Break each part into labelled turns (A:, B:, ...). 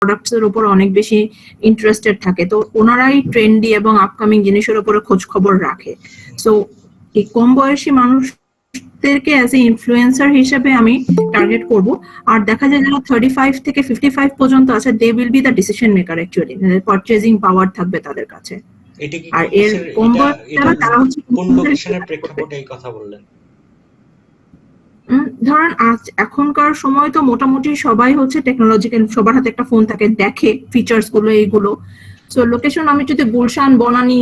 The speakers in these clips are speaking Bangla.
A: প্রোডাক্টস এর উপর অনেক বেশি ইন্টারেস্টেড থাকে, তো ওনারাই ট্রেন্ডি এবং আপকামিং জিনিসের উপরে খোঁজ খবর রাখে। সো এই কম বয়সী মানুষদেরকে অ্যাজ এ ইনফ্লুয়েন্সার হিসেবে আমি টার্গেট করব। আর দেখা যায় যারা 35 থেকে 55 পর্যন্ত আছে, they will be the decision maker actually, purchasing power থাকবে তাদের কাছে।
B: এটা কি
A: আর এর কম বয়স যারা, তারা হচ্ছে
B: কোন লোকেশনের প্রেক্ষাপটে এই কথা বললেন?
A: ধরেন আজ এখনকার সময় তো মোটামুটি সবাই হচ্ছে টেকনোলজিক্যাল, সবার হাতে একটা ফোন থাকে, দেখে ফিচার্স গুলো এইগুলো। সো লোকেশন আমি যদি গুলশান, বনানী,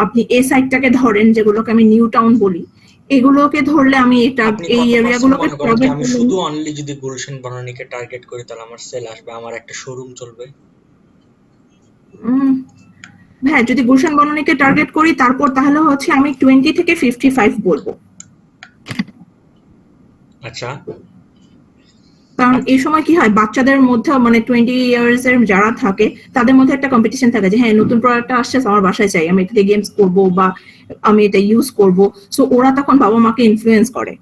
A: আপনি এই সাইডটাকে ধরেন, যেগুলোকে আমি নিউ টাউন বলি, এগুলোকে ধরলে আমি এটা এই এরিয়াগুলোকে টার্গেট
B: আমি শুধু অনলি যদি গুলশান বনানীকে টার্গেট করি তাহলে আমার সেল আসবে, আমার একটা শোরুম চলবে?
A: হ্যাঁ, যদি গুলশান বনানীকে টার্গেট করি তারপর তাহলে হচ্ছে আমি 20 থেকে 55 বলবো।
B: আচ্ছা,
A: কারণ এই সময় কি হয়, বাচ্চাদের মধ্যে মানে 20 ইয়ার্স এর যারা থাকে তাদের মধ্যে একটা কম্পিটিশন থাকে যে হ্যাঁ নতুন প্রোডাক্টটা আসছে, আমার বাসায় চাই, আমি এটাতে গেমস করবো বা আমি এটা ইউজ করব। সো ওরা তখন বাবা মাকে ইনফ্লুয়েন্স করে।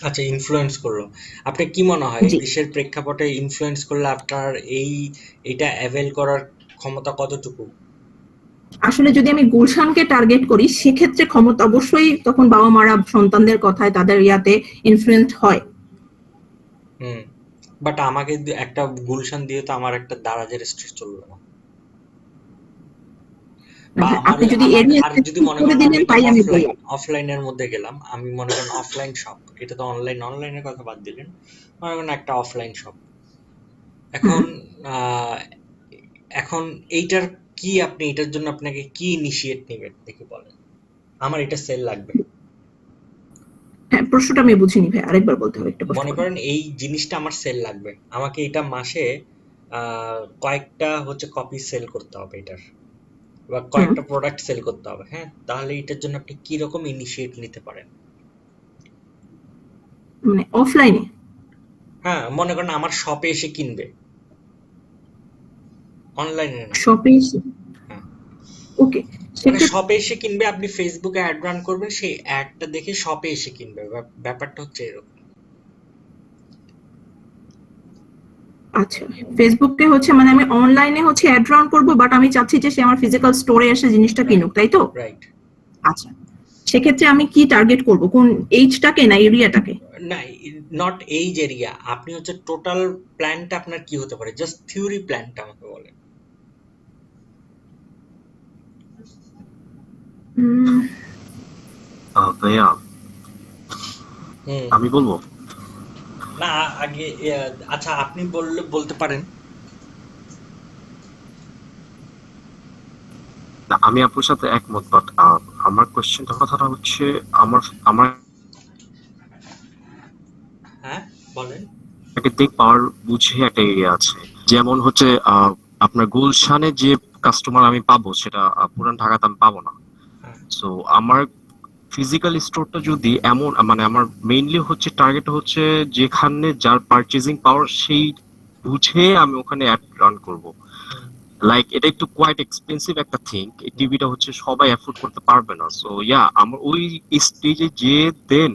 B: আচ্ছা, ইনফ্লুয়েন্স করলো। আপনি কি মনে হয় দেশের প্রেক্ষাপটে ইনফ্লুয়েন্স করলে আপনার এটা অ্যাভেল করার ক্ষমতা কতটুকু?
A: আসলে যদি আমি গুলশানকে টার্গেট করি সেক্ষেত্রে ক্ষমতা অবশ্যই তখন বাবা মারা সন্তানদের কথায় তাদের ইয়াতে ইনফ্লুয়েন্স হয়।
B: বাট আমাকে একটা গুলশান দিয়ে তো আমার একটা দারাজের স্ট্রিট চলবে না।
A: আপনি যদি
B: আর যদি মনে করেন আমি অফলাইনের মধ্যে গেলাম, আমি মনে করেন অফলাইন শপ, এটা তো অনলাইনের কথা বাদ দিলেন, মনে করেন একটা অফলাইন শপ। এখন এইটার কি, আপনি এটার জন্য আপনাকে কি ইনিশিয়েট নেবেন দেখে বলেন? আমার এটা সেল লাগবে।
A: হ্যাঁ, প্রশ্নটা আমি বুঝিনি ভাই, আরেকবার বলতে হবে একটু।
B: মনে করেন এই জিনিসটা আমার সেল লাগবে, আমাকে এটা মাসে কয়েকটা হচ্ছে কপি সেল করতে হবে এটার, বা কয়েকটা প্রোডাক্ট সেল করতে হবে। হ্যাঁ, তাহলে এটার জন্য আপনি কি রকম ইনিশিয়েট নিতে পারেন?
A: মানে অফলাইনে?
B: হ্যাঁ, মনে করেন আমার শপে এসে কিনবে, অনলাইনে না।
A: শপে এসে?
B: হ্যাঁ,
A: ওকে,
B: মানে শপে এসে কিনবে, আপনি ফেসবুকে অ্যাড রান করবেন, সেই অ্যাডটা দেখে শপে এসে কিনবে, ব্যাপারটা হচ্ছে এরকম।
A: আচ্ছা, ফেসবুকে হচ্ছে মানে আমি অনলাইনে হচ্ছে অ্যাড রান করবো, বাট আমি চাচ্ছি যে সে আমার ফিজিক্যাল স্টোরে এসে জিনিসটা কিনুক, তাই তো?
B: রাইট।
A: আচ্ছা, সেক্ষেত্রে আমি কি টার্গেট করব, কোন এইজটাকে না এরিয়াটাকে?
B: না, নট এইজ এরিয়া, আপনি হচ্ছে টোটাল প্ল্যানটা আপনার কি হতে পারে, জাস্ট থিওরি প্ল্যানটা আমাকে বলেন।
C: ভাইয়া আমি বলবো?
B: না, আগে আচ্ছা আপনি বলতে পারেন।
C: আমি আপুর সাথে একমত, বাট আমার কোশ্চেনটা কথাটা হচ্ছে আমার আমার
B: হ্যাঁ, বলেন।
C: প্রাকৃতিক পাওয়ার বুঝে একটা এরিয়া আছে, যেমন হচ্ছে আপনার গুলশানে যে কাস্টমার আমি পাবো সেটা পুরান ঢাকাতে আমি পাবো না। সো আমার ফিজিক্যাল স্টোরটা যদি এমন, মানে আমার মেইনলি হচ্ছে টার্গেট হচ্ছে যেখানে যার পারচেজিং পাওয়ার সেই বুঝে আমি ওখানে অ্যাড রান করব। লাইক এটা একটু কোয়াইট এক্সপেন্সিভ একটা থিং, এই টিভিটা হচ্ছে সবাই অ্যাফোর্ড করতে পারবে না। সো ইয়া, আমার ওই স্টেজে যে দেন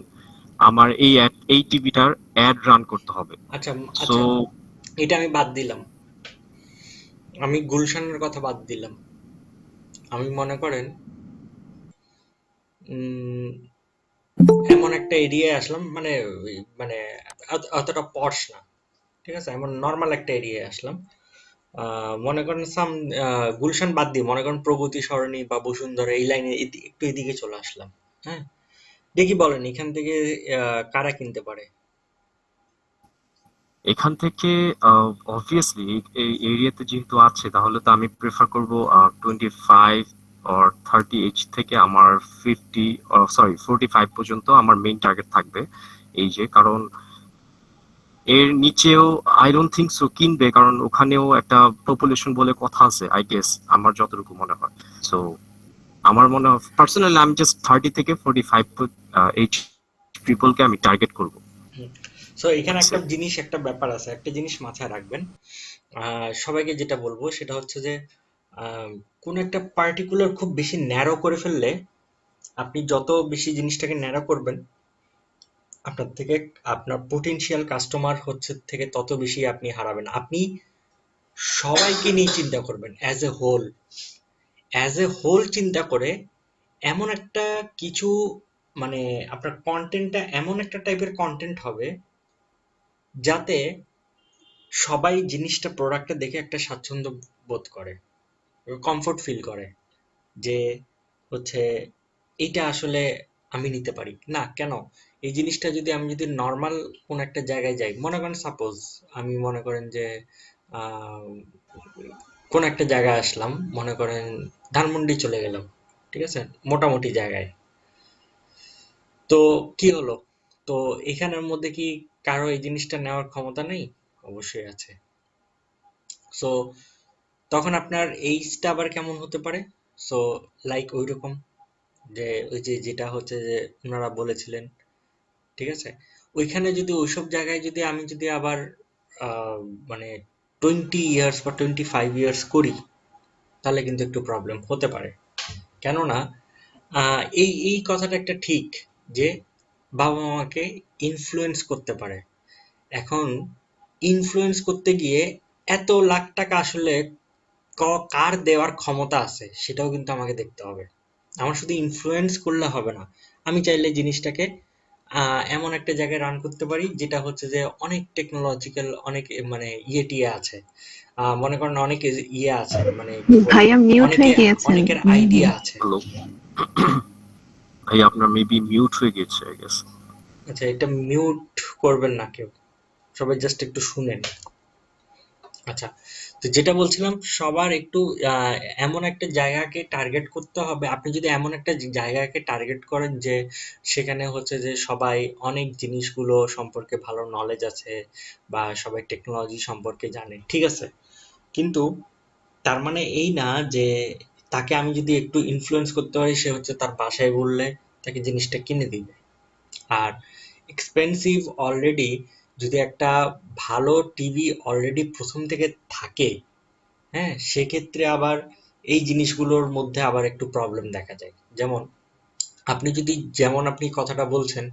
C: আমার এই টিভিটার অ্যাড রান করতে হবে।
B: আচ্ছা,
C: সো
B: এটা আমি বাদ দিলাম, আমি গুলশানের কথা বাদ দিলাম। আমি মনে করেন এমন একটা এরিয়ায় আসলাম, মানে মানে অতটা পশ না, ঠিক আছে, এমন নর্মাল একটা এরিয়ায় আসলাম। মনে করেন গুলশান বাদ দিয়ে মনে করেন প্রগতি সরণি বা বসুন্ধরা এই লাইনে একটু এদিকে চলে আসলাম। হ্যাঁ, দেখি বলেন এখান থেকে কারা কিনতে পারে?
C: এখান থেকে অবভিয়াসলি এই এরিয়াতে যেহেতু আছে তাহলে তো আমি প্রেফার করব 25 or 30 এইচ থেকে আমার 45 পর্যন্ত আমার মেইন টার্গেট থাকবে এই যে, কারণ এর নিচেও আই ডোন্ট থিঙ্ক সো কিনবে, কারণ ওখানেও একটা পপুলেশন বলে কথা আছে আই গেস, আমার যতটুকু মনে হয়। সো আমার মনে হয় পার্সোনালি আমি জাস্ট 30 থেকে 45 এইচ পিপলকে আমি টার্গেট করব।
B: সো এখানে একটা ব্যাপার আছে, একটা জিনিস মাথায় রাখবেন। সবাইকে যেটা বলবো সেটা হচ্ছে যে কোন একটা পার্টিকুলার খুব বেশি ন্যারো করে ফেললে, আপনি যত বেশি জিনিসটাকে ন্যারো করবেন আপনার পোটেনশিয়াল কাস্টমার হচ্ছে থেকে তত বেশি আপনি হারাবেন। আপনি সবাইকে নিয়ে চিন্তা করবেন, অ্যাজ এ হোল চিন্তা করে এমন একটা কিছু, মানে আপনার কন্টেন্টটা এমন একটা টাইপের কন্টেন্ট হবে যাতে সবাই জিনিসটা, প্রোডাক্টটা দেখে একটা স্বাচ্ছন্দ্য বোধ করে, কমফোর্ট ফিল করে, যে হচ্ছে এইটা আসলে আমি নিতে পারি না কেন। এই জিনিসটা যদি আমি যদি নর্মাল কোন একটা জায়গায় যাই, মনে করেন সাপোজ আমি মনে করেন যে আহ, কোন একটা জায়গায় আসলাম, মনে করেন ধানমন্ডি চলে গেলাম, ঠিক আছে, মোটামুটি জায়গায়। তো কি হলো, তো এখানের মধ্যে কি কারো এই জিনিসটা নেওয়ার ক্ষমতা নেই? অবশ্যই আছে। সো তখন আপনার এইজটা আবার কেমন হতে পারে? সো লাইক ওই রকম, যে ওই যে যেটা হচ্ছে যে ওনারা বলেছিলেন, ঠিক আছে, ওইখানে যদি ওইসব জায়গায় যদি আমি যদি আবার আহ, মানে 20 ইয়ার্স বা 25 ইয়ার্স করি, তাহলে কিন্তু একটু প্রবলেম হতে পারে। কেননা এই এই কথাটা একটা ঠিক, যে বাবা মাকে ইনফ্লুয়েন্স করতে পারে। এখন ইনফ্লুয়েন্স করতে গিয়ে এত লাখ টাকা আসলে কার দেওয়ার ক্ষমতা আছে সেটাও কিন্তু আমাকে দেখতে হবে। আমার শুধু ইনফ্লুয়েন্স করলে হবে না, আমি চাইলে জিনিসটাকে এমন একটা জায়গায় রান করতে পারি যেটা হচ্ছে যে অনেক টেকনোলজিক্যাল, অনেক মানে ইয়ে টিয়ে আছে, মনে করেন অনেক ইয়ে আছে, মানে কি বলবো,
D: ভাইয়া মিউট
B: অনেকে,
D: হয়ে গিয়েছেন।
B: অনেকের আইডিয়া আছে।
C: হ্যালো, ভাই আপনার মেবি মিউট হয়ে গেছে আই গেস।
B: আচ্ছা, এটা মিউট করবেন না কেউ, সবাই জাস্ট একটু শুনেন। আচ্ছা, তো যেটা বলছিলাম, সবার একটু এমন একটা জায়গাকে টার্গেট করতে হবে। আপনি যদি এমন একটা জায়গাকে টার্গেট করেন যে সেখানে হচ্ছে যে সবাই অনেক জিনিসগুলো সম্পর্কে ভালো নলেজ আছে, বা সবাই টেকনোলজি সম্পর্কে জানে, ঠিক আছে, কিন্তু তার মানে এই না যে তাকে আমি যদি একটু ইনফ্লুয়েন্স করতে পারি, সে হচ্ছে তার বাসায় বললে তাকে জিনিসটা কিনে দিবে। আর এক্সপেন্সিভ অলরেডি, যদি একটা ভালো টিভি অলরেডি প্রথম থেকে থাকে, হ্যাঁ, সেক্ষেত্রে আবার এই জিনিসগুলোর মধ্যে আবার একটু প্রবলেম দেখা যায়। যেমন আপনি যদি, যেমন আপনি কথাটা বলছেন,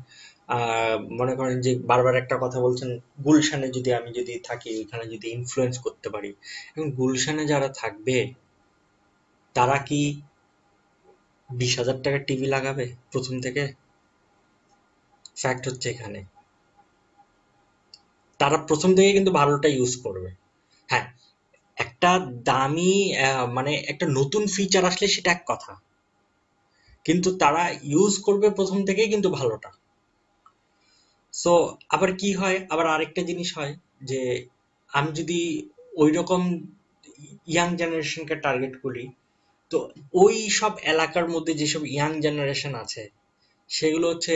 B: মনে করেন যে বারবার একটা কথা বলছেন, গুলশানে যদি আমি যদি থাকি, ওইখানে যদি ইনফ্লুয়েন্স করতে পারি, এবং গুলশানে যারা থাকবে তারা কি 20,000 টাকার টিভি লাগাবে প্রথম থেকে? ফ্যাক্ট হচ্ছে এখানে তারা প্রথম থেকে কিন্তু ভালোটা ইউজ করবে। হ্যাঁ, একটা দামি মানে একটা নতুন ফিচার আসলে সেটা এক কথা, কিন্তু তারা ইউজ করবে প্রথম থেকেই কিন্তু ভালোটা। সো আবার কি হয়, আবার আরেকটা জিনিস হয়, যে আমি যদি ওই রকম ইয়াং জেনারেশনকে টার্গেট করি, তো ওই সব এলাকার মধ্যে যেসব ইয়াং জেনারেশন আছে, সেগুলো হচ্ছে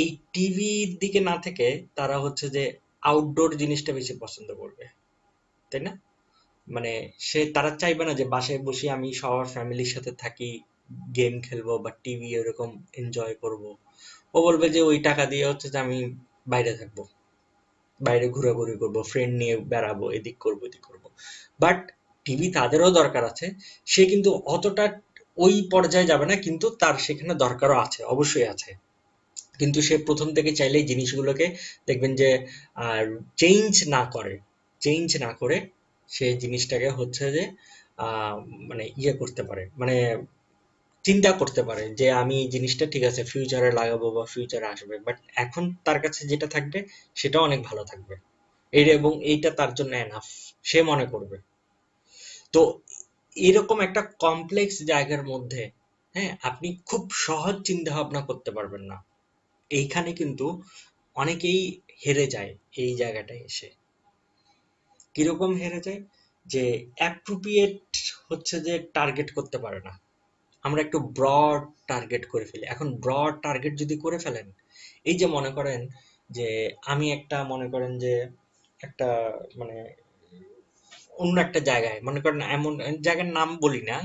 B: এই টিভির দিকে না থেকে তারা হচ্ছে যে আউটডোর জিনিসটা বেশি পছন্দ করবে, তাই না? মানে তারা চাইবে না যে বাসায় বসে আমি সবার ফ্যামিলির সাথে থাকি, গেম খেলবো বা টিভি এরকম এনজয় করব। ও বলবে যে ওই টাকা দিয়ে হচ্ছে যে আমি বাইরে থাকবো, বাইরে ঘোরাঘুরি করবো, ফ্রেন্ড নিয়ে বেড়াবো, এদিক করবো এদিক করবো। বাট টিভি তাদেরও দরকার আছে, সে কিন্তু অতটা ওই পর্যায়ে যাবে না, কিন্তু তার সেখানে দরকারও আছে, অবশ্যই আছে, কিন্তু সে প্রথম থেকে চাইলেই জিনিসগুলোকে দেখবেন যে আর চেঞ্জ না করে সে জিনিসটাকে হচ্ছে যে আহ, মানে ইয়ে করতে পারে, মানে চিন্তা করতে পারে যে আমি এই জিনিসটা ঠিক আছে ফিউচারে লাগাবো বা ফিউচারে আসবে, বাট এখন তার কাছে যেটা থাকবে সেটাও অনেক ভালো থাকবে, এবং এইটা তার জন্য এনাফ সে মনে করবে। তো এরকম একটা কমপ্লেক্স জায়গার মধ্যে, হ্যাঁ, আপনি খুব সহজ চিন্তা ভাবনা করতে পারবেন না। এইখানে কিন্তু অনেকেই হেরে যায় এই জায়গাটায় এসে। কিরকম হেরে যায়, যে অ্যাপ্রোপ্রিয়েট হচ্ছে যে টার্গেট করতে পারে না। আমরা একটু ব্রড টার্গেট করে ফেলি। এখন ব্রড টার্গেট যদি করে ফেলেন, এই যে মনে করেন যে আমি একটা, মনে করেন যে একটা, মানে অন্য একটা জায়গায়, মনে করেন এমন জায়গার নাম বলি না,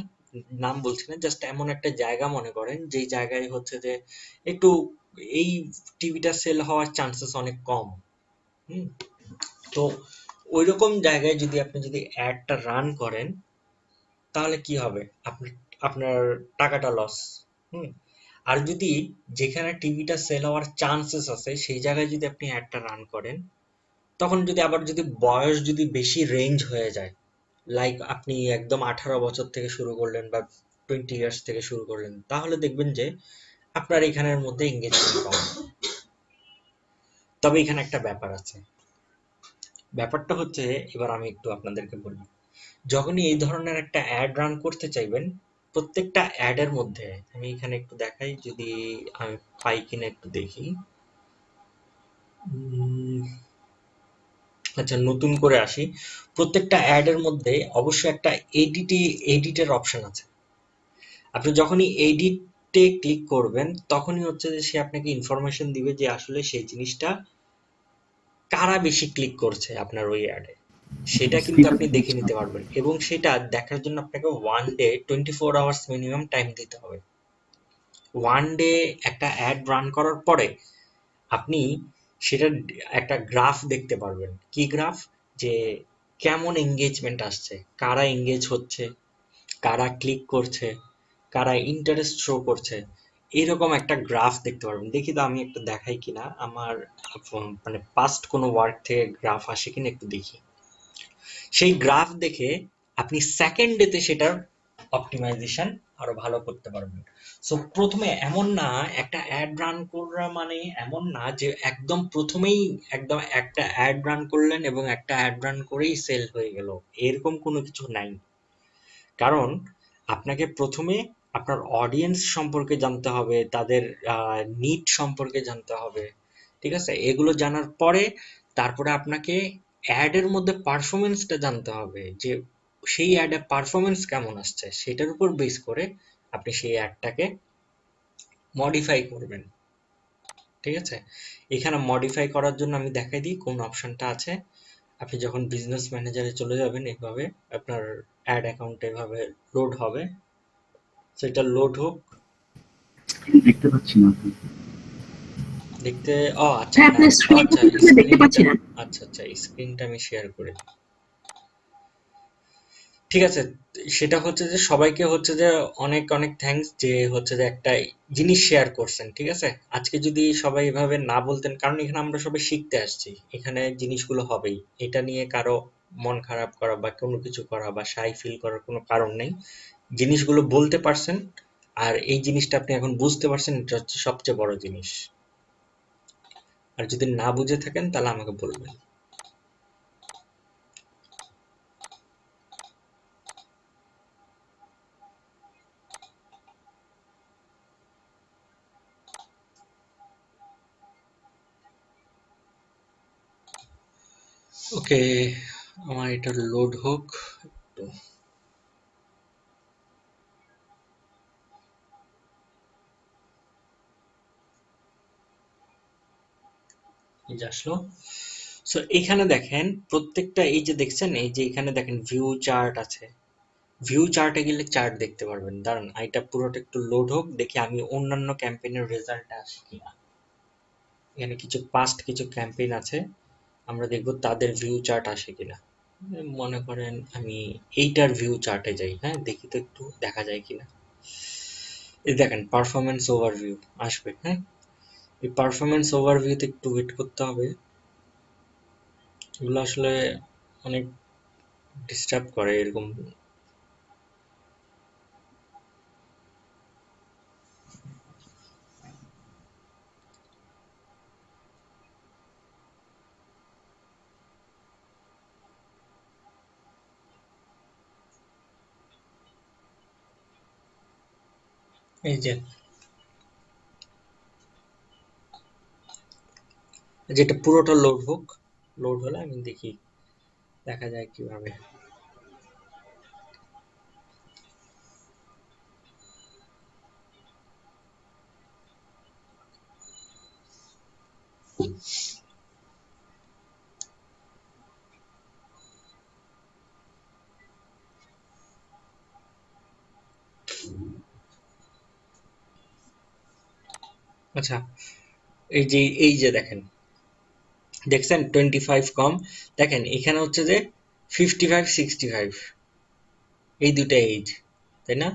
B: নাম বলছি না, জাস্ট এমন একটা জায়গা মনে করেন যেই জায়গায় হচ্ছে যে একটু এই টিভিটা সেল হওয়ার চান্সেস অনেক কম। হুম, তো ওইরকম জায়গায় যদি আপনি যদি অ্যাডটা রান করেন, তাহলে কি হবে, আপনি, আপনার টাকাটা লস। হুম, আর যদি যেখানে টিভিটা সেল হওয়ার চান্সেস আছে সেই জায়গায় যদি আপনি অ্যাডটা রান করেন, তখন যদি আবার যদি বয়স যদি বেশি রেঞ্জ হয়ে যায়, লাইক আপনি একদম 18 বছর থেকে শুরু করলেন বা 20 ইয়ার্স থেকে শুরু করলেন, তাহলে দেখবেন যে আপনার এখানের মধ্যে এঙ্গেজমেন্ট কম। তবে এখানে একটা ব্যাপার আছে। ব্যাপারটা হচ্ছে, এবার আমি একটু আপনাদেরকে বলি, যখনই এই ধরনের একটা অ্যাড রান করতে চাইবেন, প্রত্যেকটা অ্যাডের মধ্যে আমি এখানে একটু দেখাই, যদি আমি পাই কিনা একটু দেখি। আচ্ছা, নতুন করে আসি। প্রত্যেকটা অ্যাডের মধ্যে অবশ্যই একটা এডিটের অপশন আছে। আপনি যখনই এডিটে ক্লিক করবেন, তখনই হচ্ছে যে সে আপনাকে ইনফরমেশন দিবে যে আসলে সেই জিনিসটা কারা বেশি ক্লিক করছে আপনার ওই অ্যাডে। সেটা কিন্তু আপনি দেখে নিতে পারবেন, এবং সেটা দেখার জন্য আপনাকে 1 ডে 24 আওয়ার্স মিনিমাম টাইম দিতে হবে। 1 ডে একটা অ্যাড রান করার পরে আপনি সেটার একটা গ্রাফ দেখতে পারবেন। কি গ্রাফ? যে কেমন এঙ্গেজমেন্ট আসছে, কারা এঙ্গেজ হচ্ছে, কারা ক্লিক করছে, কারা ইন্টারেস্ট শো করছে, এরকম একটা গ্রাফ দেখতে পারবেন। দেখি তো আমি একটু দেখাই কিনা আমার মানে পাস্ট কোনো ওয়ার্ক থেকে গ্রাফ আসে কিনা একটু দেখি। সেই গ্রাফ দেখে আপনি সেকেন্ড ডেতে সেটার অপটিমাইজেশন আরো ভালো করতে পারবেন। সো প্রথমে এমন না, একটা অ্যাড রান করা মানে এমন না যে একদম প্রথমেই একদম একটা অ্যাড রান করলেন এবং একটা অ্যাড রান করেই সেল হয়ে গেল, এরকম কোনো কিছু নাই। কারণ আপনাকে প্রথমে আপনার অডিয়েন্স সম্পর্কে জানতে হবে, তাদের নিড সম্পর্কে জানতে হবে, ঠিক আছে? এগুলো জানার পরে তারপরে আপনাকে অ্যাডের মধ্যে পারফরমেন্সটা জানতে হবে, যে সেই অ্যাডে পারফরমেন্স কেমন আসছে, সেটার উপর বেস করে আপনি সেই অ্যাডটাকে মডিফাই করবেন, ঠিক আছে? এখানে মডিফাই করার জন্য আমি দেখাই দিই কোন অপশনটা আছে। আপনি যখন বিজনেস ম্যানেজারে চলে যাবেন, এভাবে আপনার অ্যাড অ্যাকাউন্ট এভাবে লোড হবে। সেটা লোড হোক।
D: দেখতে পাচ্ছি না।
B: দেখতে, ও আচ্ছা,
A: হ্যাঁ,
B: হ্যাঁ,
A: আপনার স্ক্রিন
B: আচ্ছা
A: দেখতে পাচ্ছি
B: স্ক্রিনটা,
A: না।
B: আচ্ছা আচ্ছা স্ক্রিনটা আমি শেয়ার করে দিই। ঠিক আছে, সেটা হচ্ছে যে সবাইকে হচ্ছে যে অনেক অনেক থ্যাঙ্কস, যে হচ্ছে যে একটা জিনিস শেয়ার করছেন, ঠিক আছে? আজকে যদি সবাই এভাবে না বলতেন, কারণ এখানে আমরা সবাই শিখতে আসছি, এখানে জিনিসগুলো হবেই, এটা নিয়ে কারো মন খারাপ করা বা কোনো কিছু করা বা শাই ফিল করার কোনো কারণ নেই। জিনিসগুলো বলতে পারছেন, আর এই জিনিসটা আপনি এখন বুঝতে পারছেন, এটা হচ্ছে সবচেয়ে বড় জিনিস। আর যদি না বুঝে থাকেন তাহলে আমাকে বলবেন। ওকে, আমার এটা লোড হোক একটু। এই যে আসলো। সো এখানে দেখেন প্রত্যেকটা, এই যে দেখছেন, এই যে এখানে দেখেন ভিউ চার্ট আছে। ভিউ চার্টে গেলে চার্ট দেখতে পারবেন। দাঁড়ান, এটা পুরোটা একটু লোড হোক, দেখি আমি অন্যান্য ক্যাম্পেইনের রেজাল্ট আসে কিনা। এখানে কিছু পাস্ট কিছু ক্যাম্পেইন আছে, আমরা দেখব তাদের ভিউ চার্ট আসে কিনা। মনে করেন আমি এইটার ভিউ চার্টে যাই, হ্যাঁ, দেখি তো একটু দেখা যায় কিনা। এই দেখেন পারফরমেন্স ওভারভিউ আসবে, হ্যাঁ। এই পারফরমেন্স ওভারভিউতে একটু ওয়েট করতে হবে। এগুলো আসলে অনেক ডিস্টার্ব করে এরকম। এই যে যেটা পুরোটা লোড হোক, লোড হলে আমি দেখি দেখা যায় কিভাবে। আচ্ছা, এই যে দেখেন, দেখছেন 25 কম। দেখেন এখানে হচ্ছে যে 55 65, এই দুটা এইজ, তাই না?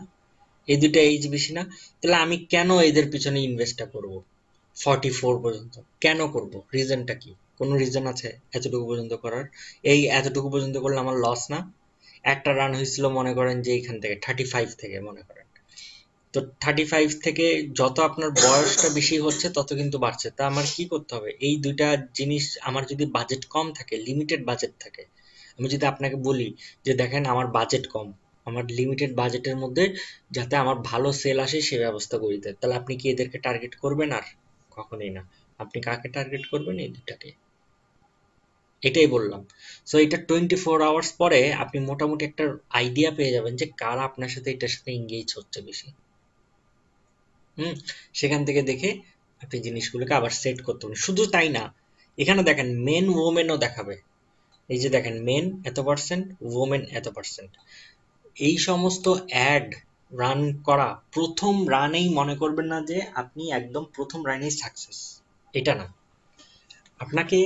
B: এই দুটা এইজ বেশি না? তাহলে আমি কেন এদের পিছনে ইনভেস্টটা করব 44 পর্যন্ত? কেন করব? রিজনটা কি? কোনো রিজন আছে এতটুকু পর্যন্ত করার? এই এতটুকু পর্যন্ত করলে আমার লস না? একটা রান হয়েছিল মনে করেন যে এইখান থেকে 35 থেকে মনে করেন। তো 35 থেকে যত আপনার বয়সটা বেশি হচ্ছে তত কিন্তু বাড়ছে। তা আমার কি করতে হবে? এই দুইটা জিনিস, আমার যদি বাজেট কম থাকে, লিমিটেড বাজেট থাকে, আমি যদি আপনাকে বলি যে দেখেন আমার বাজেট কম, আমার লিমিটেড বাজেটের মধ্যে যাতে আমার ভালো সেল আসে সে ব্যবস্থা করে দেয়, তাহলে আপনি কি এদেরকে টার্গেট করবেন? আর কখনোই না। আপনি কাকে টার্গেট করবেন? এই দুটাকে। এটাই বললাম। সো এটা 24 আওয়ার্স পরে আপনি মোটামুটি একটা আইডিয়া পেয়ে যাবেন যে কারা আপনার সাথে এটার সাথে এঙ্গেজ হচ্ছে বেশি। হুম, সেখান থেকে দেখে আপনি জিনিসগুলোকে আবার সেট করতে পারেন। শুধু তাই না, এখানে দেখেন মেন ওমেনও দেখাবে। এই যে দেখেন মেন এত পার্সেন্ট, ওমেন এত পার্সেন্ট। এই সমস্ত অ্যাড রান করা প্রথম রানেই মনে করবেন না যে আপনি একদম প্রথম রানেই সাকসেস, এটা না। আপনাকে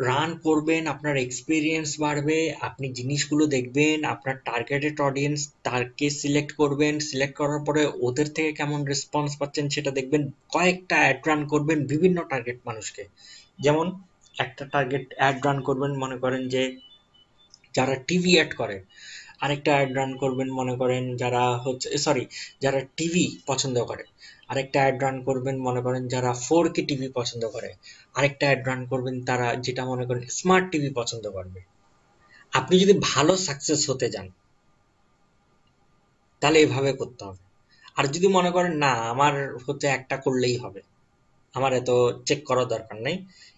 B: রান করবেন, আপনার এক্সপিরিয়েন্স বাড়বে, আপনি জিনিসগুলো দেখবেন, আপনার টার্গেটেড অডিয়েন্স তারকে সিলেক্ট করবেন, সিলেক্ট করার পরে ওদের থেকে কেমন রেসপন্স পাচ্ছেন সেটা দেখবেন, কয়েকটা অ্যাড রান করবেন বিভিন্ন টার্গেট মানুষকে। যেমন একটা টার্গেট অ্যাড রান করবেন মনে করেন যে যারা টিভি অ্যাড করে, আরেকটা অ্যাড রান করবেন মনে করেন যারা হচ্ছে সরি যারা টিভি পছন্দ করে, আরেকটা অ্যাড রান করবেন মনে করেন যারা 4K টিভি পছন্দ করে, আরেকটা অ্যাড রান করবেন তারা যেটা মনে করেন স্মার্ট টিভি পছন্দ করবে। আপনি যদি ভালো সাকসেস হতে যান তাহলে এভাবে করতে হবে। আর যদি মনে করেন না আমার হচ্ছে একটা করলেই হবে, আমার এত চেক করার দরকার নাই,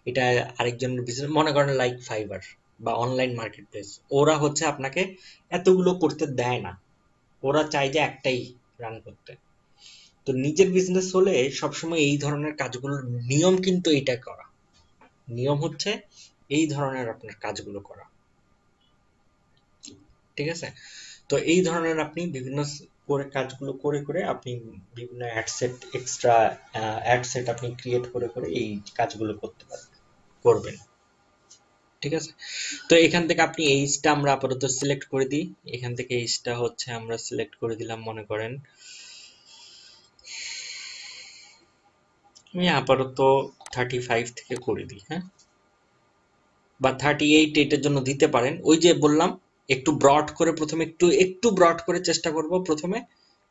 B: এটা আরেকজনের বিজনেস, মনে করেন লাইক ফাইবার বা অনলাইন মার্কেট প্লেস, ওরা হচ্ছে আপনাকে এতগুলো করতে দেয় না, ওরা চায় যে একটাই রান করতে। তো নিজের বিজনেস হলে সবসময় এই ধরনের কাজগুলোর নিয়ম কিন্তু এটা করা, নিয়ম হচ্ছে এই ধরনের আপনার কাজগুলো করা, ঠিক আছে? তো এই ধরনের আপনি বিভিন্ন করে কাজগুলো করে করে আপনি বিভিন্ন অ্যাডসেট এক্সট্রা অ্যাডসেট আপনি ক্রিয়েট করে করে এই কাজগুলো করতে পারবেন, করবেন, ঠিক আছে? তো এখান থেকে আপনি এইজটা আমরা আপাতত সিলেক্ট করে দিই। এখান থেকে এইজটা হচ্ছে আমরা সিলেক্ট করে দিলাম মনে করেন আমি আপাতত 35 থেকে করে দিই, হ্যাঁ, বা 38 এটার জন্য দিতে পারেন। ওই যে বললাম একটু ব্রড করে প্রথমে একটু একটু ব্রড করে চেষ্টা করব প্রথমে,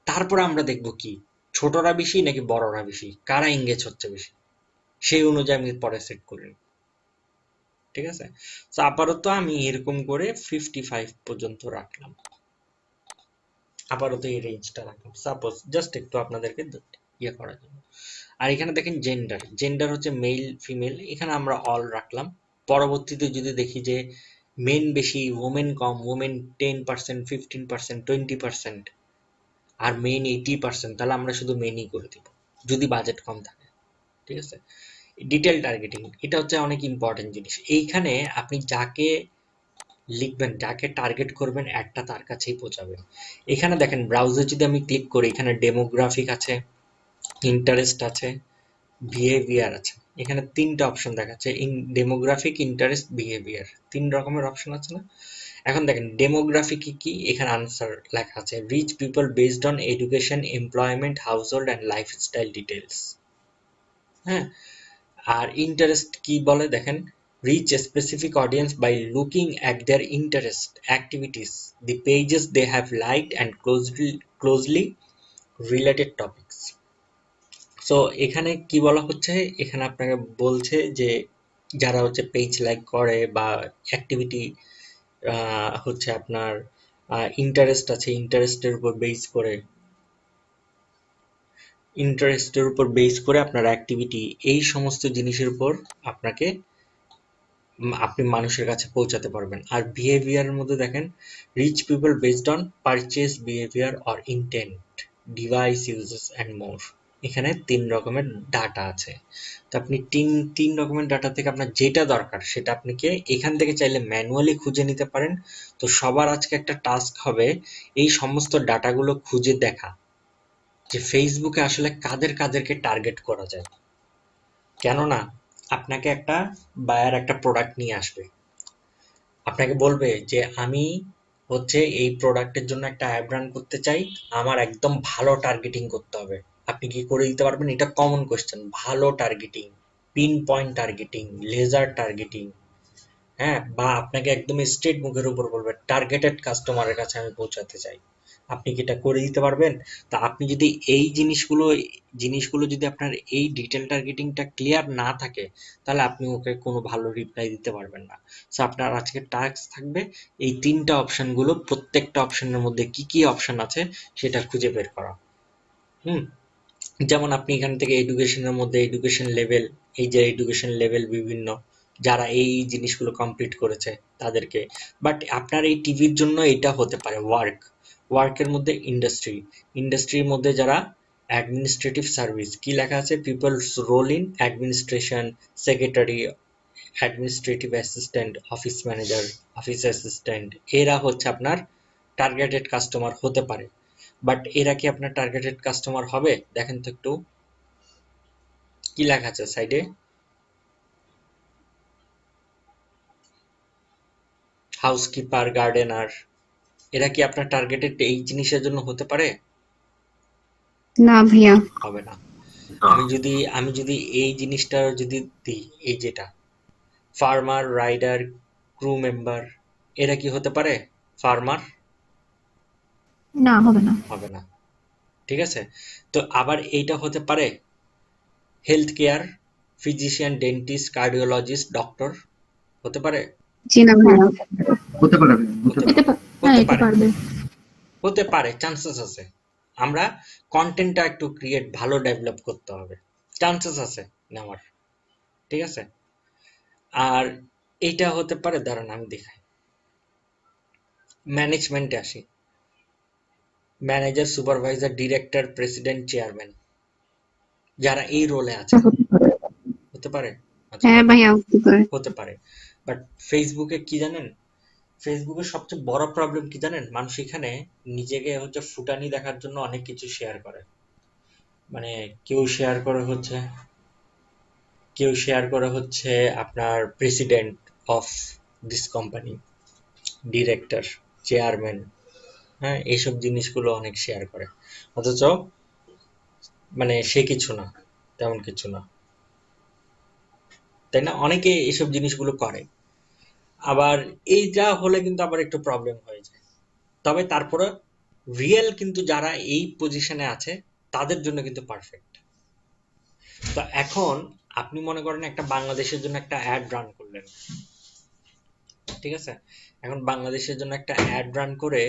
B: তারপরে আমরা দেখব কি ছোটরা বেশি নাকি বড়রা বেশি, কারা এঙ্গেজ হচ্ছে বেশি, সেই অনুযায়ী আমি পরে সেট করি, ঠিক আছে? তো আপাতত আমি এরকম করে 55 পর্যন্ত রাখলাম, আপাতত এই রেঞ্জটা রাখলাম সাপোজ জাস্ট একটু আপনাদেরকে ইয়ে করার জন্য। আর এখানে দেখেন জেন্ডার, জেন্ডার হচ্ছে মেল ফিমেল, এখানে আমরা অল রাখলাম। পরবর্তীতে যদি দেখি যে মেন বেশি ওমেন কম, ওমেন 10%, 15%, 20% আর মেন 80%, তাহলে আমরা শুধু মেনই করে দিব যদি বাজেট কম থাকে, ঠিক আছে? ডিটেল টার্গেটিং এটা হচ্ছে অনেক ইম্পর্টেন্ট জিনিস। এইখানে আপনি যাকে লিখবেন, যাকে টার্গেট করবেন অ্যাডটা তার কাছেই পৌঁছাবে। এখানে দেখেন ব্রাউজার যদি আমি ক্লিক করি, এখানে ডেমোগ্রাফিক আছে, ইন্টারেস্ট আছে, বিহেভিয়ার আছে। এখানে তিনটা অপশন দেখাচ্ছে, ডেমোগ্রাফিক, ইন্টারেস্ট, বিহেভিয়ার, তিন রকমের অপশন আছে না? এখন দেখেন ডেমোগ্রাফিক কি, এখানে আনসার লেখা আছে rich people based on education, employment, household and lifestyle details. হ্যাঁ, আর ইন্টারেস্ট কি বলে দেখেন, reach a specific audience by looking at their interest, activities, the pages they have liked and closely related topics. So এখানে কি বলা হচ্ছে, এখানে আপনাকে বলছে যে যারা হচ্ছে পেজ লাইক করে বা অ্যাক্টিভিটি হচ্ছে আপনার ইন্টারেস্ট আছে, ইন্টারেস্টের উপর বেস করে আপনার অ্যাক্টিভিটি, এই সমস্ত জিনিসের উপর আপনাকে আপনি মানুষের কাছে পৌঁছাতে পারবেন। আর বিহেভিয়ারের মধ্যে দেখেন rich people based on purchase behaviour or intent, device uses and more. এখানে তিন রকমের ডাটা আছে। তো আপনি তিন রকমের ডাটা থেকে আপনার যেটা দরকার সেটা আপনাকে এখান থেকে চাইলে ম্যানুয়ালি খুঁজে নিতে পারেন। তো সবার আজকে একটা টাস্ক হবে এই সমস্ত ডাটাগুলো খুঁজে দেখা যে ফেসবুকে আসলে কাদেরকে টার্গেট করা যায়। কেননা আপনাকে একটা বায়ার একটা প্রোডাক্ট নিয়ে আসবে, আপনাকে বলবে যে আমি হচ্ছে এই প্রোডাক্টের জন্য একটা অ্যাড রান করতে চাই, আমার একদম ভালো টার্গেটিং করতে হবে। আপনি কি করে দিতে পারবেন? এটা কমন কোয়েশ্চেন। ভালো targeting, pinpoint targeting, laser targeting, হ্যাঁ, বা আপনাকে একদম স্ট্রেট মুখের উপর বলবে টার্গেটেড কাস্টমারের কাছে আমি পৌঁছাতে চাই, আপনি কি এটা করে দিতে পারবেন? তা আপনি যদি এই জিনিসগুলো যদি আপনার এই ডিটেল টার্গেটিংটা ক্লিয়ার না থাকে, তাহলে আপনি ওকে কোনো ভালো রিপ্লাই দিতে পারবেন না। সো আপনার আজকে টাস্ক থাকবে এই তিনটা অপশনগুলো, প্রত্যেকটা অপশনের মধ্যে কি কি অপশন আছে সেটা খুঁজে বের করা। হুম, যেমন আপনি এখান থেকে এডুকেশনের মধ্যে এডুকেশন লেভেল, এই যে এডুকেশন লেভেল বিভিন্ন যারা এই জিনিসগুলো কমপ্লিট করেছে তাদেরকে, বাট আপনার এই টিভির জন্য এটা হতে পারে ওয়ার্কের মধ্যে ইন্ডাস্ট্রি, ইন্ডাস্ট্রির মধ্যে যারা অ্যাডমিনিস্ট্রেটিভ সার্ভিস, কি লেখা আছে, people's role in administration, secretary, administrative assistant, office manager, office assistant, এরা হচ্ছে আপনার টার্গেটেড কাস্টমার হতে পারে। বাট এরা কি আপনার টার্গেটেড কাস্টমার হবে? দেখেন তো একটু কি লেখা আছে সাইডে, হাউসকিপার, গার্ডেনার, এরা কি আপনার টার্গেটেড এই জিনিসের জন্য হতে পারে?
E: না ভাইয়া।
B: হবে না।
C: না।
B: আমি যদি এই জিনিসটা যদি দিই, এই যেটা ফার্মার, রাইডার, ক্রু মেম্বার, এরা কি হতে পারে ফার্মার?
A: না, হবে না।
B: হবে না। ঠিক আছে, তো আবার এইটা হতে পারে health care, physician, dentist, cardiologist, doctor, হতে পারে?
E: জি না ভাইয়া।
D: হতে পারে, হতে
B: হতে
D: পারে।
A: হ্যাঁ,
B: হতে
A: এটা
B: পারে,
A: পারবে।
B: হতে পারে, চান্সেস আছে। আমরা কন্টেন্টটা একটু ক্রিয়েট ভালো ডেভেলপ করতে হবে, চান্সেস আছে নেওয়ার। ঠিক আছে, আর এইটা হতে পারে, দাঁড়ান আমি দেখাই। ম্যানেজমেন্টে আসি, manager, supervisor, director, president, chairman, যারা এই রোলে আছে, হতে পারে? আচ্ছা,
E: হ্যাঁ
B: হতে
E: ভাইয়া হতে পারে।
B: হতে পারে। বাট ফেসবুকে কি জানেন, ফেসবুকের সবচেয়ে বড় প্রবলেম কি জানেন, মানুষ এখানে নিজেকে হচ্ছে ফুটানি দেখার জন্য অনেক কিছু শেয়ার করে। মানে কেউ শেয়ার করে হচ্ছে, আপনার president of this company, director, chairman, হ্যাঁ, এইসব জিনিসগুলো অনেক শেয়ার করে, অথচ মানে সে কিছু না, তেমন কিছু না, তাই না? অনেকে এইসব জিনিসগুলো করে। আবার এইটা হলে কিন্তু আবার একটু প্রবলেম হয়ে যায়। তবে তারপরে রিয়েল কিন্তু যারা এই পজিশনে আছে তাদের জন্য কিন্তু পারফেক্ট। তো এখন আপনি মনে করেন একটা বাংলাদেশের জন্য একটা অ্যাড রান করলেন, ঠিক আছে? এখন বাংলাদেশের জন্য একটা অ্যাড রান করে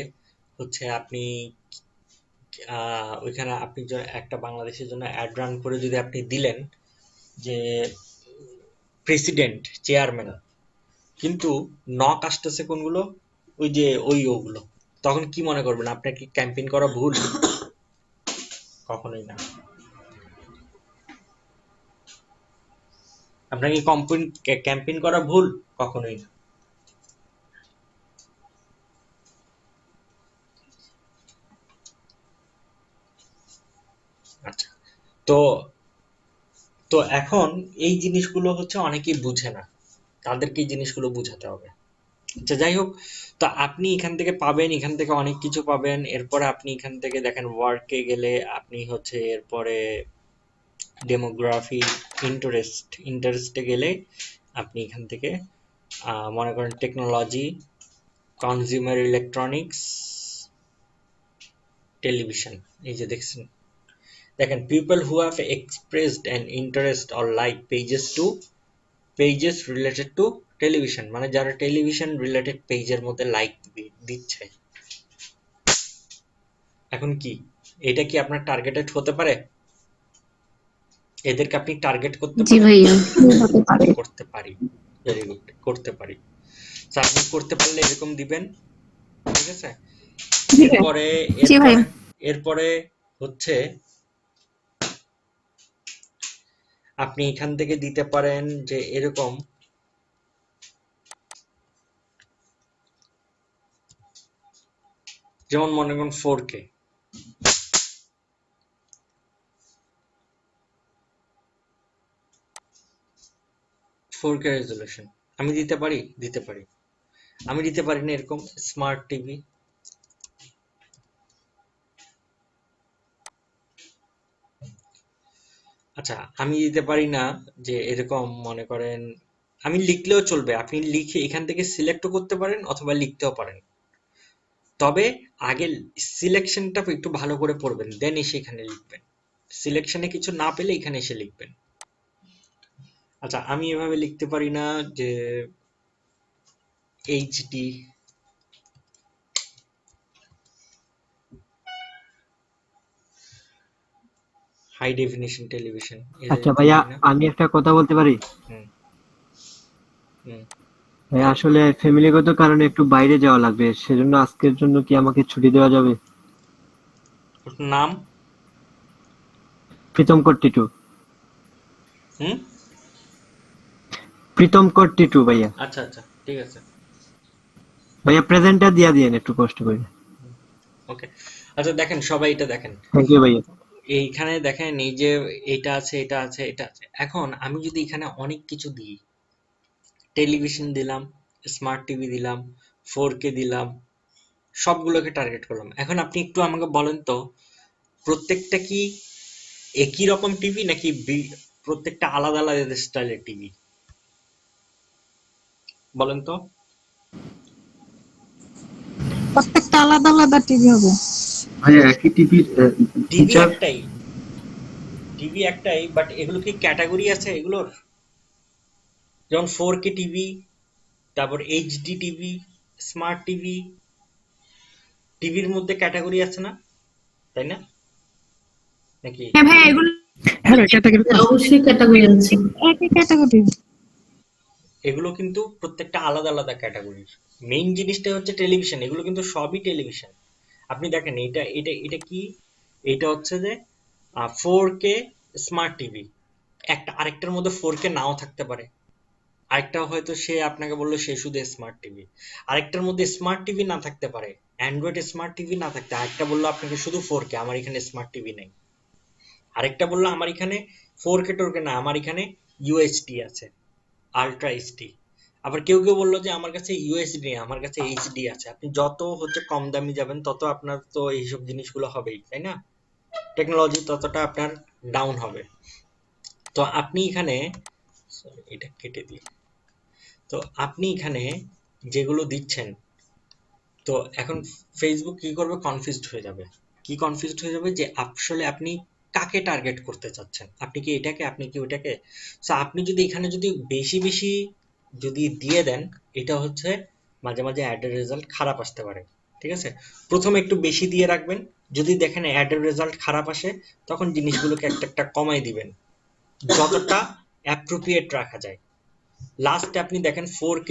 B: হচ্ছে আপনি ওইখানে আপনি একটা বাংলাদেশের জন্য অ্যাড রান করে যদি আপনি দিলেন যে প্রেসিডেন্ট, চেয়ারম্যান, কিন্তু নক আসতেছে কোনগুলো, ওই যে ওগুলো, তখন কি মনে করবেন, আপনার কি ক্যাম্পেইন করা ভুল? কখনোই না। আপনার কি ক্যাম্পেইন করা ভুল? কখনোই না। আচ্ছা, তো তো এখন এই জিনিসগুলো হচ্ছে অনেকেই বুঝে না, তাদেরকে এই জিনিসগুলো বুঝাতে হবে। আচ্ছা, যাই হোক, তো আপনি এখান থেকে পাবেন, এখান থেকে অনেক কিছু পাবেন। এরপরে আপনি এখান থেকে দেখেন ওয়ার্কে গেলে আপনি হচ্ছে এরপরে ডেমোগ্রাফি, ইন্টারেস্টে গেলে আপনি এখান থেকে মনে করেন টেকনোলজি, কনজিউমার ইলেকট্রনিক্স, টেলিভিশন, এই যে দেখেন people who have expressed an interest or like pages related to television, মানে যারা টেলিভিশন রিলেটেড পেজের মধ্যে লাইক দিচ্ছে। এখন কি এটা কি আপনার টার্গেটেড হতে পারে? এদেরকে আপনি টার্গেট করতে
E: জি
B: পারেন?
E: ভাইয়া হতে পারে।
B: করতে পারি, ভেরি গুড, করতে পারি। So, আপনি করতে পারলে এরকম দিবেন, ঠিক আছে?
A: জি ভাইয়া।
B: এরপরে
E: জি ভাইয়া।
B: এরপরে এরপরে হচ্ছে আপনি এখান থেকে দিতে পারেন যে এরকম, যেমন মনে করুন 4K রেজলিউশন আমি দিতে পারি, আমি দিতে পারি না এরকম স্মার্ট টিভি। আচ্ছা, আমি দিতে পারি না যে এরকম মনে করেন আমি লিখলেও চলবে, আপনি লিখে এখান থেকে সিলেক্টও করতে পারেন অথবা লিখতেও পারেন। তবে আগে সিলেকশনটা একটু ভালো করে পড়বেন, দেন এসে এখানে লিখবেন। সিলেকশনে কিছু না পেলে এখানে এসে লিখবেন। আচ্ছা, আমি এভাবে লিখতে পারি না যে এইচডি, হাই ডেফিনিশন টেলিভিশন, এটা
F: আচ্ছা
B: লিখতে
F: ভাইয়া,
B: পারি না।
F: আমি একটা কথা বলতে পারি?
B: হুম হুম।
F: ভাইয়া, আসলে ফ্যামিলিগত কারণে একটু বাইরে যাওয়া লাগবে, সেজন্য আজকের জন্য কি আমাকে ছুটি দেওয়া যাবে?
B: ওর নাম?
F: প্রীতমকর টিটু।
B: হুম।
F: প্রীতমকর টিটু ভাইয়া।
B: আচ্ছা আচ্ছা, ঠিক আছে।
F: ভাইয়া প্রেজেন্টটা দিয়া দিয়েন একটু কষ্ট করে।
B: ওকে। আচ্ছা দেখেন, সবাই এটা দেখেন,
F: থ্যাংক ইউ ভাইয়া।
B: এইখানে দেখেন এই যে এটা আছে, এটা আছে, এটা আছে। এখন আমি যদি এখানে অনেক কিছু দিই, টেলিভিশন দিলাম, স্মার্ট টিভি দিলাম, 4K দিলাম, সবগুলোকে টার্গেট করলাম। এখন আপনি একটু আমাকে বলেন তো, প্রত্যেকটা কি একই রকম টিভি নাকি প্রত্যেকটা আলাদা আলাদা স্টাইলের টিভি? বলেন তো।
G: প্রত্যেকটা আলাদা আলাদা টিভি হবে।
D: ভাইয়া একই টিভির
B: টিভি
D: ফিচার।
B: একটাই, টিভি একটাই, বাট এগুলো কি ক্যাটাগরি আছে এগুলোর? যেমন 4K টিভি, তারপর এইচডি টিভি, স্মার্ট টিভি, টিভির মধ্যে ক্যাটাগরি আছে না, তাই না? নাকি?
A: হ্যাঁ ভাই, এগুলো
F: হ্যাঁ ভাই, ক্যাটাগরি
A: অবশ্যই ক্যাটাগরি আছে।
G: একই ক্যাটাগরি।
B: এগুলো কিন্তু প্রত্যেকটা আলাদা আলাদা ক্যাটাগরির। মেইন জিনিসটা হচ্ছে টেলিভিশন, এগুলো কিন্তু সবই টেলিভিশন। আপনি দেখেন এটা এটা এটা কি, এটা হচ্ছে যে 4K স্মার্ট টিভি। একটা আরেকটার মধ্যে 4K নাও থাকতে পারে, আরেকটা হয়তো সে আপনাকে বললো সে শুধু স্মার্ট টিভি, আরেকটার মধ্যে স্মার্ট টিভি না থাকতে পারে, অ্যান্ড্রয়েড স্মার্ট টিভি না থাকতে, আরেকটা বললো আপনাকে শুধু 4K, আমার এখানে স্মার্ট টিভি নেই, আরেকটা বললো আমার এখানে 4K টোরকে না, আমার এখানে ইউএসডি আছে, আলট্রা এইচডি। আবার কেউ কেউ বললো যে আমার কাছে ইউএসডি নেই, আমার কাছে এইচডি আছে। আপনি যত হচ্ছে কম দামি যাবেন তত আপনার তো এইসব জিনিসগুলো হবেই, তাই না? টেকনোলজি ততটা আপনার ডাউন হবে। তো আপনি এখানে, sorry, এটা কেটে দিই। তো আপনি এখানে যেগুলো দিচ্ছেন, তো এখন ফেসবুক কি করবে, কনফিউজড হয়ে যাবে। কি কনফিউজড হয়ে যাবে যে আসলে আপনি কাকে টার্গেট করতে চাচ্ছেন, আপনি কি এটাকে, আপনি কি ওটাকে। সো আপনি যদি এখানে যদি বেশি বেশি যদি দিয়ে দেন, এটা হচ্ছে মাঝে মাঝে অ্যাডের রেজাল্ট খারাপ আসতে পারে। ঠিক আছে, প্রথমে একটু বেশি দিয়ে রাখবেন, যদি দেখেন অ্যাডের রেজাল্ট খারাপ আসে তখন জিনিসগুলোকে একটা একটা কমাই দিবেন, যতটা অ্যাপ্রোপ্রিয়েট রাখা যায়। লাস্টে আপনি দেখেন 4K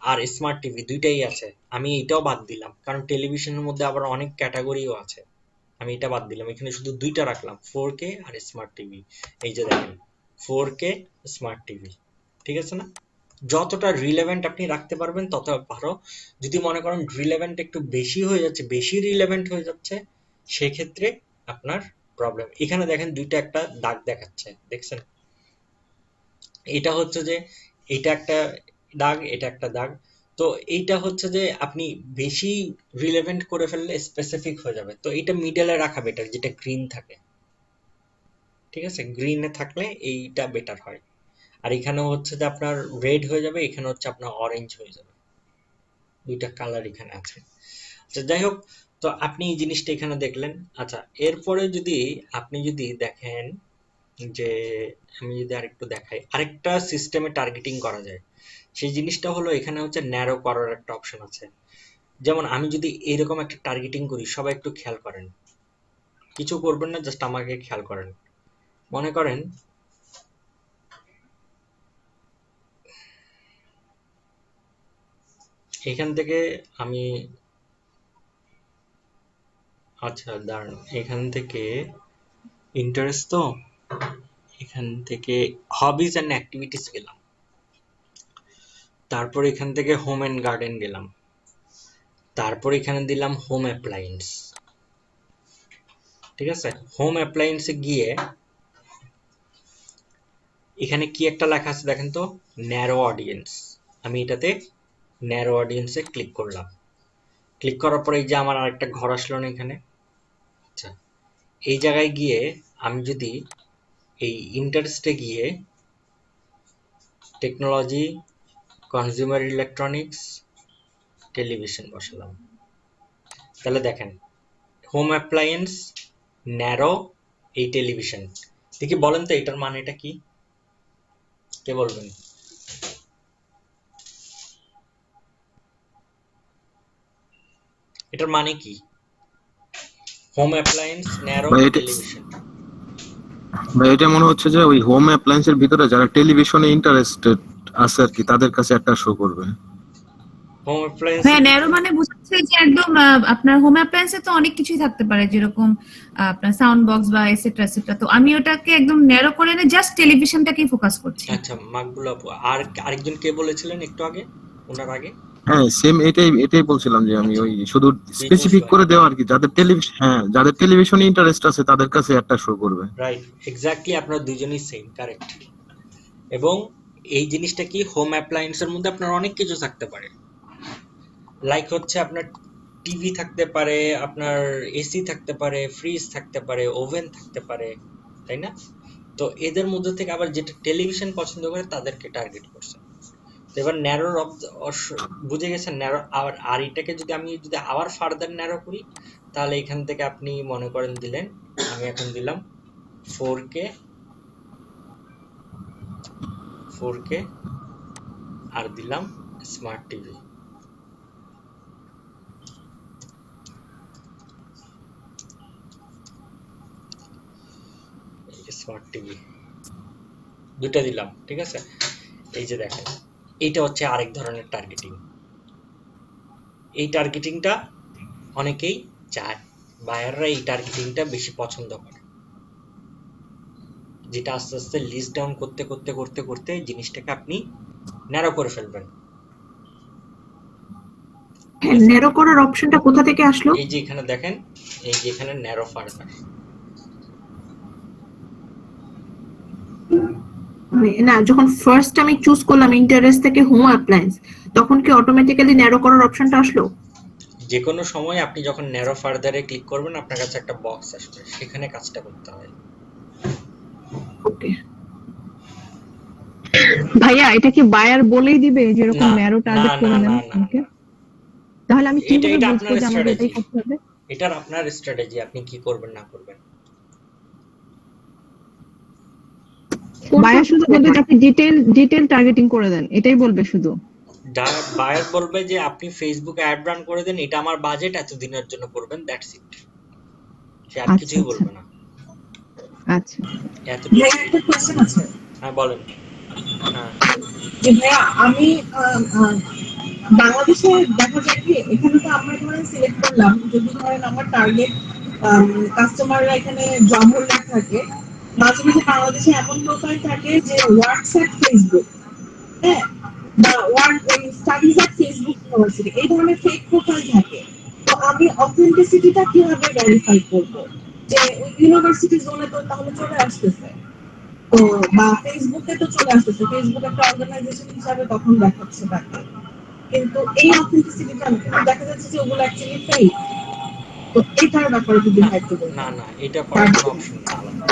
B: আর স্মার্ট টিভি দুইটাই আছে, আমি এটাও বাদ দিলাম কারণ টেলিভিশনের মধ্যে আবার অনেক ক্যাটাগরিও আছে। আমি এটা বাদ দিলাম, এখানে শুধু দুইটা রাখলাম, 4K আর স্মার্ট টিভি। এই যে দেখেন 4K স্মার্ট টিভি, ঠিক আছে না? যতটা রিলেভেন্ট আপনি রাখতে পারবেন তত ভালো। যদি মনে করেন রিলেভেন্ট একটু বেশি হয়ে যাচ্ছে, বেশি রিলেভেন্ট হয়ে যাচ্ছে, সেক্ষেত্রে আপনার প্রবলেম। এখানে দেখেন দুইটা একটা দাগ দেখাচ্ছে, দেখছেন? এটা হচ্ছে যে এটা একটা দাগ, এটা একটা দাগ। তো এইটা হচ্ছে যে আপনি বেশি রিলেভেন্ট করে ফেললে স্পেসিফিক হয়ে যাবে, তো এটা মিডলে রাখা বেটার, যেটা গ্রিন থাকে। ঠিক আছে, গ্রিনে থাকলে এইটা বেটার হয়। আর এখানেও হচ্ছে যে আপনার রেড হয়ে যাবে, এখানে হচ্ছে আপনার অরেঞ্জ হয়ে যাবে, দুইটা কালার এখানে আছে। আচ্ছা যাই হোক, তো আপনি এই জিনিসটা এখানে দেখলেন। আচ্ছা, এরপরে যদি আপনি যদি দেখেন যে, আমি যদি আরেকটু দেখাই, আরেকটা সিস্টেমে টার্গেটিং করা যায়, সেই জিনিসটা হলো এখানে হচ্ছে ন্যারো করার একটা অপশন আছে। যেমন আমি যদি এরকম একটা টার্গেটিং করি, সবাই একটু খেয়াল করেন, কিছু করবেন না, জাস্ট আমাকে খেয়াল করেন। মনে করেন এখান থেকে আমি, আচ্ছা দাঁড়ান, এখান থেকে ইন্টারেস্ট, তো এখান থেকে হবিজ অ্যান্ড অ্যাক্টিভিটিস গেলাম, তারপর এখান থেকে হোম অ্যান্ড গার্ডেন গেলাম, তারপর এখানে দিলাম হোম অ্যাপ্লায়েন্স। ঠিক আছে, হোম অ্যাপ্লায়েন্সে গিয়ে এখানে কি একটা লেখা আছে দেখেন তো, ন্যারো অডিয়েন্স। আমি এটাতে ন্যারো অডিয়েন্সে ক্লিক করলাম। ক্লিক করার পরে এই যে আমার আরেকটা ঘর আসলো না এখানে। আচ্ছা, এই জায়গায় গিয়ে আমি যদি এই ইন্টারেস্টে গিয়ে টেকনোলজি, কনজিউমার ইলেকট্রনিক্স, টেলিভিশন বসালাম। তাহলে দেখেন, হোম অ্যাপ্লায়েন্স, ন্যারো, এই টেলিভিশন। দেখি বলেন তো এটার মানেটা কি, কে বলবেন? এটার মানে কি? হোম অ্যাপ্লায়েন্স, ন্যারো,
H: ভাই এটা
B: টেলিভিশন।
H: ভাই এটা মনে হচ্ছে যে ওই হোম অ্যাপ্লায়েন্সের ভিতরে যারা টেলিভিশনে ইন্টারেস্টেড আছে আর কি তাদের কাছে একটা শো করবে।
B: হোম অ্যাপ্লায়েন্স
I: হ্যাঁ, ন্যারো মানে বোঝাচ্ছে যে একদম আপনার হোম অ্যাপ্লায়েন্সে তো অনেক কিছুই থাকতে পারে, যেরকম আপনার সাউন্ড বক্স বা এটসেট্রা এটসেট্রা। তো আমি ওটাকে একদম ন্যারো করে না, জাস্ট টেলিভিশনটাকেই ফোকাস করছি।
B: আচ্ছা, মাকবুল আপু, আর আরেকজন কে বলেছিলেন একটু আগে, ওনার আগে?
H: হ্যাঁ সেম এটাই বলছিলাম যে আমি ওই শুধু
B: বিজনেস
H: স্পেসিফিক করে দেওয়া আর কি, যাদের টেলিভিশন যাদের টেলিভিশনে ইন্টারেস্ট আছে তাদের কাছে একটা শো করবে।
B: রাইট, এক্স্যাক্টলি, আপনারা দুজনই সেম, কারেক্ট। এবং এই জিনিসটা কি, হোম অ্যাপ্লায়েন্সের মধ্যে আপনার অনেক কিছু থাকতে পারে, লাইক হচ্ছে আপনার টিভি থাকতে পারে, আপনার এসি থাকতে পারে, ফ্রিজ থাকতে পারে, ওভেন থাকতে পারে, তাই না? তো এদের মধ্যে থেকে আবার যেটা টেলিভিশন পছন্দ করে তাদেরকে টার্গেট করছে। তো এবার ন্যারোর বুঝে গেছেন ন্যারো। আর এটাকে আমি যদি আবার ফার্দার ন্যারো করি, তাহলে এখান থেকে আপনি মনে করেন দিলেন, আমি এখন দিলাম 4K আর দিলাম স্মার্ট টিভি। স্মার্ট টিভি দুটা দিলাম, ঠিক আছে? এই যে দেখেন, এইটা হচ্ছে আরেক ধরনের টার্গেটিং। এই টার্গেটিংটা অনেকেই চায়, বায়াররা এই টার্গেটিংটা বেশি পছন্দ করে, যেটা আস্তে আস্তে লিস্ট ডাউন করতে করতে করতে করতে জিনিসটাকে আপনি ন্যারো করে ফেলবেন।
A: ন্যারো করার অপশনটা কোথা থেকে আসলো?
B: এই যে এখানে দেখেন, এই যে এখানে ন্যারো ফার্দার।
A: না, যখন ফার্স্ট আমি চুজ করলাম ইন্টারেস্ট থেকে হোম অ্যাপ্লায়েন্স, তখন কি অটোমেটিক্যালি ন্যারো করার অপশনটা আসলো?
B: যে কোনো সময় আপনি যখন ন্যারো ফার্দারে ক্লিক করবেন, আপনার কাছে একটা বক্স আসবে, সেখানে কাজটা করতে হয়।
A: ওকে,
G: ভাইয়া এটা কি বায়ার বলেই দিবে যেরকম
B: না
G: ন্যারো
B: না
G: টার্গেট
B: না
G: করে
B: না
G: নেন
B: না,
G: আমাকে? তাহলে আমি
B: এটা
G: কিভাবে
B: এটা
G: বুঝবো
B: আপনার
G: যে আমাকে
B: স্ট্র্যাটেজি,
G: এটাই করতে হবে?
B: এটার আপনার স্ট্র্যাটেজি, আপনি কি করবেন না করবেন।
G: বায়ার শুধু বলবে যে আপনি ডিটেল টার্গেটিং করে দেন, এটাই বলবে শুধু?
B: বায়ার বলবে যে আপনি ফেসবুকে অ্যাড রান করে দেন, এটা আমার বাজেট, এত দিনের জন্য করবেন, দ্যাটস ইট। সে আর
G: আচ্ছা
B: কিছুই
G: আচ্ছা
B: বলবে না।
G: আচ্ছা।
B: এতটুকু।
J: ভাইয়া একটা কোয়েশ্চেন আছে।
B: হ্যাঁ বলেন। হ্যাঁ,
J: যে ভাইয়া আমি বাংলাদেশে দেখা যায় কি, এখানে তো আমরা ধরেন সিলেক্ট করলাম, যদি ধরেন আমার টার্গেট কাস্টমাররা এখানে জমহরলাল থাকে, মাঝে মাঝে বাংলাদেশে এমন প্রোফাইল থাকে যে হোয়াটসঅ্যাপ, ফেসবুক, হ্যাঁ, বা স্টাডিজ অ্যাট ফেসবুক ইউনিভার্সিটি, এই ধরনের ফেক প্রোফাইল থাকে। তো আমি অথেন্টিসিটিটা কিভাবে ভেরিফাই করবো যে ওই ইউনিভার্সিটি জোনে তো তাহলে চলে আসতেছে, তো বা ফেসবুকে তো চলে আসতেছে, ফেসবুক একটা অর্গানাইজেশন হিসাবে তখন দেখাচ্ছে তাকে, কিন্তু এই অথেন্টিসিটিটা দেখা যাচ্ছে যে ওগুলো অ্যাকচুয়ালি ফেক। তো এটার ব্যাপারে যদি
B: না
J: ভাই একটু
B: না
J: বলতেন।
B: না, এটা করার কোনো অপশন নেই আলাদা।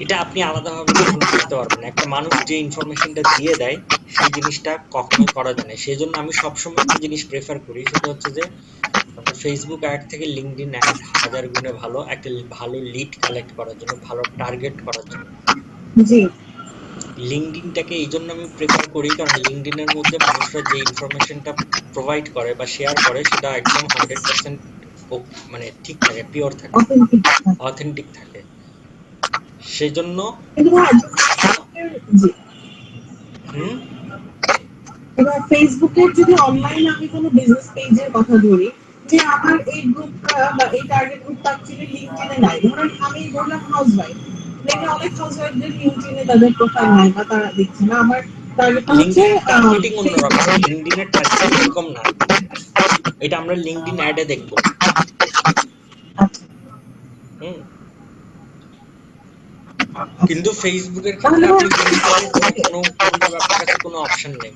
B: এটা আপনি আলাদাভাবে কখনো করতে পারবেন না। একটা মানুষ যে ইনফরমেশনটা দিয়ে দেয়, সেই জিনিসটা কখনোই করা যায় না। সেই জন্য আমি সবসময় একটা জিনিস প্রেফার করি, সেটা হচ্ছে যে আপনার ফেসবুক অ্যাড থেকে লিঙ্কডইন অ্যাড 1000 গুণে ভালো, একটা ভালো লিড কালেক্ট করার জন্য, ভালো টার্গেট করার জন্য।
J: জি,
B: লিঙ্কডইনটাকে এই জন্য আমি প্রেফার করি, কারণ লিঙ্কডইনের মধ্যে মানুষরা যে ইনফরমেশনটা প্রোভাইড করে বা শেয়ার করে, সেটা একদম 100% মানে ঠিক থাকে, পিওর থাকে, অথেন্টিক থাকে। সেজন্য
J: কিন্তু ভাই জি, এবার ফেসবুকের যদি অনলাইন আমি কোনো বিজনেস পেজের কথা ধরি, যে আমার এই গ্রুপটা বা এই টার্গেট গ্রুপটা অ্যাকচুয়ালি লিঙ্কডইনে নাই, ধরুন আমি বললাম হাউসওয়াইফ, দেখে অনেক হাউসওয়াইফদের লিঙ্কডইনে তাদের প্রোফাইল নাই বা তারা দেখছে না, আমার টার্গেটটা হচ্ছে
B: লিঙ্কডইনের টার্গেটিং অন্যরকম, লিঙ্কডইনের টার্গেটিং এরকম না। এটা আমরা লিঙ্কডইন অ্যাডে দেখব। কিন্তু ফেসবুকের ক্ষেত্রে আপনি জিনিসটাকে কোনোভাবে আপনার কাছে কোনো অপশন নেই।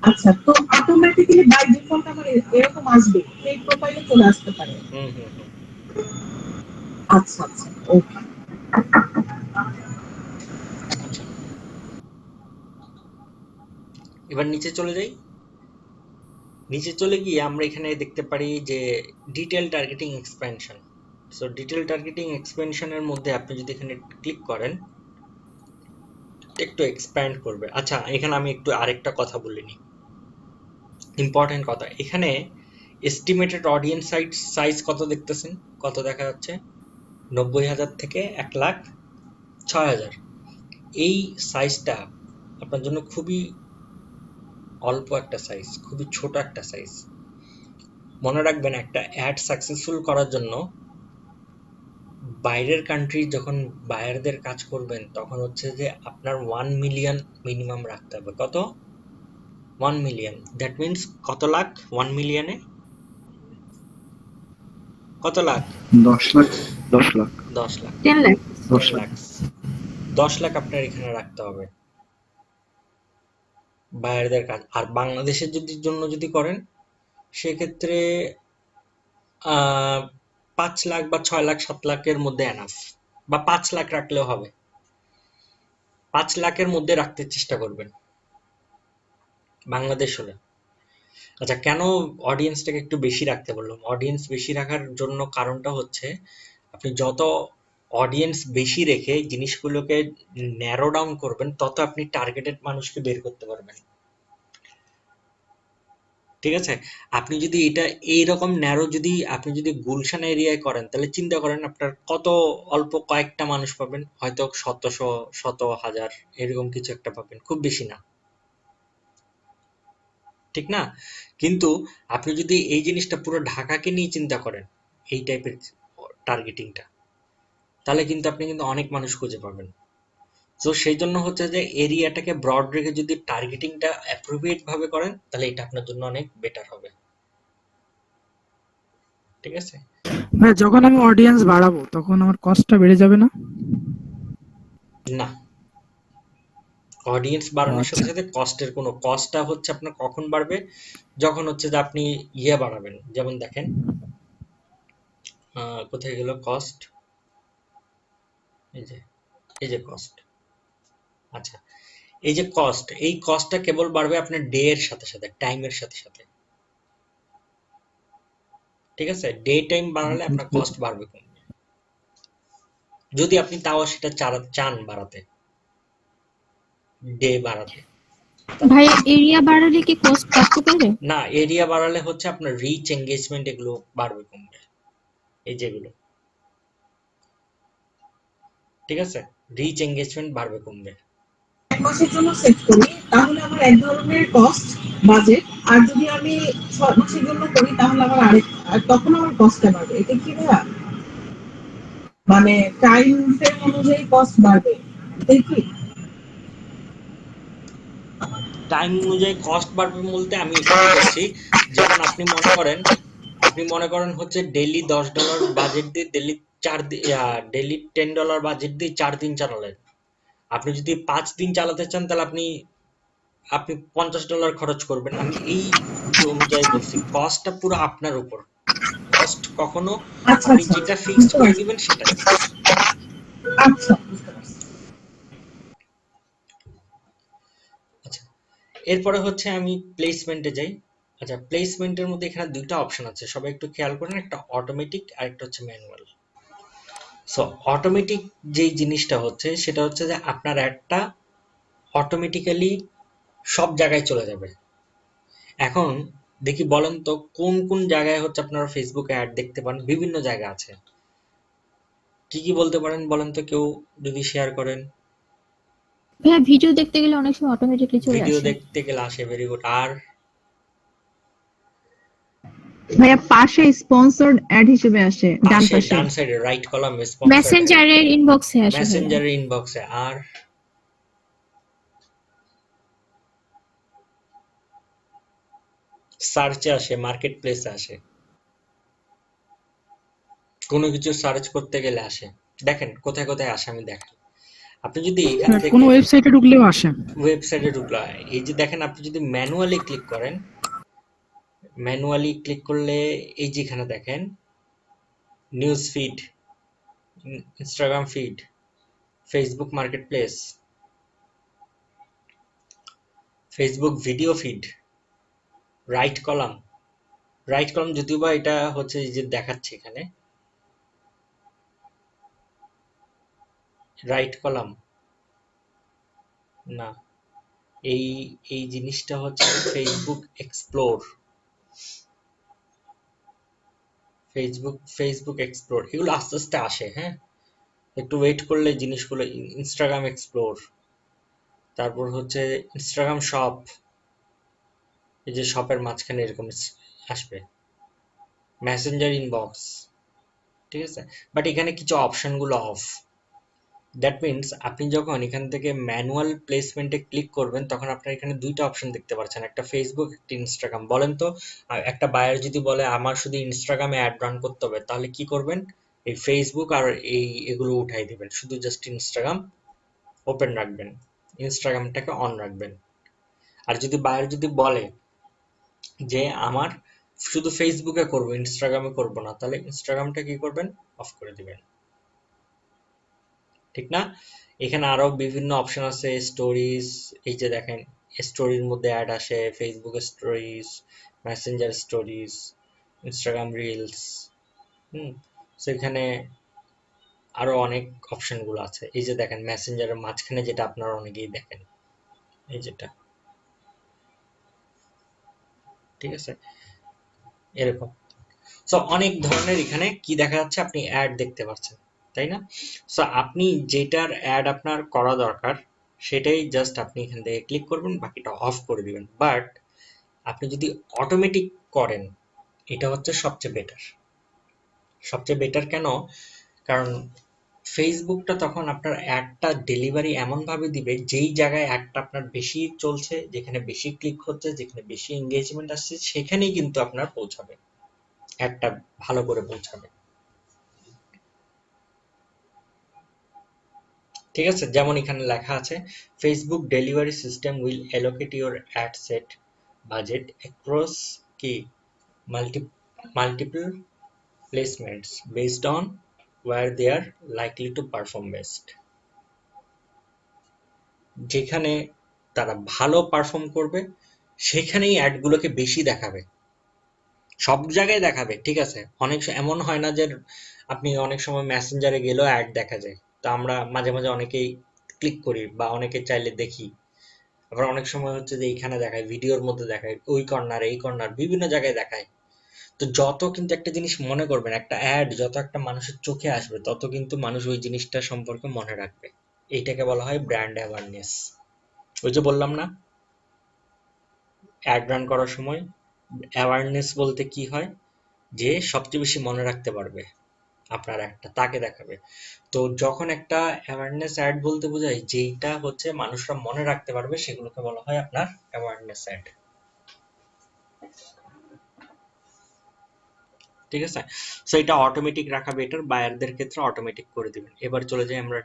J: আচ্ছা, তো অটোমেটিক্যালি বাই ডিফল্ট আমার এরকম আসবে, ফেক প্রোফাইলে চলে আসতে পারে। আচ্ছা আচ্ছা, ওকে।
B: নিচে চলে যাই, নিচে চলে গিয়ে আমরা এখানে দেখতে পারি যে detail targeting expansion. So detail targeting এক্সপেনশনের মধ্যে আপনি যদি এখানে ক্লিক করেন একটু এক্সপ্যান্ড করবে। আচ্ছা, এখানে আমি একটু আরেকটা কথা বলিনি, ইম্পর্টেন্ট কথা। এখানে এস্টিমেটেড অডিয়েন্স সাইজ কত দেখতেছেন, কত দেখা যাচ্ছে? 90,000 থেকে 1,06,000। এই সাইজটা আপনার জন্য খুবই অল্প একটা সাইজ, খুবই ছোট একটা সাইজ। মনে রাখবেন, একটা অ্যাড সাকসেসফুল করার জন্য বাইরের কান্ট্রি যখন বায়ারদের কাজ করবেন তখন হচ্ছে যে আপনার 1 মিলিয়ন মিনিমাম রাখতে হবে। কত? 1 মিলিয়ন। দ্যাট মিনস কত লাখ? 1 মিলিয়নে কত লাখ?
D: 10 লাখ 10 লাখ
B: 10 লাখ।
A: 10 লাখ
D: 10
B: 10
D: লাখ
B: লাখ 10 লাখ আপনার এখানে রাখতে হবে বায়ারদের কাজ। আর বাংলাদেশের জন্য যদি করেন সেক্ষেত্রে 5 লাখ বা 6 লাখ 7 লাখের মধ্যে এনাফ, বা 5 লাখ রাখলেও হবে। 5 লাখের মধ্যে রাখতে চেষ্টা করবেন বাংলাদেশ হলে। আচ্ছা, কেন অডিয়েন্সটাকে একটু বেশি রাখতে বললাম? অডিয়েন্স বেশি রাখার জন্য কারণটা হচ্ছে আপনি যত অডিয়েন্স বেশি রেখে জিনিসগুলোকে ন্যারো ডাউন করবেন তত আপনি টার্গেটেড মানুষকে বের করতে পারবেন। ঠিক আছে? আপনি যদি এটা এইরকম ন্যারো যদি আপনি যদি গুলশান এরিয়ায় করেন তাহলে চিন্তা করেন আপনার কত অল্প কয়েকটা মানুষ পাবেন, হয়তো 100 শত হাজার এরকম কিছু একটা পাবেন, খুব বেশি না, ঠিক না? কিন্তু আপনি যদি এই জিনিসটা পুরো ঢাকাকে নিয়ে চিন্তা করেন, এই টাইপের টার্গেটিংটা, তাহলে কিন্তু আপনি কিন্তু অনেক মানুষ খুঁজে পাবেন। তো সেই জন্য হচ্ছে যে এরিয়াটাকে ব্রড রেখে যদি টার্গেটিংটা অ্যাপ্রোপ্রিয়েট ভাবে করেন তাহলে এটা আপনার জন্য অনেক বেটার হবে। ঠিক আছে?
K: ভাই যখন আমি অডিয়েন্স বাড়াবো তখন আমার কস্টটা বেড়ে যাবে না?
B: না, অডিয়েন্স বাড়ানোর সাথে
K: আচ্ছা।
B: সাথে কস্টের কোনো কস্টটা হচ্ছে আপনার কখন বাড়বে, যখন হচ্ছে যে আপনি ইয়ে বাড়াবেন। যেমন দেখেন কোথায় গেল কস্ট, এই যে কস্ট। আচ্ছা, এই যে কস্ট, এই কস্টটা কেবল বাড়বে আপনার ডে এর সাথে সাথে, টাইমের সাথে সাথে। ঠিক আছে? ডে টাইম বাড়ালে আপনার কস্ট বাড়বে কমবে, যদি আপনি তাও সেটা চান বাড়াতে, ডে বাড়াতে।
E: ভাই এরিয়া বাড়ালে কি কস্ট বাড়তে পারে?
B: না, এরিয়া বাড়ালে হচ্ছে আপনার রিচ, এঙ্গেজমেন্ট এগুলো বাড়বে কমবে, এই যেগুলো। ঠিক আছে? রিচ, এঙ্গেজমেন্ট বাড়বে কমবে।
J: 1 মাসের জন্য সেট করি তাহলে আমার এক ধরনের কস্ট বাজেট, আর যদি আমি 6 মাসের জন্য করি তাহলে আমার আর তখন আমার কস্টটা বাড়বে। এটা কি ভাইয়া? মানে টাইম ফ্রেম অনুযায়ী কস্ট বাড়বে, এটাই কি?
B: টাইম অনুযায়ী কস্ট বাড়বে বলতে আমি এখানে বলছি, যেমন আপনি মনে করেন হচ্ছে ডেইলি $10 বাজেট দিয়ে ডেইলি $10 বাজেট দিয়ে 4 দিন চালালেন। আপনি যদি 5 দিন চালাতে চান তাহলে আপনি আপনি $50 খরচ করবেন। আমি এই অনুযায়ী বলছি, কস্টটা পুরো আপনার উপর। কস্ট কখনো
J: আচ্ছা
B: আপনি
J: আচ্ছা
B: যেটা ফিক্সড
J: বুঝতে
B: করে
J: পারছি।
B: দিবেন সেটাই।
J: আচ্ছা বুঝতে পারছি।
B: আচ্ছা, এরপরে হচ্ছে আমি প্লেসমেন্টে যাই। আচ্ছা, প্লেসমেন্টের মধ্যে এখানে দুইটা অপশন আছে, সবাই একটু খেয়াল করেন, একটা অটোমেটিক আর একটা হচ্ছে ম্যানুয়াল। সো অটোমেটিক যেই জিনিসটা হচ্ছে সেটা হচ্ছে যে আপনার অ্যাডটা অটোমেটিক্যালি সব জায়গায় চলে যাবে। এখন দেখি বলেন তো কোন কোন জায়গায় হচ্ছে আপনারা ফেসবুকে অ্যাড দেখতে পান? বিভিন্ন জায়গা আছে। কি কি বলতে পারেন বলেন তো, কেউ যদি শেয়ার করেন?
E: ভাইয়া ভিডিও দেখতে গেলে অনেক সময় অটোমেটিকলি চলে
B: ভিডিও
E: আসে।
B: দেখতে গেলে আসে, ভেরি গুড। আর
G: ভাইয়া পাশে স্পন্সরড অ্যাড হিসেবে আসে, ডান
B: পাশে
G: পাশে।
B: ডান সাইডে রাইট কলামে স্পন্সর্ড অ্যাড,
E: মেসেঞ্জারের ইনবক্সে আসে ভাইয়া।
B: মেসেঞ্জারের ইনবক্সে, আর সার্চে আসে, মার্কেট প্লেসে আসে, কোনো কিছু সার্চ করতে গেলে আসে। দেখেন কোথায় কোথায় আসে আমি দেখাই। আপনি যদি এখান
K: কোন
B: থেকে
K: ওয়েবসাইটে ঢুকলেও আসে।
B: ওয়েবসাইটে ঢুকলো, এই যে দেখেন, আপনি যদি ম্যানুয়ালি ক্লিক করেন, ম্যানুয়ালি ক্লিক করলে এই যে এখানে দেখেন news feed, Instagram feed, Facebook market place, Facebook video feed, right column. Right column যদিও বা এটা হচ্ছে এই যে দেখাচ্ছে এখানে রাইট কলাম না, এই এই জিনিসটা হচ্ছে ফেসবুক এক্সপ্লোর, ফেসবুক এক্সপ্লোর, এগুলো আস্তে আস্তে আসে। হ্যাঁ, একটু ওয়েট করলে জিনিসগুলো, ইনস্টাগ্রাম এক্সপ্লোর, তারপর হচ্ছে ইনস্টাগ্রাম শপ, এই যে শপের মাঝখানে এরকম আসবে, মেসেঞ্জার ইনবক্স, ঠিক আছে। বাট এখানে কিছু অপশনগুলো অফ। দ্যাট মিনস আপনি যখন এখান থেকে ম্যানুয়াল প্লেসমেন্টে ক্লিক করবেন তখন আপনার এখানে দুইটা অপশন দেখতে পাচ্ছেন, একটা ফেসবুক, একটা ইনস্টাগ্রাম। বলেন তো একটা বায়ার যদি বলে আমার শুধু ইনস্টাগ্রামে অ্যাড রান করতে হবে, তাহলে কি করবেন? এই ফেসবুক আর এগুলো উঠাই দিবেন, শুধু জাস্ট ইনস্টাগ্রাম ওপেন রাখবেন, ইনস্টাগ্রামটাকে অন রাখবেন। আর যদি বায়ার যদি বলে যে আমার শুধু ফেসবুকে করবো, ইনস্টাগ্রামে করবো না, তাহলে ইনস্টাগ্রামটা কি করবেন? অফ করে দিবেন, ঠিক না? এখানে আরো বিভিন্ন অপশন আছে, স্টোরিজ, এই যে দেখেন স্টোরির মধ্যে অ্যাড আসে, Facebook stories, Messenger stories, Instagram reels. সেখানে আরো অনেক অপশন গুলো আছে। এই যে দেখেন মেসেঞ্জারের মাঝখানে যেটা আপনারা অনেকেই দেখেন, এই যেটা, ঠিক আছে, এরকম। সো অনেক ধরনের এখানে কি দেখা যাচ্ছে, আপনি অ্যাড দেখতে পাচ্ছেন, তাই না? সো আপনি যেটার অ্যাড আপনার করা দরকার সেটাই জাস্ট আপনি এখান থেকে ক্লিক করবেন, বাকিটা অফ করে দিবেন। বাট আপনি যদি অটোমেটিক করেন, এটা হচ্ছে সবচেয়ে বেটার। সবচেয়ে বেটার কেন? কারণ ফেসবুকটা তখন আপনার অ্যাডটা ডেলিভারি এমনভাবে দিবে যেই জায়গায় অ্যাডটা আপনার বেশি চলছে, যেখানে বেশি ক্লিক হচ্ছে, যেখানে বেশি এঙ্গেজমেন্ট আসছে, সেখানেই কিন্তু আপনার পৌঁছাবে, অ্যাডটা ভালো করে পৌঁছাবে, ঠিক আছে। যেমন এখানে লেখা আছে Facebook delivery system will allocate your ad set budget across কি multiple placements based on where they are likely to perform best। যেখানে তারা ভালো পারফর্ম করবে সেখানেই অ্যাডগুলোকে বেশি দেখাবে, সব জায়গায় দেখাবে, ঠিক আছে। অনেক এমন হয় না যে আপনি অনেক সময় মেসেঞ্জারে গেলেও অ্যাড দেখা যায়, তো আমরা মাঝে মাঝে অনেকেই ক্লিক করি বা অনেকে চাইলে দেখি। আবার অনেক সময় হচ্ছে যে এইখানে দেখায়, ভিডিওর মধ্যে দেখায়, ওই কর্নার এই কর্নার বিভিন্ন জায়গায় দেখায়। তো যত কিন্তু একটা জিনিস মনে করবেন, একটা অ্যাড যত একটা মানুষের চোখে আসবে তত কিন্তু মানুষ ওই জিনিসটা সম্পর্কে মনে রাখবে। এইটাকে বলা হয় ব্র্যান্ড অ্যাওয়ারনেস। ওই যে বললাম না, অ্যাড রান করার সময় অ্যাওয়ারনেস বলতে কি হয়, যে সবচেয়ে বেশি মনে রাখতে পারবে আপনার অ্যাডটা তাকে দেখাবে। তো যখন একটা অ্যাওয়ারনেস অ্যাড বলতে বোঝায় যেটা হচ্ছে মানুষরা মনে রাখতে পারবে, সেগুলোকে বলা হয় আপনার অ্যাওয়ারনেস অ্যাড, ঠিক আছে। সো এটা অটোমেটিক রাখা বেটার, বায়ারদের ক্ষেত্রে অটোমেটিক করে দিবেন। এবার চলে যাই আমরা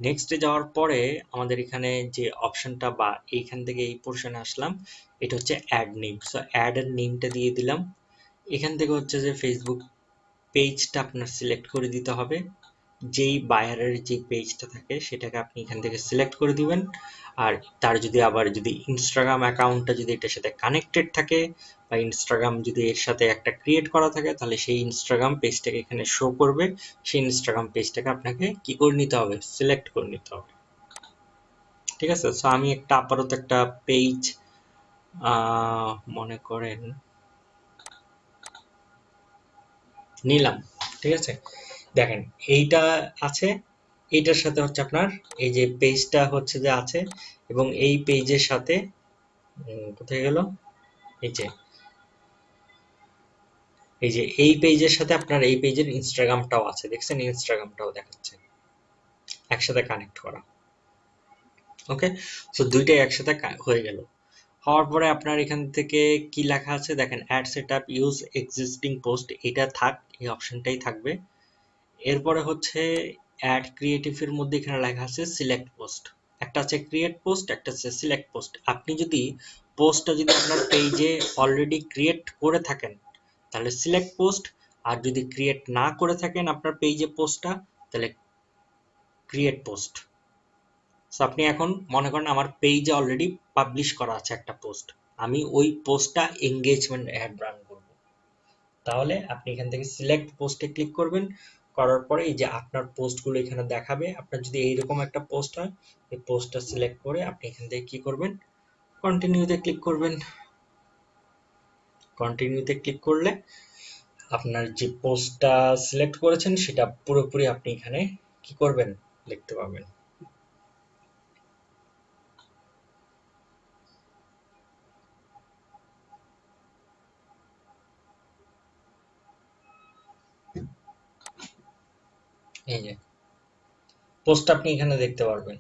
B: নেক্সটে যাওয়ার পরে আমাদের এখানে যে অপশনটা বা এইখান থেকে এই পোর্শনে আসলাম, এটা হচ্ছে অ্যাড নেম। সো অ্যাড এর নেমটা দিয়ে দিলাম। এখান থেকে হচ্ছে যে ফেসবুক পেজটা আপনার সিলেক্ট করে দিতে হবে, যেই বায়ারের যে পেজটা থাকে সেটাকে আপনি এখান থেকে সিলেক্ট করে দিবেন। আর তার যদি ইনস্টাগ্রাম অ্যাকাউন্টটা যদি এটার সাথে কানেক্টেড থাকে বা ইনস্টাগ্রাম যদি এর সাথে একটা ক্রিয়েট করা থাকে, তাহলে সেই ইনস্টাগ্রাম পেজটাকে এখানে শো করবে। সেই ইনস্টাগ্রাম পেজটাকে আপনাকে কি করে নিতে হবে? সিলেক্ট করে নিতে হবে, ঠিক আছে। সো আমি আপাতত একটা পেজ মনে করেন নিলাম, ঠিক আছে। দেখেন এইটা আছে, এইটার সাথে হচ্ছে আপনার এই যে পেজটা হচ্ছে যে আছে, এবং এই পেজের সাথে কোথায় গেল, এই যে এই পেজের সাথে আপনার এই পেজের ইনস্টাগ্রামটাও আছে, দেখছেন ইনস্টাগ্রামটাও দেখাচ্ছে একসাথে কানেক্ট করা। ওকে, সো দুইটাই একসাথে হয়ে গেল। হওয়ার পরে আপনার এখান থেকে কি লেখা আছে দেখেন, ad setup use existing post, এটা থাক, এই অপশনটাই থাকবে। এরপরে হচ্ছে অ্যাড ক্রিয়েটিভের মধ্যে এখানে লেখা আছে সিলেক্ট পোস্ট, একটা আছে ক্রিয়েট পোস্ট, একটা আছে সিলেক্ট পোস্ট। আপনি যদি পোস্টটা যদি আপনার পেজে অলরেডি ক্রিয়েট করে থাকেন তাহলে সিলেক্ট পোস্ট, আর যদি ক্রিয়েট না করে থাকেন আপনার পেজে পোস্টটা, তাহলে ক্রিয়েট পোস্ট, সো আপনি এখন মনে করেন আমার পেজে অলরেডি পাবলিশ করা আছে একটা পোস্ট, আমি ওই পোস্টটা এঙ্গেজমেন্ট অ্যাড রান করব। তাহলে আপনি এখান থেকে সিলেক্ট পোস্টে ক্লিক করবেন, করার পরে এই যে আপনার পোস্টগুলো এখানে দেখাবে। আপনার যদি এইরকম একটা পোস্ট হয়, এই পোস্টটা সিলেক্ট করে আপনি এখান থেকে কি করবেন, কন্টিনিউতে ক্লিক করবেন। কন্টিনিউতে ক্লিক করলে আপনার যে পোস্টটা সিলেক্ট করেছেন সেটা পুরোপুরি আপনি এখানে কি করবেন, দেখতে পাবেন। এই যে পোস্ট আপনি এখানে দেখতে পারবেন।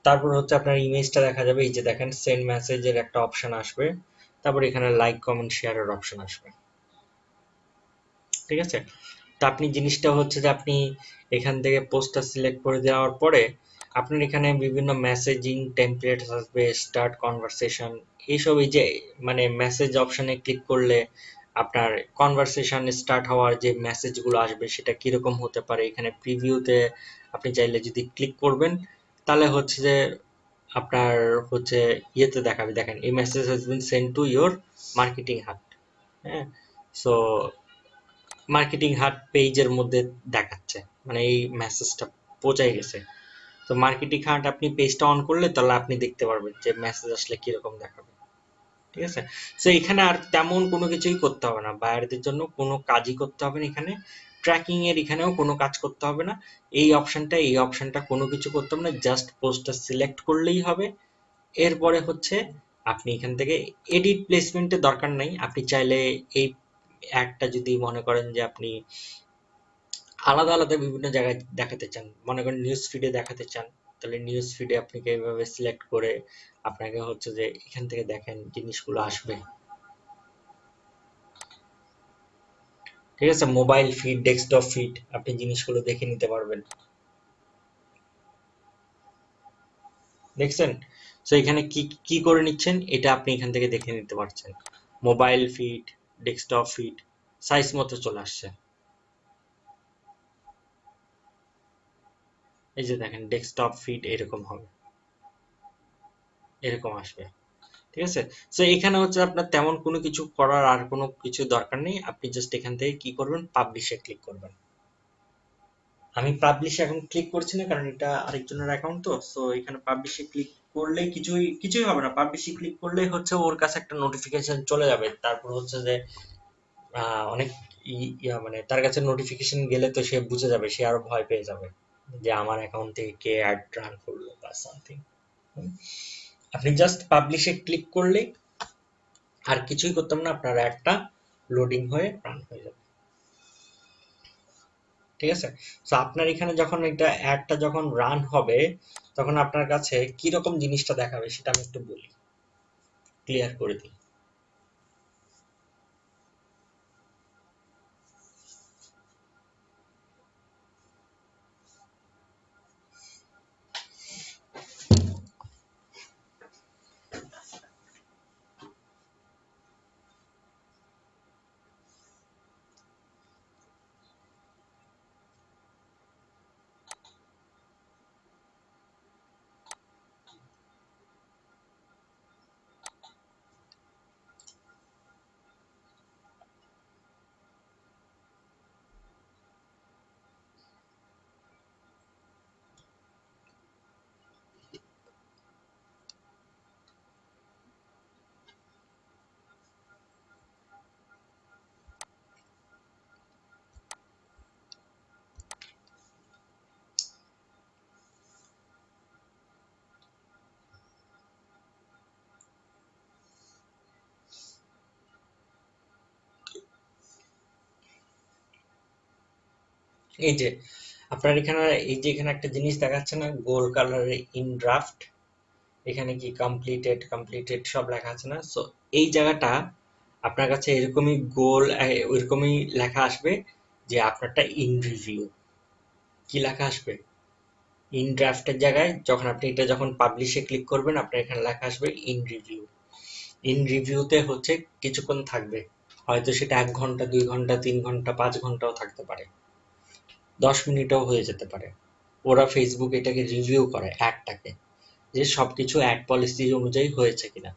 B: তারপর হচ্ছে আপনার ইমেজটা দেখা যাবে, এই যে দেখেন সেন্ড মেসেজের একটা অপশন আসবে, তারপর এখানে লাইক কমেন্ট শেয়ারের অপশন আসবে। ঠিক আছে, তো আপনি জিনিসটা হচ্ছে যে আপনি এখান থেকে পোস্টটা সিলেক্ট করে দেওয়ার পরে আপনার এখানে বিভিন্ন মেসেজিং টেমপ্লেট আসবে, স্টার্ট কনভারসেশন, এইসব এই যে মানে মেসেজ অপশনে ক্লিক করলে আপনার কনভারসেশন স্টার্ট হওয়ার যে মেসেজগুলো আসবে সেটা কিরকম হতে পারে, এখানে প্রিভিউতে আপনি চাইলে যদি ক্লিক করবেন তাহলে হচ্ছে যে আপনার হচ্ছে ইয়েতে দেখাবে, দেখেন এই message has been send to your marketing হাট। হ্যাঁ, সো মার্কেটিং হাট পেজের মধ্যে দেখাচ্ছে, মানে এই মেসেজটা পৌঁছাই গেছে। তো মার্কেটিং হাট আপনি পেজটা অন করলে তাহলে আপনি দেখতে পারবেন যে মেসেজ আসলে কিরকম দেখাবে। ঠিক আছে, সো এখানে আর তেমন কোনো কিছুই করতে হবে না, বায়ারদের জন্য কোনো কাজই করতে হবে না। এখানে ট্র্যাকিং এর এখানেও কোনো কাজ করতে হবে না, এই অপশনটা কোনো কিছু করতে হবে না, জাস্ট পোস্টটা সিলেক্ট করলেই হবে। এরপরে হচ্ছে আপনি এখান থেকে এডিট প্লেসমেন্টের দরকার নাই, আপনি চাইলে এই অ্যাডটা যদি মনে করেন যে আপনি আলাদা আলাদা বিভিন্ন জায়গায় দেখাতে চান, মনে করেন নিউজ ফিডে দেখাতে চান, তাহলে নিউজ ফিডে আপনি এইভাবে সিলেক্ট করে আপনাকে হচ্ছে যে এখান থেকে দেখেন জিনিসগুলো আসবে। ঠিক আছে, মোবাইল ফিড, ডেস্কটপ ফিড, আপনি জিনিসগুলো দেখে নিতে পারবেন। দেখছেন, সো এখানে কি কি করে নিচ্ছেন এটা আপনি এখান থেকে দেখে নিতে পারছেন। Mobile feed, desktop feed, size মতো চলে আসছে। এই যে দেখেন ডেস্কটপ ফিড এরকম হবে, এরকম আসবে। ঠিক আছে, সো এখানে হচ্ছে আপনার তেমন কোনো কিছু করার আর কোনো কিছু দরকার নেই, আপনি জাস্ট এখান থেকে কি করবেন, পাবলিশে ক্লিক করবেন। আমি পাবলিশে এখন ক্লিক করছি না কারণ এটা আরেকজনের অ্যাকাউন্ট, তো সো এখানে পাবলিশে ক্লিক করলে কিছুই হবে না। পাবলিশে ক্লিক করলে হচ্ছে ওর কাছে একটা নোটিফিকেশন চলে যাবে, তারপর হচ্ছে যে অনেক মানে তার কাছে নোটিফিকেশন গেলে তো সে বুঝে যাবে, সে আরো ভয় পেয়ে যাবে যে আমার অ্যাকাউন্ট থেকে কে অ্যাড রান করলো বা সামথিং। আপনি জাস্ট পাবলিশে ক্লিক করলে আর কিছুই করতাম না, আপনার অ্যাডটা লোডিং হয়ে রান হয়ে যাবে। ঠিক আছে, তো আপনার এখানে যখন এটা অ্যাডটা যখন রান হবে তখন আপনার কাছে কি রকম জিনিসটা দেখাবে সেটা আমি একটু বলি, ক্লিয়ার করে দিই। এই যে আপনার এখানে এই যে এখানে একটা জিনিস দেখাচ্ছে না, গোল্ড কালারের ইন ড্রাফট, এখানে কি কমপ্লিটেড সব লেখা আছে না। সো এই জায়গাটা আপনার কাছে এরকমই ওইরকমই লেখা আসবে যে আপনারটা ইন রিভিউ। কি লেখা আসবে, ইন ড্রাফটের জায়গায় যখন আপনি এটা যখন পাবলিশে ক্লিক করবেন আপনার এখানে লেখা আসবে ইন রিভিউ। ইন রিভিউতে হচ্ছে কিছুক্ষণ থাকবে, হয়তো সেটা 1 ঘন্টা, 2 ঘন্টা, 3 ঘন্টা, 5 ঘন্টাও থাকতে পারে, 10 মিনিটও হয়ে যেতে পারে। ওরা ফেসবুক এটাকে রিভিউ করে অ্যাডটাকে, যে সবকিছু অ্যাড পলিসি অনুযায়ী হয়েছে কিনা।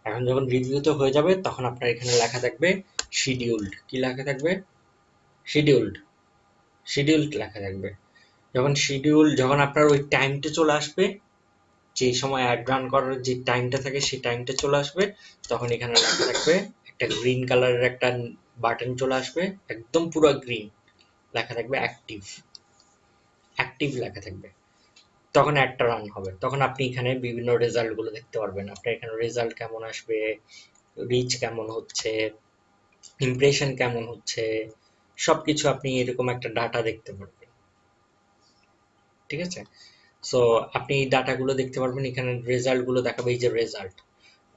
B: এখন যখন রিভিউতে হয়ে যাবে তখন আপনার এখানে লেখা থাকবে শিডিউলড। কি লেখা থাকবে? শিডিউলড। শিডিউলড লেখা থাকবে। যখন আপনার ওই টাইমটা চলে আসবে, যে সময় অ্যাড রান করার যে টাইমটা থাকে সেই টাইমটা চলে আসবে, তখন এখানে লেখা থাকবে একটা গ্রিন কালারের একটা বাটন চলে আসবে, একদম পুরো গ্রিন লেখা থাকবে অ্যাক্টিভ। অ্যাক্টিভ লেখা থাকবে। তখন অ্যাডটা রান হবে। তখন আপনি এখানে বিভিন্ন রেজাল্ট গুলো দেখতে পারবেন। আপনার এখানে রেজাল্ট কেমন আসবে, রিচ কেমন হচ্ছে, ইমপ্রেশন কেমন হচ্ছে, সবকিছু আপনি এরকম একটা ডাটা দেখতে পারবেন। ঠিক আছে? সো আপনি এই ডাটাগুলো দেখতে পারবেন। এখানে রেজাল্ট গুলো দেখাবে, এই যে রেজাল্ট।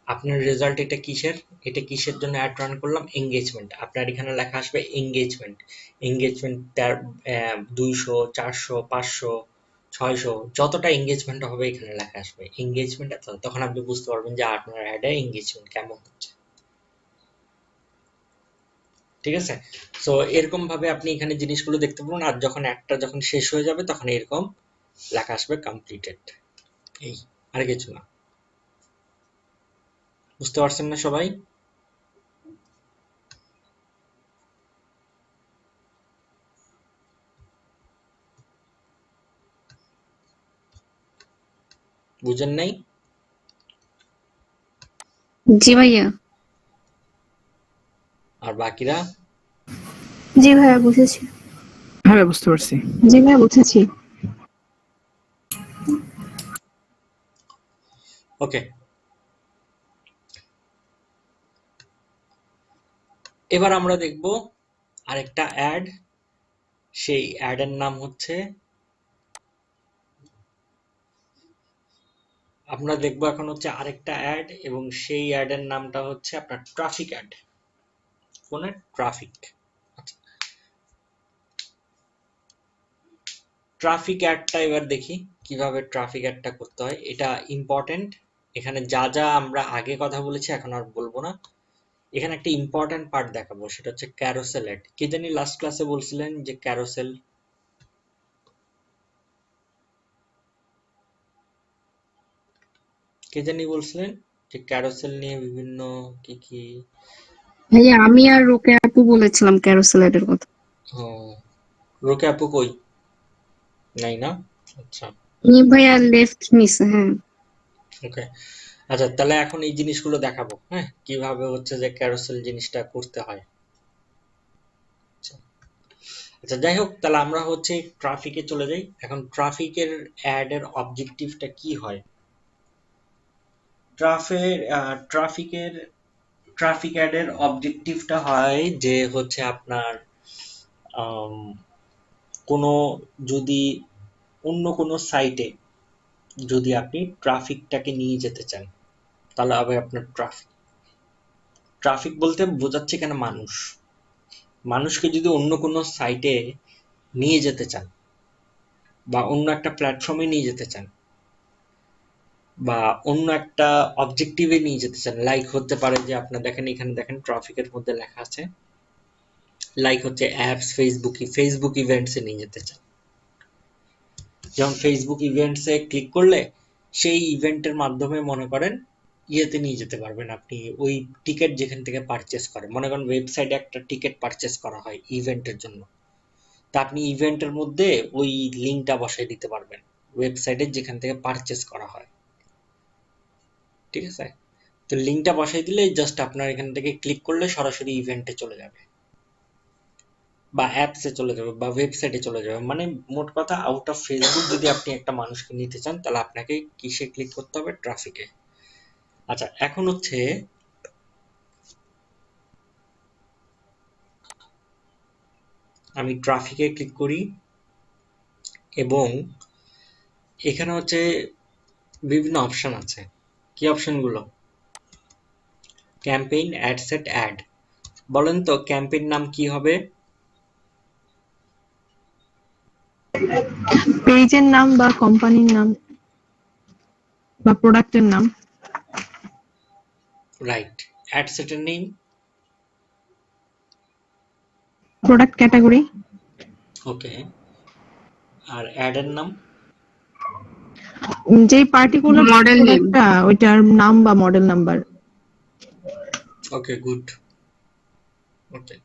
B: আপনার রেজাল্ট এটা কিসের? এটা কিসের জন্য অ্যাড রান করলাম? এঙ্গেজমেন্ট। আপনার এখানে লেখা আসবে এঙ্গেজমেন্ট। এঙ্গেজমেন্ট 200, 400, 500, 600 যতটা এঙ্গেজমেন্ট হবে এখানে লেখা আসবে। এঙ্গেজমেন্ট তখন আপনি বুঝতে পারবেন যে আপনার অ্যাডে এঙ্গেজমেন্ট কেমন হচ্ছে। ঠিক আছে? সো এরকম ভাবে আপনি এখানে জিনিসগুলো দেখতে পাবেন। আর যখন অ্যাডটা যখন শেষ হয়ে যাবে তখন এরকম লেখা আসবে কমপ্লিটেড। এই, আর কিছু না। বুঝতে পারছেন না সবাই? বুঝেন নাই?
E: জি ভাইয়া।
B: আর বাকিরা?
E: জি ভাইয়া বুঝেছি।
K: হ্যাঁ বুঝতে পারছি।
G: জি ভাইয়া বুঝেছি।
B: ওকে, এবার আমরা দেখব আরেকটা অ্যাড। সেই অ্যাডের নাম হচ্ছে, আমরা দেখব এখন হচ্ছে আরেকটা অ্যাড, এবং সেই অ্যাডের নামটা হচ্ছে আপনার ট্রাফিক অ্যাড। কোন ট্রাফিক? ট্রাফিক অ্যাডটা এবার দেখি কিভাবে ট্রাফিক অ্যাডটা করতে হয়। এটা ইম্পর্টেন্ট। এখানে যা যা আমরা আগে কথা বলেছি এখন আর বলবো না। এখানে একটা ইম্পর্টেন্ট পার্ট দেখাবো, সেটা হচ্ছে ক্যারোসেল অ্যাড। কি জানি লাস্ট ক্লাসে বলছিলেন যে ক্যারোসেল, কে জানি বলছিলেন যে ক্যারোসেল নিয়ে বিভিন্ন কি কি।
E: ভাইয়া আমি আর রোকে আপু বলেছিলাম ক্যারোসেল এর কথা।
B: ও, রোকে আপু কই? নাই না? আচ্ছা,
E: ভাইয়া লেফট নিছে। হ্যাঁ
B: ওকে। আচ্ছা, তাহলে এখন এই জিনিসগুলো দেখাবো, হ্যাঁ, কিভাবে হচ্ছে যে ক্যারোসেল জিনিসটা করতে হয়। আচ্ছা, আচ্ছা, যাই হোক, তাহলে আমরা হচ্ছে ট্রাফিকে চলে যাই। এখন ট্রাফিকের অ্যাড এর অবজেক্টিভটা কি হয়? ট্রাফিকের ট্রাফিক অ্যাড এর অবজেক্টিভটা হয় যে হচ্ছে আপনার কোনো, যদি অন্য কোনো সাইটে যদি আপনি ট্রাফিকটাকে নিয়ে যেতে চান, তাহলে হবে আপনার ট্রাফিক। ট্রাফিক বলতে বোঝাচ্ছে কেন মানুষ। মানুষকে যদি অন্য কোনো সাইটে নিয়ে যেতে চান, বা অন্য একটা প্ল্যাটফর্মে নিয়ে যেতে চান, বা অন্য একটা অবজেক্টিভে নিয়ে যেতে চান, লাইক হতে পারে যে আপনার দেখেন এখানে দেখেন ট্রাফিকের মধ্যে লেখা আছে, লাইক হচ্ছে অ্যাপস, ফেসবুক ইভেন্টসে নিয়ে যেতে চান। যেমন ফেসবুক ইভেন্টসে ক্লিক করলে সেই ইভেন্টের মাধ্যমে মনে করেন ইয়েতে নিয়ে যেতে পারবেন আপনি, ওই টিকিট যেখান থেকে পারচেস করেন। মনে করেন ওয়েবসাইটে একটা টিকিট পারচেস করা হয় ইভেন্টের জন্য, তা আপনি ইভেন্টের মধ্যে ওই লিঙ্কটা বসাই দিতে পারবেন ওয়েবসাইটে যেখান থেকে পারচেস করা হয়। ঠিক আছে? তো লিঙ্কটা বসাই দিলে জাস্ট আপনার এখান থেকে ক্লিক করলে সরাসরি ইভেন্টে চলে যাবে, বা অ্যাপসে চলে যাবে, বা ওয়েবসাইটে চলে যাবে। মানে মোট কথা, আউট অফ ফেসবুক যদি আপনি একটা মানুষকে নিতে চান, তাহলে আপনাকে কিসে ক্লিক করতে হবে? ট্রাফিকে। আচ্ছা, এখন হচ্ছে আমি ট্রাফিকে ক্লিক করি, এবং এখানে হচ্ছে বিভিন্ন অপশন আছে। কি অপশনগুলো? Campaign, ad set, ad. বলেন তো ক্যাম্পেইন নাম কি হবে?
G: পেজের নাম বা কোম্পানির নাম বা প্রোডাক্টের নাম।
B: রাইট। অ্যাড সেটের নেম?
G: Product category.
B: ওকে। আর অ্যাড এর নাম?
G: যে পার্টিকুলার
A: Model name.
G: প্রোডাক্টটা ওইটার নাম বা মডেল নাম্বার।
B: ওকে, গুড। ওকে,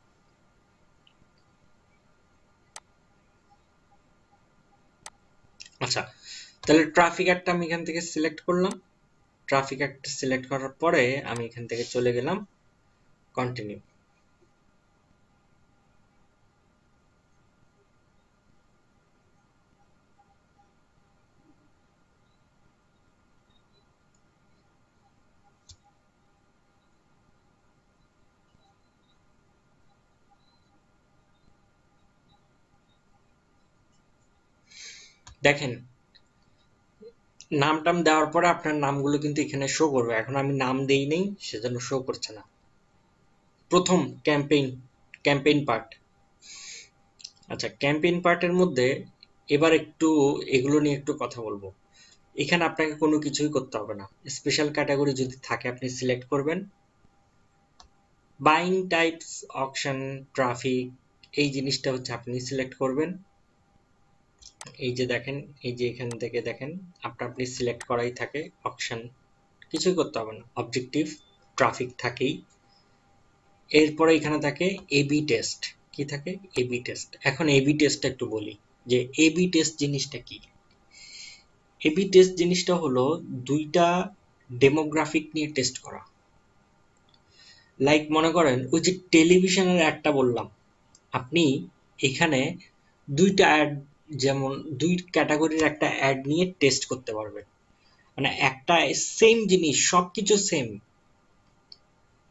B: আচ্ছা, তাহলে ট্রাফিক অ্যাডটা আমি এখান থেকে সিলেক্ট করলাম। ট্রাফিক অ্যাডটা সিলেক্ট করার পরে আমি এখান থেকে চলে গেলাম কন্টিনিউ। দেখেন নাম টাম দেওয়ার পরে আপনার নামগুলো কিন্তু এখানে শো করবে। এখন আমি নাম দেই নেই, সেজন্য শো করছে না। প্রথম ক্যাম্পেইন পার্ট। আচ্ছা, ক্যাম্পেইন পার্টের মধ্যে এবার একটু এগুলো নিয়ে একটু কথা বলবো। এখানে আপনাকে কোনো কিছুই করতে হবে না। স্পেশাল ক্যাটাগরি যদি থাকে আপনি সিলেক্ট করবেন। বাইং টাইপস, অকশন, ট্রাফিক, এই জিনিসটা হচ্ছে আপনি সিলেক্ট করবেন। এই যে দেখেন, এই যে এখান থেকে দেখেন আপনি সিলেক্ট করাই থাকে। অকশন কিছুই করতে হবে না। অবজেক্টিভ, ট্রাফিক থাকেই। এরপরে এখানে থাকে এবি টেস্ট। কি থাকে? A B test. এখন এবি টেস্ট একটু বলি যে এবি টেস্ট জিনিসটা কি। এবি টেস্ট জিনিসটা হলো দুইটা ডেমোগ্রাফিক নিয়ে টেস্ট করা। লাইক মনে করেন ওই যে টেলিভিশনের অ্যাডটা বললাম, আপনি এখানে দুইটা অ্যাড, যেমন দুই ক্যাটাগরির একটা অ্যাড নিয়ে টেস্ট করতে পারবেন। মানে একটা সেম জিনিস, সবকিছু সেম,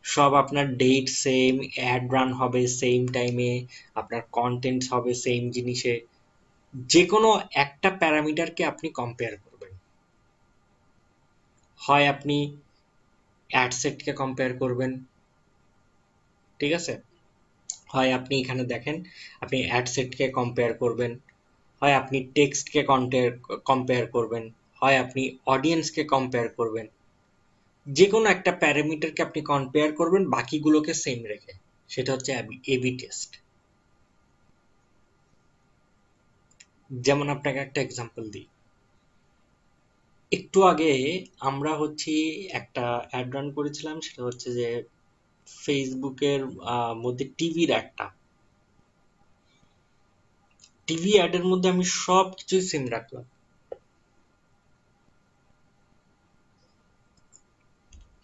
B: সব আপনার ডেট সেম, অ্যাড রান হবে সেম টাইমে, আপনার কন্টেন্টস হবে সেম জিনিসে, যে কোনো একটা প্যারামিটারকে আপনি কম্পেয়ার করবেন। হয় আপনি অ্যাড সেটকে কম্পেয়ার করবেন, ঠিক আছে, হয় আপনি এখানে দেখেন আপনি অ্যাড সেটকে কম্পেয়ার করবেন, হয় আপনি টেক্সটকে কম্পেয়ার করবেন, হয় আপনি অডিয়েন্সকে কম্পেয়ার করবেন। যে কোনো একটা প্যারামিটারকে আপনি কম্পেয়ার করবেন বাকিগুলোকে সেম রেখে, সেটা হচ্ছে এবি টেস্ট। যেমন আপনাকে একটা এক্সাম্পল দিই। একটু আগে আমরা হচ্ছে একটা অ্যাড রান করেছিলাম, সেটা হচ্ছে যে ফেসবুকের মধ্যে টিভির একটা টিভি অ্যাডের মধ্যে আমি সব কিছুই সেম রাখলাম,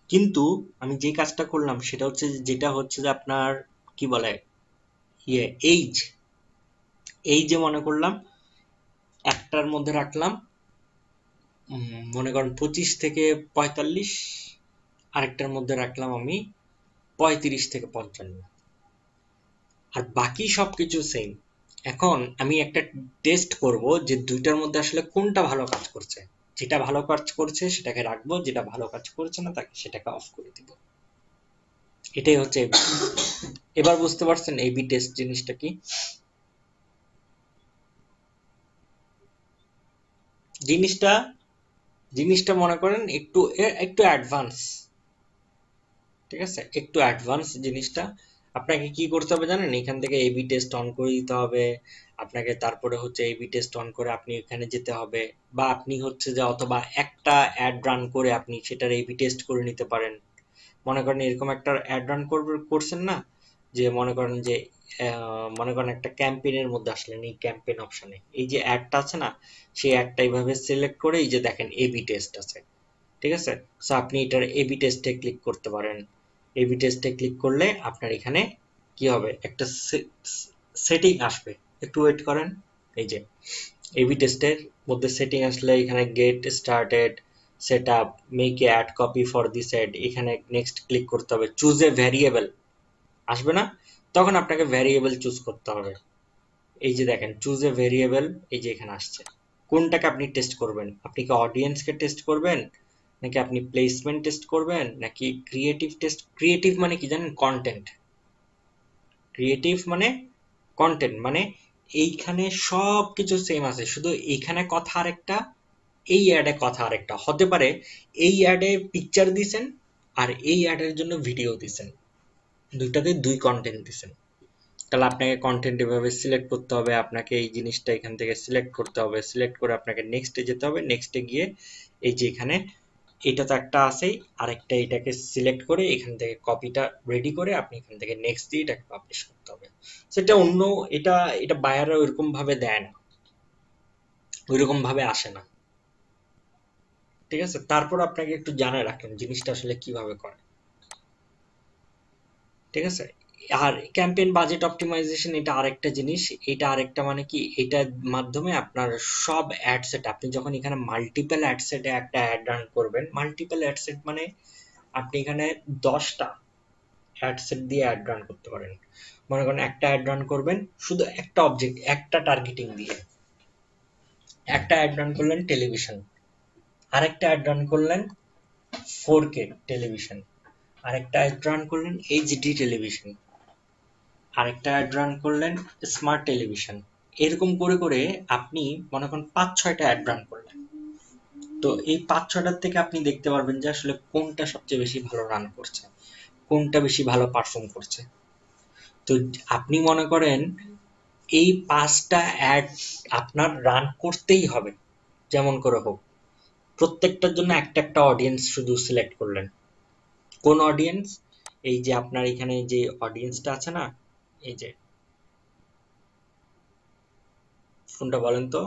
B: কিন্তু আমি যে কাজটা করলাম সেটা হচ্ছে যেটা হচ্ছে যে আপনার কি বলে এই যে মনে করলাম একটার মধ্যে রাখলাম মনে করেন 25 থেকে 45, আরেকটার মধ্যে রাখলাম আমি 35 থেকে 55, আর বাকি সবকিছু সেম। এখন আমি একটা টেস্ট করব যে দুইটার মধ্যে আসলে কোনটা ভালো কাজ করছে। যেটা ভালো কাজ করছে সেটাকে রাখবো, যেটা ভালো কাজ করছে না তাকে সেটাকে অফ করে দিব। এটাই হচ্ছে AB। এবার বুঝতে পারছেন এবি টেস্ট জিনিসটা কি। জিনিসটা মনে করেন একটু অ্যাডভান্স, ঠিক আছে, একটু অ্যাডভান্স জিনিসটা। আপনাকে কি করতে হবে জানেন? এখান থেকে এবি টেস্ট অন করে দিতে হবে আপনাকে। তারপরে হচ্ছে এবি টেস্ট অন করে আপনি এখানে যেতে হবে, বা আপনি হচ্ছে যে অথবা একটা অ্যাড রান করে আপনি সেটার এবি টেস্ট করে নিতে পারেন। মনে করেন এরকম একটা অ্যাড রান করছেন না, যে মনে করেন একটা ক্যাম্পেইনের মধ্যে আসলেন, এই ক্যাম্পেইন অপশনে এই যে অ্যাডটা আছে না, সেই অ্যাডটা এইভাবে সিলেক্ট করে এই যে দেখেন এবি টেস্ট আছে, ঠিক আছে। সো আপনি এটার এবি টেস্টে ক্লিক করতে পারেন। এবি টেস্টে ক্লিক করলে আপনার এখানে কি হবে, একটা সেটিং আসবে। একটু ওয়েট করেন। এই যে এবি টেস্টের মধ্যে সেটিং আসলে এখানে get started, set up, make a ad copy for this ad, এখানে নেক্সট ক্লিক করতে হবে। চুজ এ ভ্যারিয়েবল আসবে না, তখন আপনাকে ভ্যারিয়েবল চুজ করতে হবে। এই যে দেখেন চুজ এ ভেরিয়েবল, এই যে এখানে আসছে। কোনটাকে আপনি টেস্ট করবেন? আপনি কি অডিয়েন্সকে টেস্ট করবেন, নাকি আপনি প্লেসমেন্ট টেস্ট করবেন, নাকি ক্রিয়েটিভ টেস্ট? ক্রিয়েটিভ মানে কি জানেন? কন্টেন্ট। ক্রিয়েটিভ মানে কন্টেন্ট, মানে এইখানে সব কিছু সেম আছে, শুধু এইখানে কথা আরেকটা, এই অ্যাডে কথা আরেকটা হতে পারে। এই অ্যাডে পিকচার দিছেন আর এই অ্যাডের জন্য ভিডিও দিছেন, দুইটাতে দুই কন্টেন্ট দিছেন। তাহলে আপনাকে কন্টেন্ট এভাবে সিলেক্ট করতে হবে, আপনাকে এই জিনিসটা এখান থেকে সিলেক্ট করতে হবে, সিলেক্ট করে আপনাকে নেক্সটে যেতে হবে, নেক্সটে গিয়ে এই যে এখানে এটা তো একটা আছেই, আরেকটা এটাকে সিলেক্ট করে এখান থেকে কপিটা রেডি করে আপনি এখান থেকে নেক্সট দিয়ে এটাকে পাবলিশ করতে হবে। সেটা অন্য এটা এটা বায়াররা ওইরকম ভাবে দেয় না, ওইরকম ভাবে আসে না, ঠিক আছে? তারপর আপনাকে একটু জানা রাখেন জিনিসটা আসলে কিভাবে করে, ঠিক আছে? আর ক্যাম্পেইন বাজেট অপটিমাইজেশন এটা আরেকটা জিনিস, এটা আরেকটা মানে কি, এটার মাধ্যমে আপনার সব অ্যাড সেট, আপনি যখন এখানে মাল্টিপল অ্যাড সেটে একটা অ্যাড রান করবেন, মাল্টিপল অ্যাড সেট মানে আপনি এখানে 10টা অ্যাড সেট দিয়ে অ্যাড রান করতে পারেন। মনে করেন একটা অ্যাড রান করবেন শুধু একটা অবজেক্ট, একটা টার্গেটিং দিয়ে, একটা অ্যাড রান করলেন টেলিভিশন, আরেকটা অ্যাড রান করলেন 4K টেলিভিশন, আরেকটা অ্যাড রান করলেন এইচডি টেলিভিশন, আরেকটা অ্যাড রান করলেন স্মার্ট টেলিভিশন। এরকম করে করে আপনি মনে করেন 5-6টা অ্যাড রান করলেন। তো এই 5-6টার থেকে আপনি দেখতে পারবেন যে আসলে কোনটা সবচেয়ে বেশি ভালো রান করছে, কোনটা বেশি ভালো পারফর্ম করছে। তো আপনি মনে করেন এই 5টা অ্যাড আপনার রান করতেই হবে যেমন করে হোক, প্রত্যেকটার জন্য একটা একটা অডিয়েন্স শুধু সিলেক্ট করলেন। কোন অডিয়েন্স? এই যে আপনার এখানে যে অডিয়েন্সটা আছে না, এই যে কোনটা বলেন তো,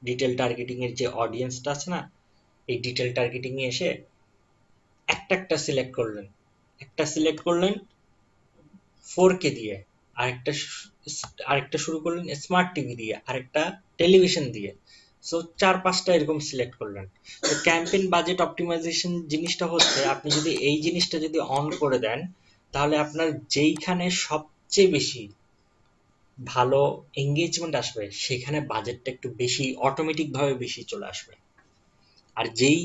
B: ডিটেল টার্গেটিং এর যে অডিয়েন্সটা আছে না, এই ডিটেল টার্গেটিং এ এসে একটা একটা সিলেক্ট করলেন, একটা সিলেক্ট করলেন 4K দিয়ে, আরেকটা শুরু করলেন স্মার্ট টিভি দিয়ে, আরেকটা টেলিভিশন দিয়ে। সো 4-5টা এরকম সিলেক্ট করলেন। তো ক্যাম্পেইন বাজেট অপটিমাইজেশন জিনিসটা হচ্ছে, আপনি যদি এই জিনিসটা যদি অন করে দেন, তাহলে আপনার যেইখানে সবচেয়ে বেশি ভালো এঙ্গেজমেন্ট আসবে সেখানে বাজেটটা একটু বেশি অটোমেটিক ভাবে বেশি চলে আসবে। আর যেই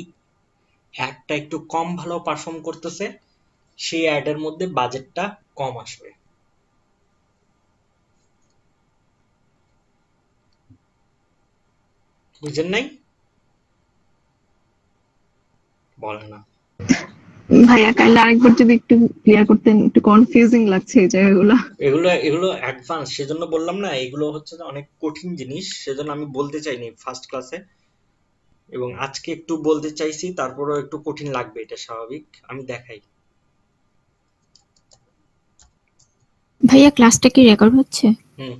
B: অ্যাডটা একটু কম ভালো পারফর্ম করতেছে সেই অ্যাডের মধ্যে বাজেটটা কম আসবে। বুঝেন নাই? বলে না।
G: ভাইয়া কাইন্ডলি আরেকবার যদি একটু ক্লিয়ার করতেন, একটু কনফিউজিং লাগছে এই জায়গাগুলো।
B: এগুলো অ্যাডভান্স, সেজন্য বললাম না এগুলো হচ্ছে যে অনেক কঠিন জিনিস, সেজন্য আমি বলতে চাইনি ফার্স্ট ক্লাসে, এবং আজকে একটু বলতে চাইছি, তারপরেও একটু কঠিন লাগবে, এটা স্বাভাবিক। আমি দেখাই।
E: ভাইয়া ক্লাসটা কি রেকর্ড হচ্ছে?
B: হুম।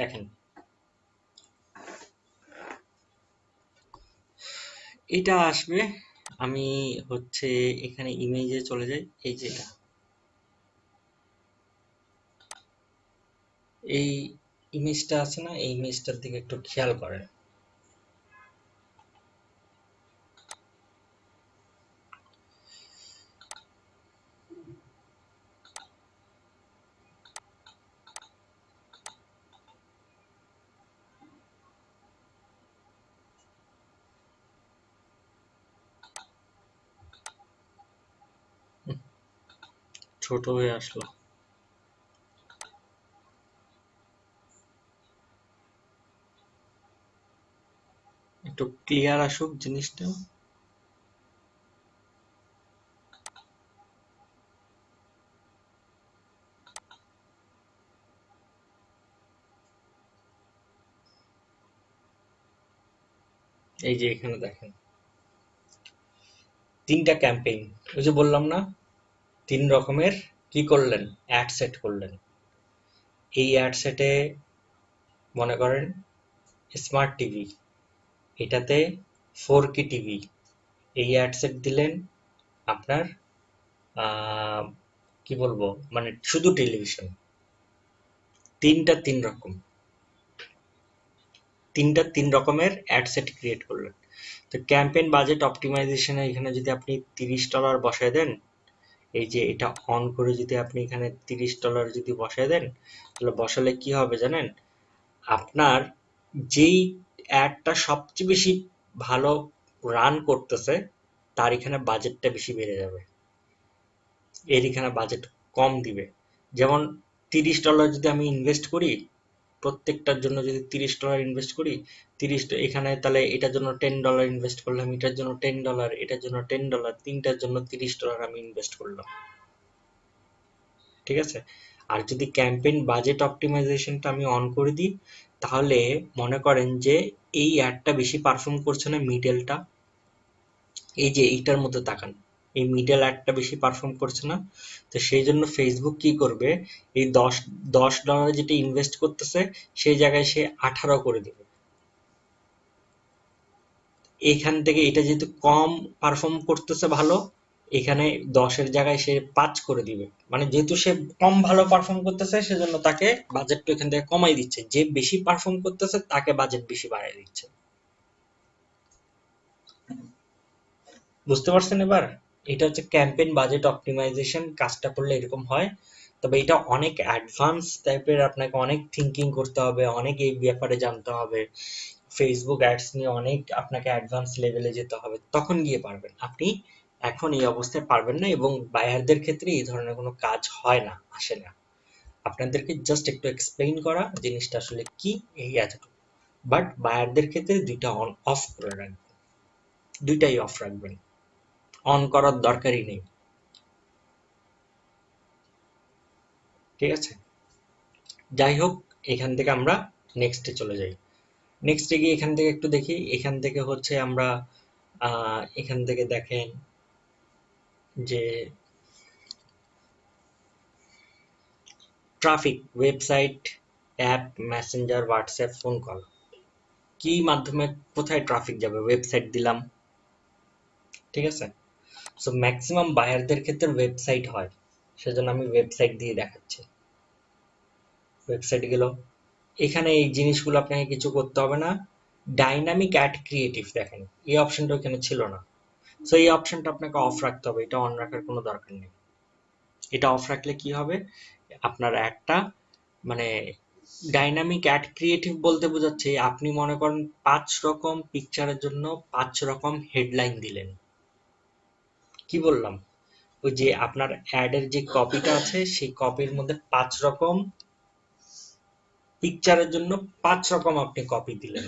B: দেখেন এটা আসবে, আমি হচ্ছে এখানে ইমেজে চলে যাই, এই যে এটা, এই ইমেজটা আছে না, এই ইমেজটার দিকে একটু খেয়াল করেন। ছোট হয়ে আসলো। একটু ক্লিয়ার আসুক জিনিসটা। এই যে এখানে দেখেন 3টা ক্যাম্পেইন, ওই যে বললাম না 3 রকমের কি করলেন, অ্যাড সেট করলেন। এই অ্যাড সেটে মনে করেন স্মার্ট টিভি, এটাতে 4K টিভি, এই অ্যাড সেট দিলেন আপনার কি বলবো, মানে শুধু টেলিভিশন। 3 রকম, 3 রকমের অ্যাড সেট ক্রিয়েট করলেন। তো ক্যাম্পেইন বাজেট অপটিমাইজেশনে এখানে যদি আপনি $30 বসায় দেন, এই যে এটা অন করে যদি আপনি এখানে $30 যদি বসায় দেন, তাহলে বসালে কি হবে জানেন, আপনার যেই অ্যাডটা সবচেয়ে বেশি ভালো রান করতেছে তার এখানে বাজেটটা বেশি বেড়ে যাবে, এর এখানে বাজেট কম দিবে। যেমন $30 যদি আমি ইনভেস্ট করি প্রত্যেকটার জন্য যদি $30 ইনভেস্ট করি, এখানে তাহলে এটার জন্য $10 ইনভেস্ট করলাম, এটার জন্য $10, এটার জন্য $10, তিনটার জন্য $30 আমি ইনভেস্ট করলাম। ঠিক আছে? আর যদি ক্যাম্পেইন বাজেট অপটিমাইজেশনটা আমি অন করে দিই, তাহলে মনে করেন যে এই অ্যাডটা বেশি পারফর্ম করছে না, মিডলটা, এই যে এইটার মধ্যে তাকান, এই মিডল অ্যাডটা বেশি পারফর্ম করছে না, তো সেই জন্য ফেসবুক কি করবে, এই $10 যেটা ইনভেস্ট করতেছে সেই জায়গায় সে 18 করে দিবে। এখান থেকে এটা যেহেতু কম পারফর্ম করতেছে ভালো, এখানে 10-এর জায়গায় সে 5 করে দিবে। মানে যেহেতু সে কম ভালো পারফর্ম করতেছে সেজন্য তাকে বাজেটটা এখান থেকে কমাই দিচ্ছে, যে বেশি পারফর্ম করতেছে তাকে বাজেট বেশি বাড়াই দিচ্ছে। বুঝতে পারছেন এবার? এটা হচ্ছে ক্যাম্পেইন বাজেট অপটিমাইজেশন। কাজটা করলে এরকম হয়, তবে এটা অনেক অ্যাডভান্স টাইপের, আপনাকে অনেক থিঙ্কিং করতে হবে, অনেক এই ব্যাপারে জানতে হবে, ফেসবুক অ্যাডস নিয়ে অনেক আপনাকে অ্যাডভান্স লেভেলে যেতে হবে, তখন গিয়ে পারবেন। আপনি এখন এই অবস্থায় পারবেন না, এবং বায়ারদের ক্ষেত্রে এই ধরনের কোনো কাজ হয় না, আসে না। আপনাদেরকে জাস্ট একটু এক্সপ্লেইন করা জিনিসটা আসলে কি, এই এতটুকু। বাট বায়ারদের ক্ষেত্রে দুইটা অন অফ করে রাখবেন, দুইটাই অফ রাখবেন, অন করার দরকারই নেই। ঠিক আছে? যাই হোক, এখান থেকে আমরা নেক্সটে চলে যাই। নেক্সটে গিয়ে এখান থেকে একটু দেখি, এখান থেকে হচ্ছে আমরা এখান থেকে দেখেন যে traffic, website, app, Messenger, WhatsApp, phone call, কি মাধ্যমে কোথায় ট্রাফিক যাবে? ওয়েবসাইট দিলাম। ঠিক আছে? সো ম্যাক্সিমাম বায়ারদের ক্ষেত্রে ওয়েবসাইট হয়, সেজন্য আমি ওয়েবসাইট দিয়ে দেখাচ্ছি। ওয়েবসাইট গেল, এখানে এই জিনিসগুলো আপনাকে কিছু করতে হবে না। ডাইনামিক অ্যাড ক্রিয়েটিভ, দেখেন এই অপশনটা এখানে ছিল না, সো এই অপশনটা আপনাকে অফ রাখতে হবে, এটা অন রাখার কোনো দরকার নেই। এটা অফ রাখলে কি হবে, আপনার অ্যাডটা মানে ডাইনামিক অ্যাড ক্রিয়েটিভ বলতে বোঝাচ্ছে আপনি মনে করেন 5 রকম পিকচারের জন্য 5 রকম হেডলাইন দিলেন। কি বললাম? ওই যে আপনার অ্যাডের যে কপিটা আছে সেই কপির মধ্যে 5 রকম পিকচারের জন্য 5 রকম আপনি কপি দিলেন।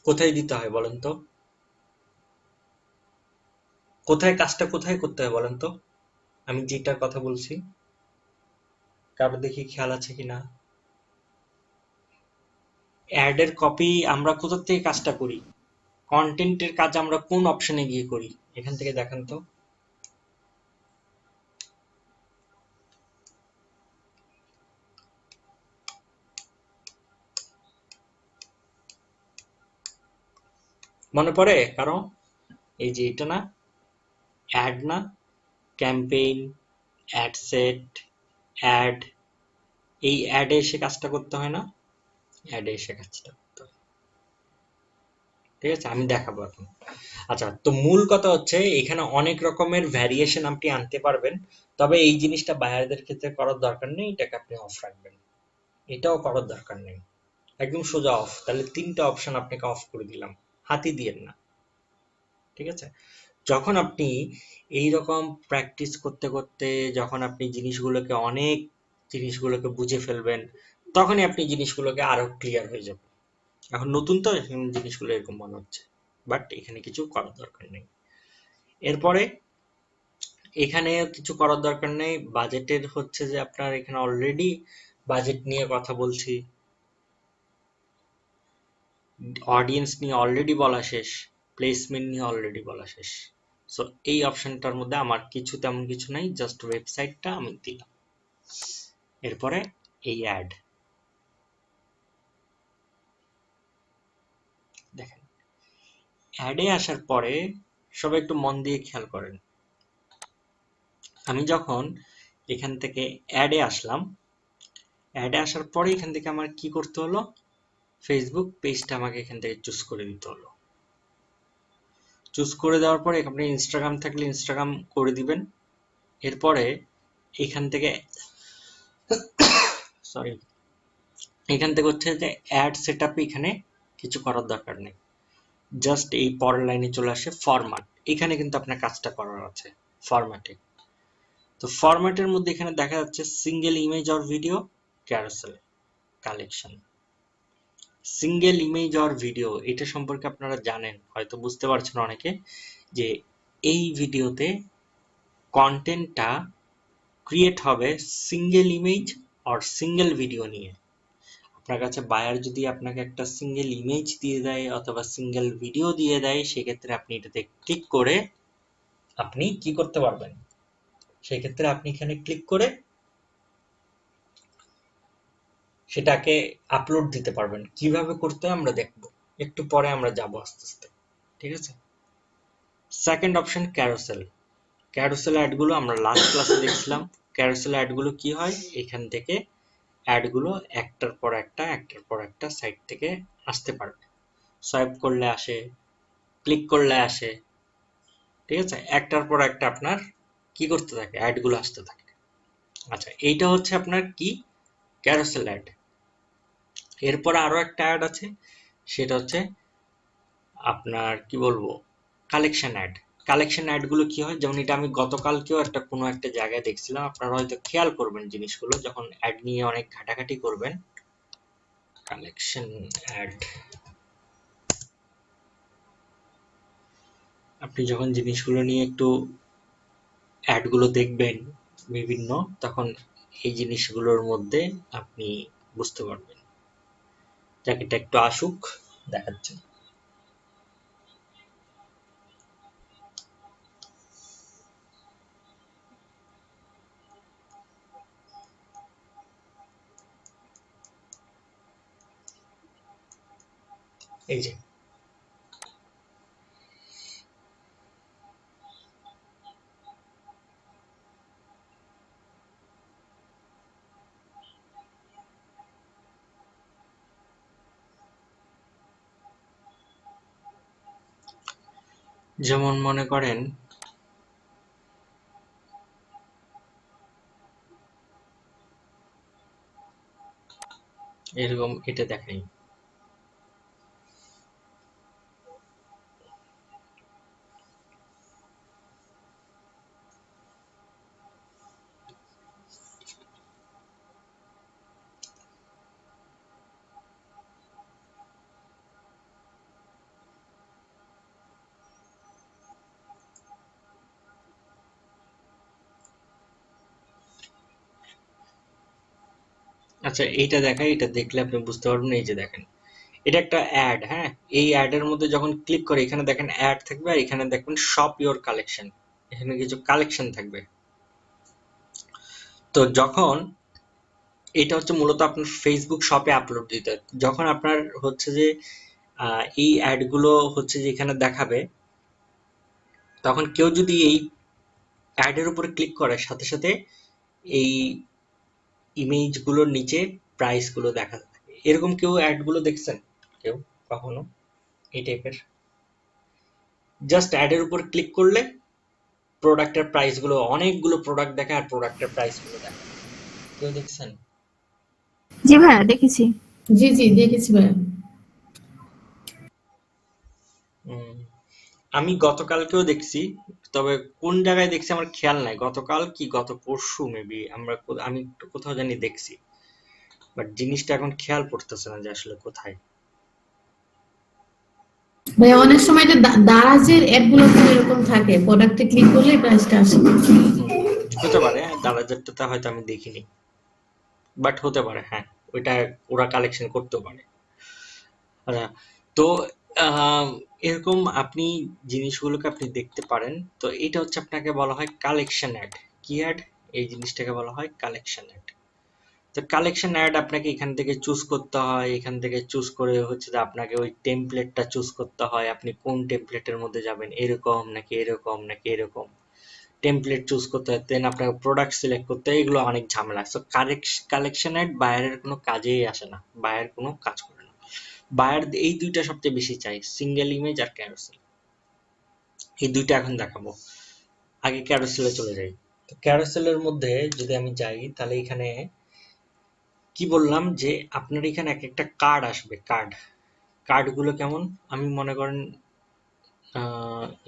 B: কোথায় দিতে হয় বলেন তো? কোথায় কাজটা কোথায় করতে হয় বলেন তো? আমি যেটার কথা বলছি কারো দেখি খেয়াল আছে কিনা? অ্যাডের কপি আমরা কোথা থেকে কাজটা করি? কন্টেন্টের কাজ আমরা কোন অপশনে গিয়ে করি? এখান থেকে দেখেন তো। মনে পড়ে কারো? এই যে এটা না, অ্যাড না, ক্যাম্পেইন, অ্যাড সেট, অ্যাড, এই অ্যাডে এসে কাজটা করতে হয় না? অ্যাডে এসে কাজটা করতে হয়। ঠিক আছে, আমি দেখাবো এখন। আচ্ছা, তো মূল কথা হচ্ছে এখানে অনেক রকমের ভ্যারিয়েশন আপনি আনতে পারবেন, তবে এই জিনিসটা বায়ারদের ক্ষেত্রে করার দরকার নেই, এটাকে আপনি অফ রাখবেন। এটাও করার দরকার নেই, একদম সোজা অফ। তাহলে 3টা অপশন আপনাকে অফ করে দিলাম, হাতই দিয়েন না। ঠিক আছে? যখন আপনি এই রকম প্র্যাকটিস করতে করতে, যখন আপনি জিনিসগুলোকে বুঝে ফেলবেন, তখনই আপনি জিনিসগুলোকে আরো ক্লিয়ার হয়ে যাবে। এখন নতুন তো জিনিসগুলো এরকম মনে হচ্ছে, বাট এখানে কিছু করার দরকার নেই। এরপরে এখানে কিছু করার দরকার নেই। বাজেটের হচ্ছে যে আপনার এখানে অলরেডি বাজেট নিয়ে কথা বলছি, অডিয়েন্স নিয়ে অলরেডি বলা শেষ, প্লেসমেন্ট নিয়ে অলরেডি বলা শেষ। সো এই অপশনটার মধ্যে আমার তেমন কিছু নাই, জাস্ট ওয়েবসাইটটা আমি দিলাম। এরপরে এই অ্যাড দেখেন, অ্যাডে আসার পরে সবাই একটু মন দিয়ে খেয়াল করেন। আমি যখন এখান থেকে অ্যাডে আসলাম, অ্যাডে আসার পরে এখান থেকে আমার কি করতে হলো, ফেসবুক পেজটা আমাকে এখান থেকে চুজ করে দিতে হলো। চুজ করে দেওয়ার পরে আপনি ইনস্টাগ্রাম থাকলে ইনস্টাগ্রাম করে দিবেন। এরপরে এখান থেকে এখান থেকে হচ্ছে যে অ্যাড সেটআপে এখানে কিছু করার দরকার নেই, জাস্ট এই পরের লাইনে চলে আসে ফরম্যাট। এখানে কিন্তু আপনার কাজটা করার আছে ফরম্যাটে। তো ফরম্যাটের মধ্যে এখানে দেখা যাচ্ছে single image or video, carousel collection. Single image or video, এটা সম্পর্কে আপনারা জানেন, হয়তো বুঝতে পারছেন অনেকে, যে এই ভিডিওতে কন্টেন্টটা ক্রিয়েট হবে single image or single video নিয়ে। আপনার কাছে বায়ার যদি আপনাকে একটা সিঙ্গেল ইমেজ দিয়ে দেয় অথবা সিঙ্গেল ভিডিও দিয়ে দেয়, সেক্ষেত্রে আপনি এটাতে ক্লিক করে আপনি কি করতে পারবেন, সেক্ষেত্রে আপনি এখানে ক্লিক করে সেটাকে আপলোড দিতে পারবেন। কিভাবে করতে হয় আমরা দেখব, একটু পরে আমরা যাব আস্তে আস্তে, ঠিক আছে। Second option carousel. ক্যারোসেল অ্যাডগুলো আমরা লাস্ট ক্লাসে দেখছিলাম। ক্যারোসেল অ্যাডগুলো কি হয়, এখান থেকে অ্যাডগুলো একটার পর একটা সাইট থেকে আসতে পারবে। সোয়াইপ করলে আসে, ক্লিক করলে আসে, ঠিক আছে, একটার পর একটা আপনার কি করতে থাকে, অ্যাডগুলো আসতে থাকে। আচ্ছা, এইটা হচ্ছে আপনার কি, ক্যারোসেল অ্যাড। এরপর আরো একটা অ্যাড আছে, সেটা হচ্ছে আপনার কি বলবো, কালেকশন অ্যাড। কালেকশন অ্যাডগুলো কি হয়, যেমন এটা আমি গতকালকেও একটা কোনো একটা জায়গায় দেখছিলাম, আপনারা হয়তো খেয়াল করবেন জিনিসগুলো যখন অ্যাড নিয়ে অনেক ঘাটাঘাটি করবেন। কালেকশন অ্যাড, আপনি যখন জিনিসগুলো নিয়ে একটু অ্যাডগুলো দেখবেন বিভিন্ন, তখন এই জিনিসগুলোর মধ্যে আপনি বুঝতে পারবেন। যাক, এটা একটু আসুক, দেখাচ্ছে। এই যে যেমন মনে করেন এরকম, এটা দেখেন, আচ্ছা এইটা দেখাই, এটা দেখলে আপনি বুঝতে পারবেন। এই যে দেখেন, এটা একটা অ্যাড, হ্যাঁ। এই অ্যাডের মধ্যে যখন ক্লিক করে এখানে দেখেন অ্যাড থাকবে, আর এখানে দেখবেন শপ ইওর কালেকশন, এখানে কিছু কালেকশন থাকবে। তো যখন এটা হচ্ছে মূলত আপনার ফেসবুক শপে আপলোড দিতে হয়। যখন আপনার হচ্ছে যে এই অ্যাডগুলো হচ্ছে যে এখানে দেখাবে, তখন কেউ যদি এই অ্যাডের উপরে ক্লিক করে, সাথে সাথে এই ইমেজগুলোর নিচে প্রাইসগুলো দেখাতে থাকে। এরকম কেউ অ্যাডগুলো দেখছেন কেউ কখনো এই টাইপের? জাস্ট অ্যাডের উপর ক্লিক করলে প্রোডাক্টের প্রাইসগুলো, অনেকগুলো প্রোডাক্ট দেখায় আর প্রোডাক্টের প্রাইসগুলো দেখায়, কেউ দেখছেন?
E: জি ভাইয়া দেখেছি।
L: জি জি দেখেছি ভাইয়া।
B: আমি গতকালকেও দেখছি, তবে কোন জায়গায় দেখছি আমার খেয়াল নাই, গতকাল কি গত পরশু মেবি আমি একটু কোথাও জানি দেখছি, বাট জিনিসটা এখন খেয়াল পড়তেছে না যে আসলে কোথায়।
L: ভাইয়া অনেক সময় যে দারাজের অ্যাড গুলো এরকম থাকে, প্রোডাক্টে ক্লিক করলে প্রাইসটা আসে।
B: হতে পারে, দারাজেরটা হয়তো আমি দেখিনি, বাট হতে পারে, হ্যাঁ, ওইটা ওরা কালেকশন করতেও পারে। আচ্ছা, তো এরকম আপনি জিনিসগুলোকে আপনি দেখতে পারেন। তো এটা হচ্ছে আপনাকে বলা হয় কালেকশন অ্যাড। কি অ্যাড? এই জিনিসটাকে বলা হয় কালেকশন অ্যাড। তো কালেকশন অ্যাড আপনাকে এখান থেকে চুজ করতে হয়, এখান থেকে চুজ করে হচ্ছে যে আপনাকে ওই টেমপ্লেটটা চুজ করতে হয়, আপনি কোন টেমপ্লেটের মধ্যে যাবেন, এরকম নাকি এরকম নাকি এরকম, টেমপ্লেট চুজ করতে হয়, দেন আপনাকে প্রোডাক্ট সিলেক্ট করতে হয়, এগুলো অনেক ঝামেলা। সো কালেকশন অ্যাড বায়ারের কোনো কাজেই আসে না, বায়ার কোনো কাজ করে না। বায়ার এই দুইটা সবচেয়ে বেশি চাই, সিঙ্গেল ইমেজ আর ক্যারোসেল। এই দুইটা এখন দেখাবো। আগে ক্যারোসেলে চলে যাই। তো ক্যারোসেলের মধ্যে যদি আমি যাই, তাহলে এখানে কি বললাম যে আপনার এখানে এক একটা কার্ড আসবে, কার্ডগুলো কেমন, আমি মনে করেন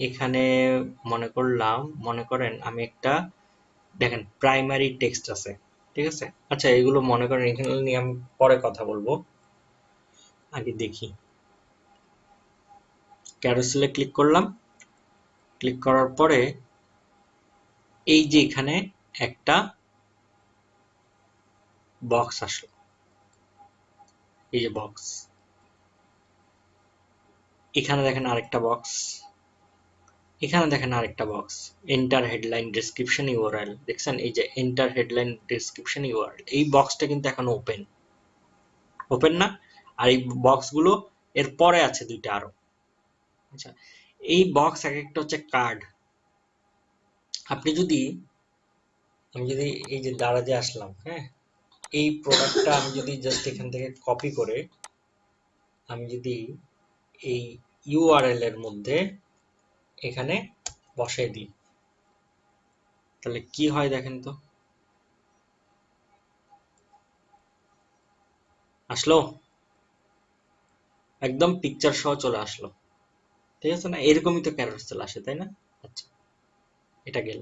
B: এখানে মনে করেন আমি একটা, দেখেন প্রাইমারি টেক্সট আছে, ঠিক আছে? আচ্ছা, এগুলো মনে করেন এখানে নিয়ে আমি পরে কথা বলবো, আগে দেখি। ক্যারোসেলে ক্লিক করলাম, ক্লিক করার পরে এই যে এখানে একটা বক্স আসলো, এই যে বক্স, এখানে দেখেন আরেকটা বক্স, এখানে দেখেন আরেকটা box, enter headline description URL, দেখছেন এই যে এন্টার হেডলাইন ডেসক্রিপশন ইউআরএল, এই বক্সটা কিন্তু এখন ওপেন, ওপেন না? আর এই বক্সগুলো এর পরে আছে দুইটা আরো। আচ্ছা, এই বক্স এক একটা হচ্ছে কার্ড। আপনি যদি, আমি যদি এই যে দারাজে আসলাম, হ্যাঁ, এই প্রোডাক্টটা আমি যদি জাস্ট এখান থেকে কপি করে আমি যদি এই ইউআরএল এর মধ্যে এখানে বসাই দিই, তাহলে কি হয় দেখেন তো। আসলো, একদম পিকচার সহ চলে আসলো, ঠিক আছে না? এরকমই তো ক্যারোসেল আসে, তাই না? আচ্ছা, এটা গেল।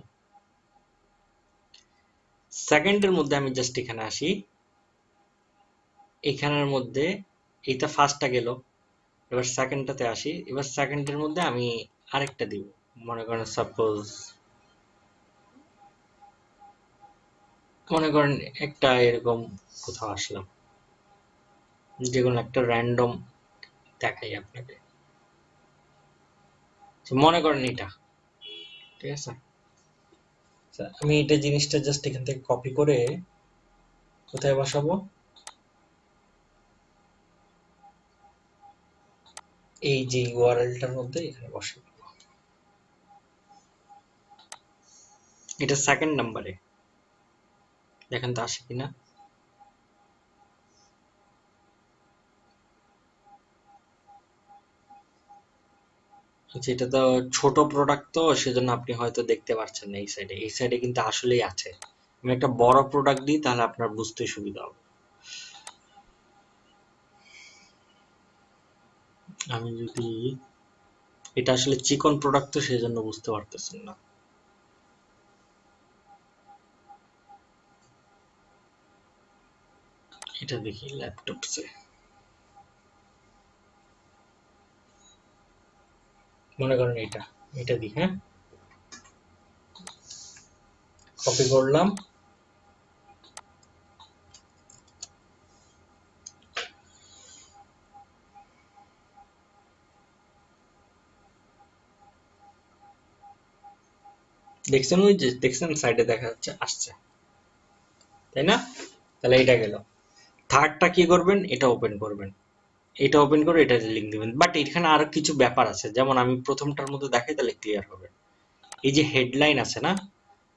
B: সেকেন্ডের মধ্যে আমি জাস্ট এখানে আসি, এখানের মধ্যে এইটা ফার্স্টটা গেল, এবার সেকেন্ডটাতে আসি, এবার সেকেন্ডের মধ্যে আমি আরেকটা দিব, মনে করেন সাপোজ মনে করেন একটা এরকম কোথাও আসলাম, যে কোনো একটা র্যান্ডম দেখাই আপনাকে, মনে করেন এটা, ঠিক আছে? আচ্ছা, আমি এটা জিনিসটা জাস্ট এখান থেকে কপি করে কোথায় বসাবো, এই যে ইউআরএলটার মধ্যে এখানে বসাবো। এটা সেকেন্ড নাম্বারে, দেখেন তো আসে কিনা। আচ্ছা, এটা তো ছোট প্রোডাক্ট, তো সেজন্য আপনি হয়তো দেখতে পাচ্ছেন না। এই সাইডে, এই সাইডে কিন্তু আসলেই আছে। আমি একটা বড় প্রোডাক্ট দিই, তাহলে আপনার বুঝতে সুবিধা হবে। আমি যদি, এটা আসলে চিকন প্রোডাক্ট, তো সেজন্য বুঝতে পারতেছেন না। এটা দেখি ল্যাপটপসে, মনে করেন এটা, এটা দিই, হ্যাঁ, কপি করলাম, দেখছেন ওই যে, দেখছেন সাইডে দেখা যাচ্ছে আসছে, তাই না? তাহলে এটা গেল। থার্ডটা কি করবেন, এটা ওপেন করবেন, এটা ওপেন করে এটা লিঙ্ক দিবেন। বাট এখানে আরো কিছু ব্যাপার আছে, যেমন আমি প্রথমটার মধ্যে দেখাই, তাহলে ক্লিয়ার হবে। এই যে হেডলাইন আছে না,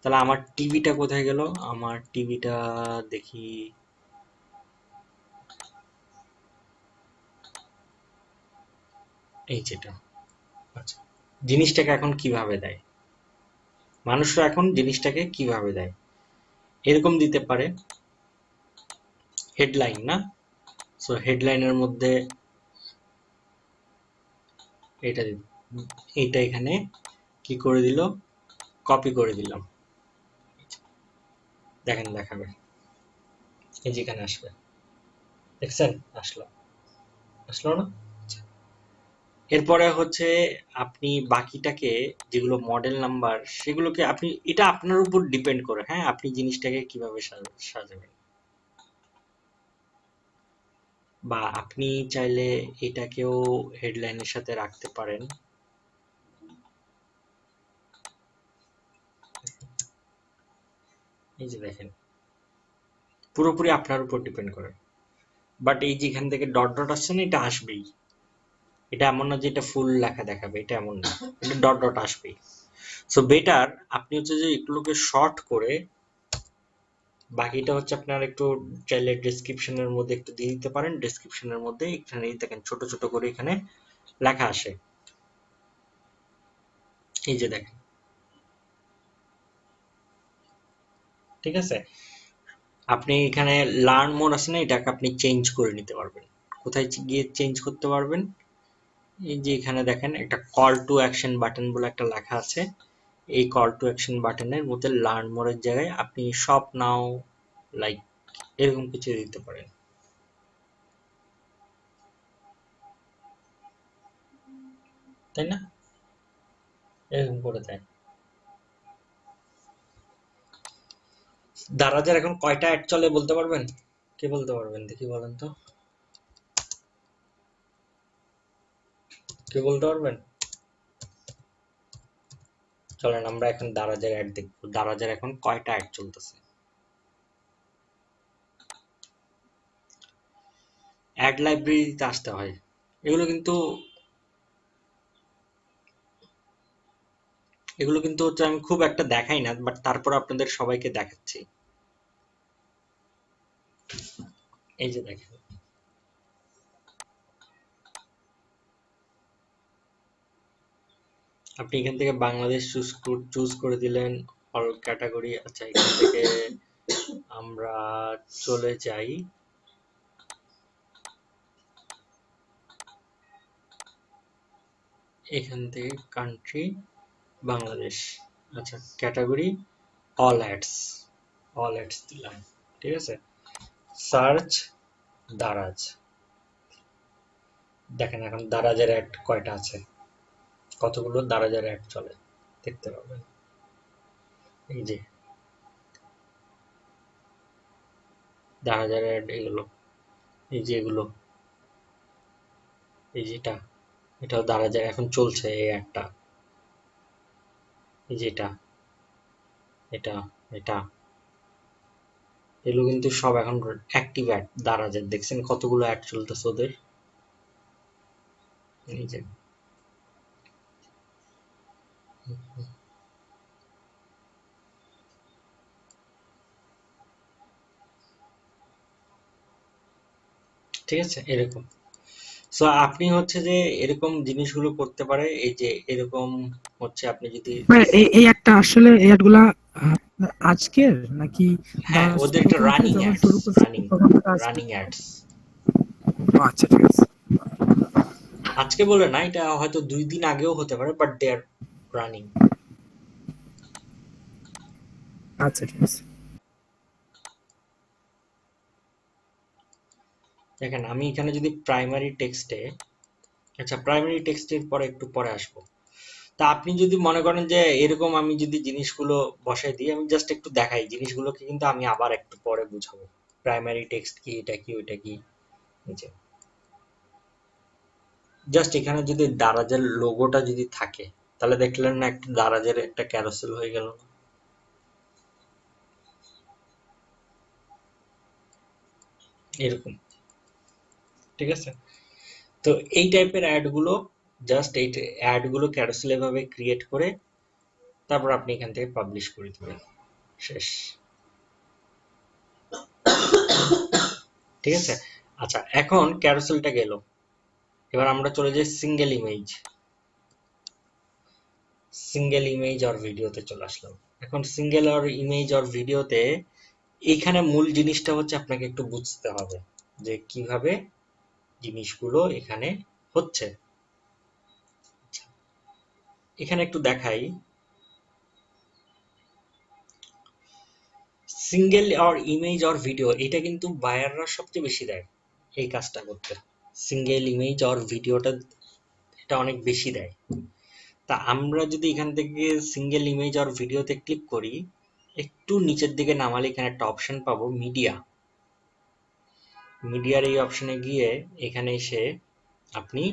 B: তাহলে আমার টিভিটা কোথায় গেল, আমার টিভিটা দেখি, এই যেটা। আচ্ছা, জিনিসটাকে এখন কিভাবে দেয়, মানুষরা এখন জিনিসটাকে কিভাবে দেয়, এরকম দিতে পারে হেডলাইন, না? সো হেডলাইনের মধ্যে এটা এইটা এখানে কি করে দিল, কপি করে দিলাম, দেখেন দেখাবে, এই যেখানে আসবে, দেখছেন আসলো, আসলো না? আচ্ছা, এরপরে হচ্ছে আপনি বাকিটাকে, যেগুলো মডেল নাম্বার, সেগুলোকে আপনি, এটা আপনার উপর ডিপেন্ড করে, হ্যাঁ, আপনি জিনিসটাকে কিভাবে সাজাবেন। বা আপনি চাইলে এটাকেও হেডলাইনের সাথে রাখতে পারেন। এই যে দেখেন, পুরোপুরি আপনার উপর ডিপেন্ড করে। বাট এই যে এখান থেকে ডট ডট আসছে না, এটা আসবেই, এটা এমন না যে এটা ফুল লেখা দেখাবে, এটা এমন না, এটা ডট ডট আসবেই। সো বেটার আপনি হচ্ছে যে এগুলোকে শর্ট করে, বাকিটা হচ্ছে আপনার একটু চাইলে ডেসক্রিপশনের মধ্যে একটু দিয়ে দিতে পারেন। ডেসক্রিপশনের মধ্যে এখানে দেখেন ছোট ছোট করে এখানে লেখা আসে, এই যে দেখেন, ঠিক আছে? আপনি এখানে লার্ন মোড আছে না, এটাকে আপনি চেঞ্জ করে নিতে পারবেন। কোথায় গিয়ে চেঞ্জ করতে পারবেন, এই যে এখানে দেখেন একটা কল টু অ্যাকশন বাটন বলে একটা লেখা আছে, এই কল টু অ্যাকশন বাটনের মধ্যে লার্ন মোডের জায়গায় আপনি শপ নাও লাইক এরকম কিছু দিতে পারেন। তাই না? এরকম করে দেয়। দারাজের এখন কয়টা অ্যাড চলে বলতে পারবেন? কে বলতে পারবেন? দেখি বলেন তো। কে বলতে পারবেন? চলেন আমরা এখন দারাজের অ্যাড দেখবো। দারাজের এখন কয়টা অ্যাড চলতেছে। অ্যাড লাইব্রেরিতে আসতে হয়। এগুলো কিন্তু হচ্ছে আমি খুব একটা দেখাই না, বাট তারপর আপনাদের সবাইকে দেখাচ্ছি। এই যে দেখেন, আপনি এখান থেকে বাংলাদেশ চুজ করে দিলেন, অল ক্যাটাগরি। আচ্ছা, এখান থেকে আমরা চলে যাই এখান থেকে কান্ট্রি বাংলাদেশ। আচ্ছা, ক্যাটাগরি অল অ্যাডস দিলাম, ঠিক আছে। সার্চ দারাজ। দেখেন এখন দারাজের অ্যাড কয়টা আছে, কতগুলো দারাজের অ্যাড চলে দেখতে পাবেন। এই যে দারাজের অ্যাড এগুলো, এই যে এগুলো, এই যেটা, এটাও দারাজের এখন চলছে এই অ্যাডটা। এই যে এটা, এটা, এটা, এগুলো কিন্তু সব এখন অ্যাক্টিভ অ্যাড দারাজের। দেখছেন কতগুলো অ্যাড চলতেছে ওদের। এই যে ঠিক আছে, এরকম। সো আপনি হচ্ছে যে এরকম জিনিসগুলো করতে পারে। এই যে এরকম হচ্ছে আপনি যদি
K: ভাই এই একটা আসলে এই অ্যাডগুলা আজকের নাকি
B: হ্যাঁ, ওদের একটা
K: প্রথম থেকে
B: রানিং
K: যখন
B: অ্যাডস,
K: শুরু করছে তখন থেকে আজকে?
B: Running ads.
K: আচ্ছা, ঠিক আছে।
B: আজকে বলে না, এটা হয়তো 2 দিন আগেও হতে পারে, বাট দে আর রানিং।
K: আচ্ছা, ঠিক আছে।
B: দেখেন আমি এখানে যদি প্রাইমারি টেক্সটে, আচ্ছা প্রাইমারি টেক্সটের পরে একটু পরে আসবো। তা আপনি যদি মনে করেন যে এরকম আমি যদি জিনিসগুলো বসাই দিই, আমি জাস্ট একটু দেখাই জিনিসগুলোকে, কিন্তু আমি আবার একটু পরে বুঝাবো প্রাইমারি টেক্সট কি, এটা কি, ওইটা কি। জাস্ট এখানে যদি দারাজের লোগোটা যদি থাকে, তাহলে দেখলেন না একটা দারাজের একটা ক্যারোসেল হয়ে গেল, এরকম। ঠিক আছে, তো এই টাইপের অ্যাড গুলো, জাস্ট এই অ্যাড গুলো ক্যারোসেল এভাবে ক্রিয়েট করে তারপর আপনি এখান থেকে পাবলিশ করে দিবেন, শেষ। ঠিক আছে, আচ্ছা এখন ক্যারোসেলটা গেল, এবার আমরা চলে যাই সিঙ্গেল ইমেজ অর ভিডিওতে চলে আসলাম। এখন সিঙ্গেল অর ইমেজ অর ভিডিওতে এইখানে মূল জিনিসটা হচ্ছে আপনাকে একটু বুঝতে হবে যে কিভাবে জিনিসগুলো এখানে হচ্ছে। এখানে একটু দেখাই, single or image or video, এটা কিন্তু বায়াররা সবচেয়ে বেশি দেয় এই কাজটা করতে। সিঙ্গেল ইমেজ অর ভিডিওটা এটা অনেক বেশি দেয়। তা আমরা যদি এখান থেকে সিঙ্গেল ইমেজ অর ভিডিওতে ক্লিক করি, একটু নিচের দিকে নামালে এখানে একটা অপশন পাবো মিডিয়ার এই অপশনে গিয়ে এখানে এসে আপনি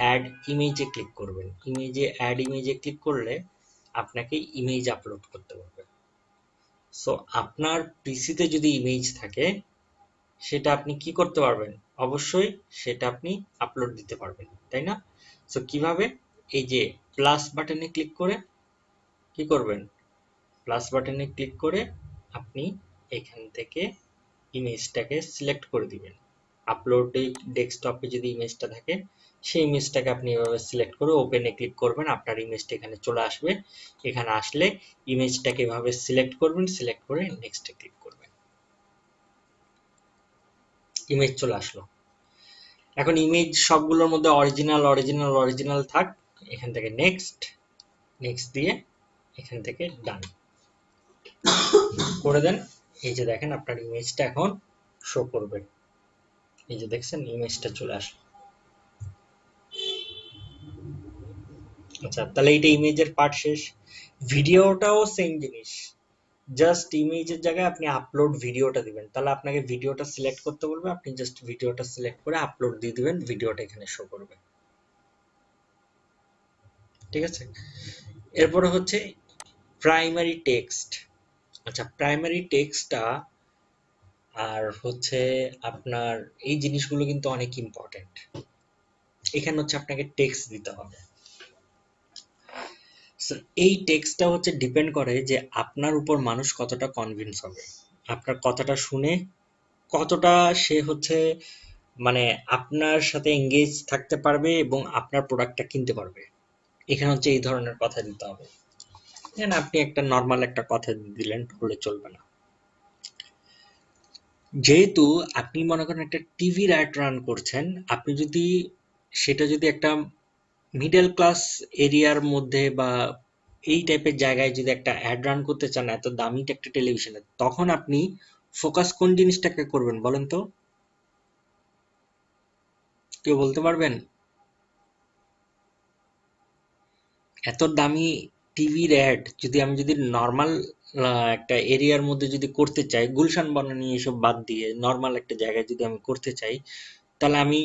B: অ্যাড ইমেজে ক্লিক করবেন। অ্যাড ইমেজে ক্লিক করলে আপনাকে ইমেজ আপলোড করতে হবে। সো আপনার পিসিতে যদি ইমেজ থাকে সেটা আপনি কি করতে পারবেন, অবশ্যই সেটা আপনি আপলোড দিতে পারবেন, তাই না? সো কিভাবে, এই যে প্লাস বাটনে ক্লিক করে কি করবেন, প্লাস বাটনে ক্লিক করে আপনি এখান থেকে ইমেজটাকে সিলেক্ট করে দিবেন। আপলোড ডেস্কটপে যদি ইমেজটা থাকে সেই ইমেজটাকে আপনি এভাবে সিলেক্ট করে ওপেনে ক্লিক করবেন, আপনার ইমেজটা এখানে চলে আসবে। এখানে আসলে ইমেজটাকে এভাবে সিলেক্ট করবেন, সিলেক্ট করে নেক্সটে ক্লিক করবেন, ইমেজ চলে আসলো। এখন ইমেজ সবগুলোর মধ্যে অরিজিনাল থাক, এখান থেকে নেক্সট দিয়ে এখান থেকে ডান করে দেন। এই যে দেখেন আপনার ইমেজটা এখন শো করবে, এই যে দেখছেন ইমেজটা চলে আসলো। আচ্ছা, তাহলে এইটা ইমেজের পার্ট শেষ। ভিডিওটাও সেম জিনিস, জাস্ট ইমেজের জায়গায় আপনি আপলোড ভিডিওটা দিবেন, তাহলে আপনাকে ভিডিওটা সিলেক্ট করতে বলবে, আপনি জাস্ট ভিডিওটা সিলেক্ট করে আপলোড দিয়ে দিবেন, ভিডিওটা এখানে শো করবে। ঠিক আছে, এরপরে হচ্ছে প্রাইমারি টেক্সট। আচ্ছা, প্রাইমারি টেক্সটটা আর হচ্ছে আপনার এই জিনিসগুলো কিন্তু অনেক ইম্পর্টেন্ট। এখানে হচ্ছে আপনাকে টেক্সট দিতে হবে। So, এই টেক্সটটা হচ্ছে ডিপেন্ড করে যে আপনার উপর মানুষ কতটা কনভিন্স হবে, আপনার কথাটা শুনে কতটা সে হচ্ছে মানে আপনার সাথে এঙ্গেজ থাকতে পারবে এবং আপনার প্রোডাক্টটা কিনতে পারবে। এখানে হচ্ছে এই ধরনের কথা দিতে হবে। এখানে আপনি একটা নর্মাল একটা কথা দিলেন হলে চলবে না। যেহেতু আপনি মনে করেন একটা টিভির অ্যাড রান করছেন, আপনি যদি সেটা যদি একটা মিডল ক্লাস এরিয়ার মধ্যে বা এই টাইপের জায়গায় যদি একটা অ্যাড রান করতে চান এত দামি একটা টেলিভিশনে, তখন আপনি ফোকাস কোন জিনিসটাকে করবেন বলেন তো? কেউ বলতে পারবেন? এত দামি টিভির অ্যাড যদি আমি যদি নর্মাল একটা এরিয়ার মধ্যে যদি করতে চাই, গুলশান বনানী এসব বাদ দিয়ে নর্মাল একটা জায়গায় যদি আমি করতে চাই, তাহলে আমি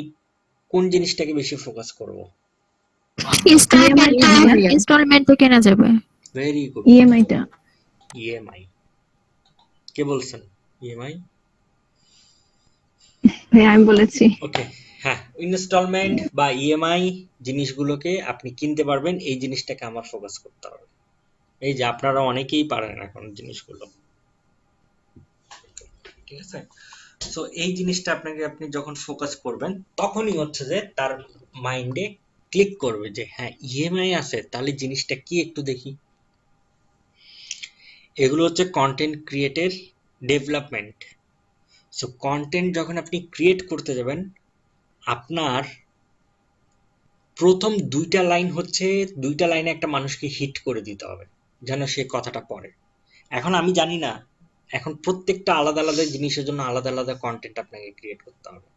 B: কোন জিনিসটাকে বেশি ফোকাস করব?
E: ইনস্টলমেন্টে কেনা যাবে।
B: ভেরি গুড,
G: ইএমআইটা।
B: ইএমআই। কে বলছেন ইএমআই?
G: ভাই আমি বলেছি।
B: ওকে, হ্যাঁ, ইনস্টলমেন্ট বা ইএমআই জিনিসগুলোকে আপনি কিনতে পারবেন, এই জিনিসটাকে আমার ফোকাস করতে হবে। এই যে আপনারা অনেকেই পারেন এখন জিনিসগুলো, ঠিক আছে? সো এই জিনিসটা আপনাকে আপনি যখন ফোকাস করবেন তখনই হচ্ছে যে তার মাইন্ডে ক্লিক করবে যে হ্যাঁ ইএমআই আছে, তাহলে জিনিসটা কি একটু দেখি। এগুলো হচ্ছে কন্টেন্ট ক্রিয়েটের ডেভেলপমেন্ট। সো কন্টেন্ট যখন আপনি ক্রিয়েট করতে যাবেন, আপনার প্রথম দুইটা লাইন হচ্ছে দুইটা লাইনে একটা মানুষকে হিট করে দিতে হবে যেন সে কথাটা পড়ে। এখন আমি জানি না, এখন প্রত্যেকটা আলাদা আলাদা জিনিসের জন্য আলাদা আলাদা কন্টেন্ট আপনাকে ক্রিয়েট করতে হবে।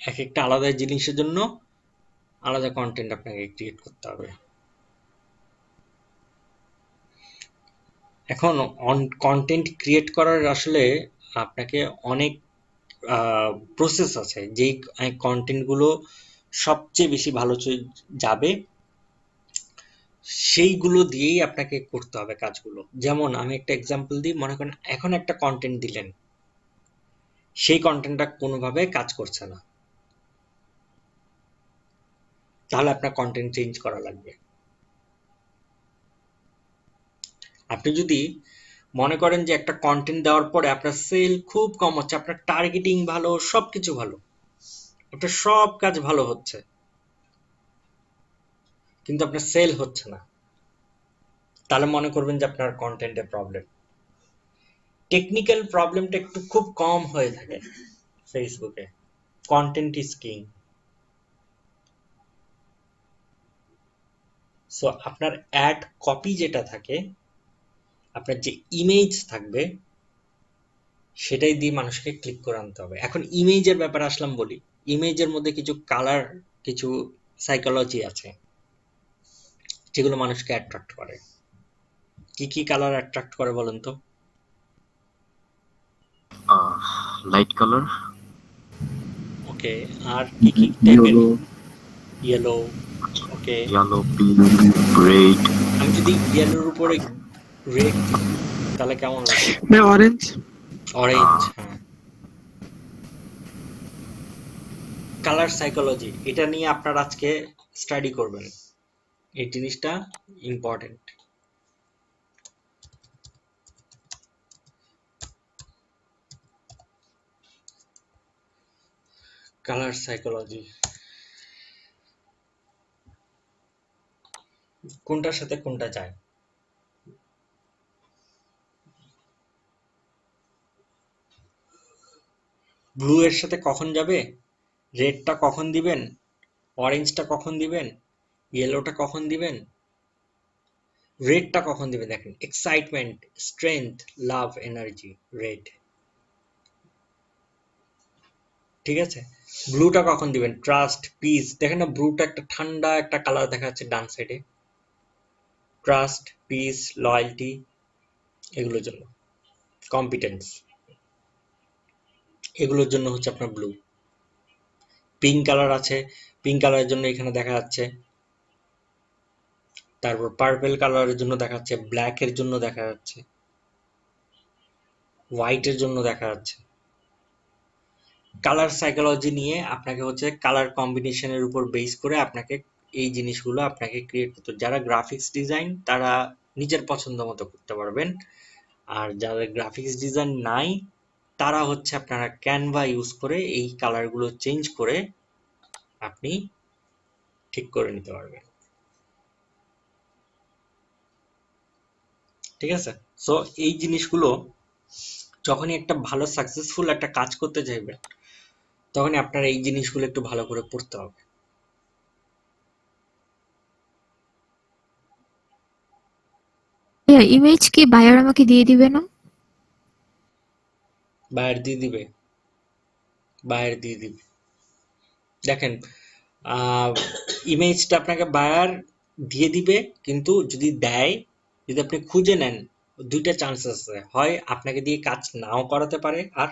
B: এক একটা আলাদা জিনিসের জন্য আলাদা কন্টেন্ট আপনাকে ক্রিয়েট করতে হবে। এখন কন্টেন্ট ক্রিয়েট করার আসলে আপনাকে অনেক প্রসেস আছে, যেই কন্টেন্টগুলো সবচেয়ে বেশি ভালো যাবে সেইগুলো দিয়েই আপনাকে করতে হবে কাজগুলো। যেমন আমি একটা এক্সাম্পল দিই, মনে করেন এখন একটা কন্টেন্ট দিলেন, সেই কন্টেন্টটা কোনোভাবে কাজ করছে না, তাহলে আপনার কন্টেন্ট চেঞ্জ করা লাগবে। আপনি যদি মনে করেন যে একটা কন্টেন্ট দেওয়ার পরে আপনার সেল খুব কম হচ্ছে, আপনার টার্গেটিং ভালো, সবকিছু ভালো, আপনার সব কাজ ভালো হচ্ছে, কিন্তু আপনার সেল হচ্ছে না, তাহলে মনে করবেন যে আপনার কন্টেন্টে প্রবলেম। টেকনিক্যাল প্রবলেমটা একটু খুব কম হয়ে থাকে ফেসবুকে। Content is king. সো আপনার অ্যাড কপি যেটা থাকে, আপনার যে ইমেজ থাকবে সেটাই দিয়ে মানুষকে ক্লিক করে আনতে হবে। এখন ইমেজের ব্যাপারে আসলাম, বলি ইমেজের মধ্যে কিছু কালার, কিছু সাইকোলজি আছে যেগুলো মানুষকে অ্যাট্রাক্ট করে। কি কি কালার অ্যাট্রাক্ট করে বলেন তো?
C: Light colour.
B: ওকে, আর কি কি টাইপের? ইয়েলো। ওকে,
C: ইয়েলো, পিঙ্ক, রেড।
B: আমি যদি ইয়েলোর উপরে রেড দিই তাহলে কেমন লাগে?
K: অরেঞ্জ।
B: অরেঞ্জ, হ্যাঁ। কালার সাইকোলজি, এটা নিয়ে আপনারা আজকে স্টাডি করবেন, এই জিনিসটা ইম্পর্টেন্ট। কালার সাইকোলজি কোনটার সাথে কোনটা যায়? ব্লু এর সাথে কখন যাবে, রেডটা কখন দিবেন, অরেঞ্জটা কখন দিবেন, ইয়েলোটা কখন দিবেন, রেডটা কখন দিবেন দেখেন, এক্সাইটমেন্ট, স্ট্রেংথ, লাভ, এনার্জি, রেড। ঠিক আছে, ব্লুটা কখন দিবেন, ট্রাস্ট, পিস। দেখেন না ব্লুটা একটা ঠান্ডা একটা কালার দেখা যাচ্ছে ডান সাইডে। ট্রাস্ট, পিস, লয়্যালটি, এগুলোর জন্য। কম্পিটেন্স, এগুলোর জন্য হচ্ছে আপনার ব্লু। পিঙ্ক কালার আছে, পিঙ্ক কালারের জন্য এখানে দেখা যাচ্ছে। তারপর পার্পল কালারের জন্য দেখা যাচ্ছে, ব্ল্যাক এর জন্য দেখা যাচ্ছে, হোয়াইট এর জন্য দেখা যাচ্ছে। কালার সাইকোলজি নিয়ে আপনাকে হচ্ছে কালার কম্বিনেশনের উপর বেস করে আপনাকে এই জিনিসগুলো আপনাকে ক্রিয়েট করতে, যারা গ্রাফিক্স ডিজাইন তারা নিজের পছন্দ মতো করতে পারবেন। আর যাদের গ্রাফিক্স ডিজাইন নাই তারা হচ্ছে আপনারা ক্যানভা ইউজ করে এই কালারগুলো চেঞ্জ করে আপনি ঠিক করে নিতে পারবেন। ঠিক আছে, সো এই জিনিসগুলো যখনই একটা ভালো সাকসেসফুল একটা কাজ করতে চাইবেন তখনই আপনার এই জিনিসগুলো একটু ভালো করে পড়তে হবে।
E: ইমেজ কি বায়ার আমাকে দিয়ে দিবে না?
B: বায়ার দিয়ে দিবে, বায়ার দিয়ে দিবে। দেখেন ইমেজটা আপনাকে বায়ার দিয়ে দিবে, কিন্তু যদি দেয়, যদি আপনি খুঁজে নেন, দুইটা চান্স আছে, হয় আপনাকে দিয়ে কাজ নাও করাতে পারে, আর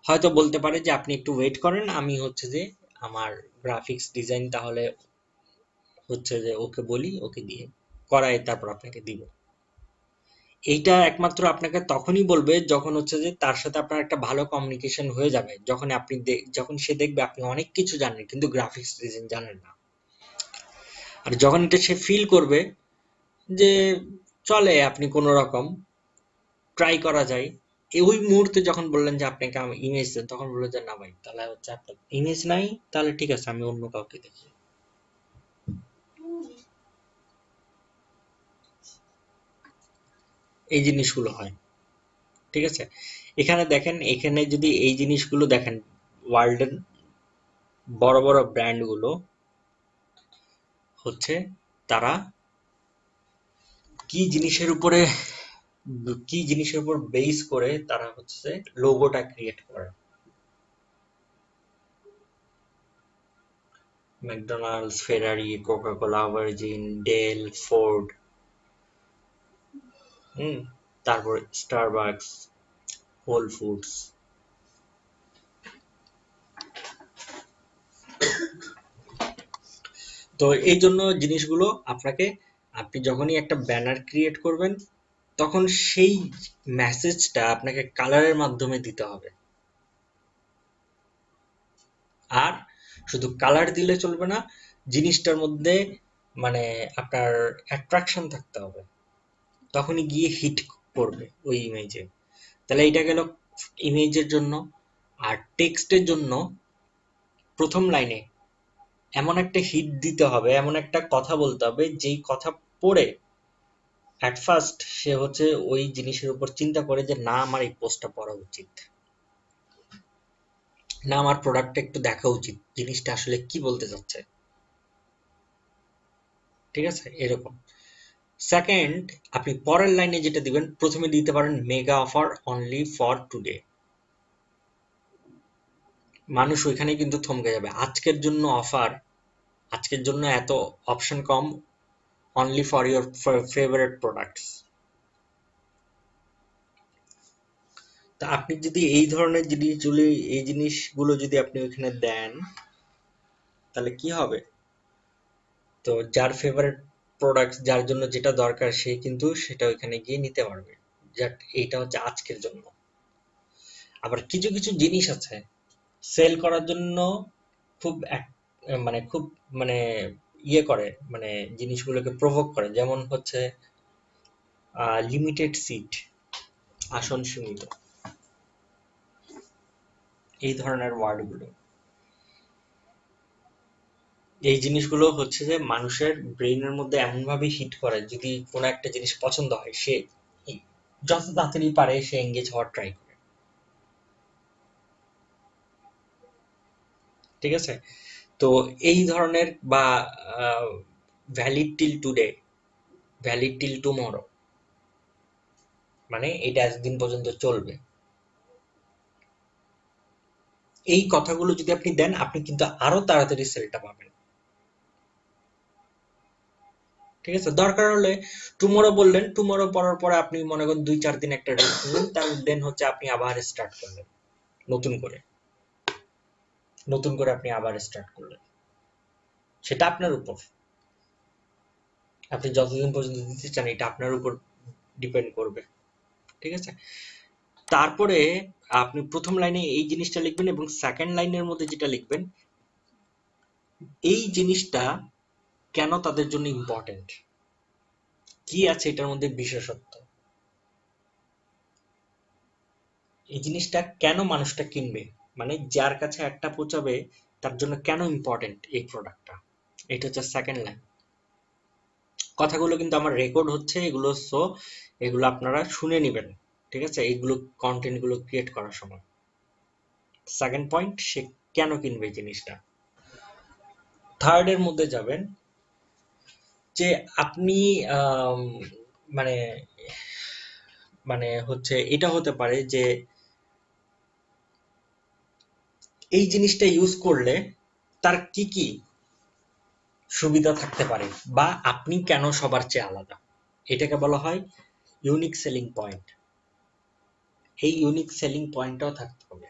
B: হয়তো বলতে পারে যে আপনি একটু ওয়েট করেন, আমি হচ্ছে যে আমার গ্রাফিক্স ডিজাইন তাহলে হচ্ছে যে ওকে বলি, ওকে দিয়ে করায় তারপর আপনাকে দিব। এইটা একমাত্র আপনাকে তখনই বলবে যখন হচ্ছে যে তার সাথে আপনার একটা ভালো কমিউনিকেশন হয়ে যাবে, যখন আপনি যখন সে দেখবে আপনি অনেক কিছু জানেন কিন্তু গ্রাফিক্স ডিজাইন জানেন না। আর যখন এটা সে ফিল করবে যে চলে আপনি কোনো রকম ট্রাই করা যায়, ওই মুহূর্তে যখন বললেন যে আপনাকে আমি ইমেজ দেন, তখন বললো যে না ভাই তাহলে হচ্ছে আপনার ইমেজ নাই, তাহলে ঠিক আছে আমি অন্য কাউকে দেখি। এই জিনিসগুলো হয়। ঠিক আছে, এখানে দেখেন, এখানে যদি এই জিনিসগুলো দেখেন, ওয়ার্ল্ডের বড় বড় ব্র্যান্ড গুলো হচ্ছে তারা কি জিনিসের উপরে বেস করে তারা হচ্ছে লোগোটা ক্রিয়েট করে। ম্যাকডোনাল্ডস, ফেরারি, কোকা-কোলা, ভার্জিন, ডেল, ফোর্ড, তারপর স্টারবাকস, হোল ফুডস। তো এই জন্য জিনিসগুলো আপনাকে, আপনি যখনই একটা ব্যানার ক্রিয়েট করবেন তখন সেই মেসেজটা আপনাকে কালারের মাধ্যমে দিতে হবে। আর শুধু কালার দিলে চলবে না, জিনিসটার মধ্যে মানে আপনার অ্যাট্রাকশন থাকতে হবে, তখনই গিয়ে হিট করবে ওই ইমেজে। তাহলে এটা গেল ইমেজের জন্য। আর টেক্সটের জন্য প্রথম লাইনে এমন একটা হিট দিতে হবে, এমন একটা কথা বলতে হবে যেই কথা পড়ে অ্যাট ফার্স্ট সে হচ্ছে ওই জিনিসের উপর চিন্তা করে যে না আমার এই পোস্টটা পড়া উচিত, না আমার প্রোডাক্টটা একটু দেখা উচিত, জিনিসটা আসলে কি বলতে চাচ্ছে। ঠিক আছে, এরকম। সেকেন্ড, আপনি পরের লাইনে যেটা দিবেন, প্রথমে দিতে পারেন mega offer only for today. মানুষ ওইখানে কিন্তু থমকে যাবে, আজকের জন্য অফার, আজকের জন্য এত option com, only for your favourite products. তা আপনি যদি এই ধরনের জিনিসগুলো যদি আপনি ওইখানে দেন তাহলে কি হবে, তো যার ফেভারিট প্রোডাক্ট, যার জন্য যেটা দরকার সে কিন্তু সেটা ওইখানে গিয়ে নিতে পারবে, যাক এইটা হচ্ছে আজকের জন্য। আবার কিছু কিছু জিনিস আছে সেল করার জন্য খুব খুব মানে ইয়ে করে, মানে জিনিসগুলোকে প্রভোক করে, যেমন হচ্ছে লিমিটেড সিট, আসন সীমিত, এই ধরনের ওয়ার্ডগুলো। এই জিনিসগুলো হচ্ছে যে মানুষের ব্রেইনের মধ্যে এমনভাবে হিট করে, যদি কোনো একটা জিনিস পছন্দ হয় সে যত তাড়াতাড়ি পারে সে এঙ্গেজ হওয়ার ট্রাই করে। ঠিক আছে, তো এই ধরনের বা valid till today, valid till tomorrow, মানে এটা একদিন পর্যন্ত চলবে। এই কথাগুলো যদি আপনি দেন, আপনি কিন্তু আরো তাড়াতাড়ি সেলটা পাবেন। ঠিক আছে, দরকার হলে টুমরো বললেন, টুমরো পড়ার পরে আপনি মনে করেন 2-4 দিন একটা রেস্ট নিলেন, তার দেন হচ্ছে আপনি আবার স্টার্ট করলেন নতুন করে, আপনি আবার স্টার্ট করলেন। সেটা আপনার উপর, আপনি যতদিন পর্যন্ত দিতে চান এটা আপনার উপর ডিপেন্ড করবে। ঠিক আছে, তারপরে আপনি প্রথম লাইনে এই জিনিসটা লিখবেন এবং সেকেন্ড লাইনের মধ্যে যেটা লিখবেন, এই জিনিসটা কেন তাদের জন্য ইম্পর্টেন্ট, কি আছে এটার মধ্যে বিশেষত্ব, এই জিনিসটা কেন মানুষটা কিনবে, মানে যার কাছে একটা পৌঁছাবে তার জন্য কেন ইম্পর্টেন্ট এই প্রোডাক্টটা। এটা হচ্ছে সেকেন্ড লাইন। কথাগুলো কিন্তু আমার রেকর্ড হচ্ছে এগুলো, সো এগুলো আপনারা শুনে নেবেন। ঠিক আছে, এইগুলো কন্টেন্ট গুলো ক্রিয়েট করার সময়। সেকেন্ড পয়েন্ট, সে কেন কিনবে এই জিনিসটা। থার্ড এর মধ্যে যাবেন যে আপনি মানে হচ্ছে এটা হতে পারে যে এই জিনিসটা ইউজ করলে তার কি কি সুবিধা থাকতে পারে, বা আপনি কেন সবার চেয়ে আলাদা। এটাকে বলা হয় ইউনিক সেলিং পয়েন্ট। এই ইউনিক সেলিং পয়েন্টটাও থাকতে হবে।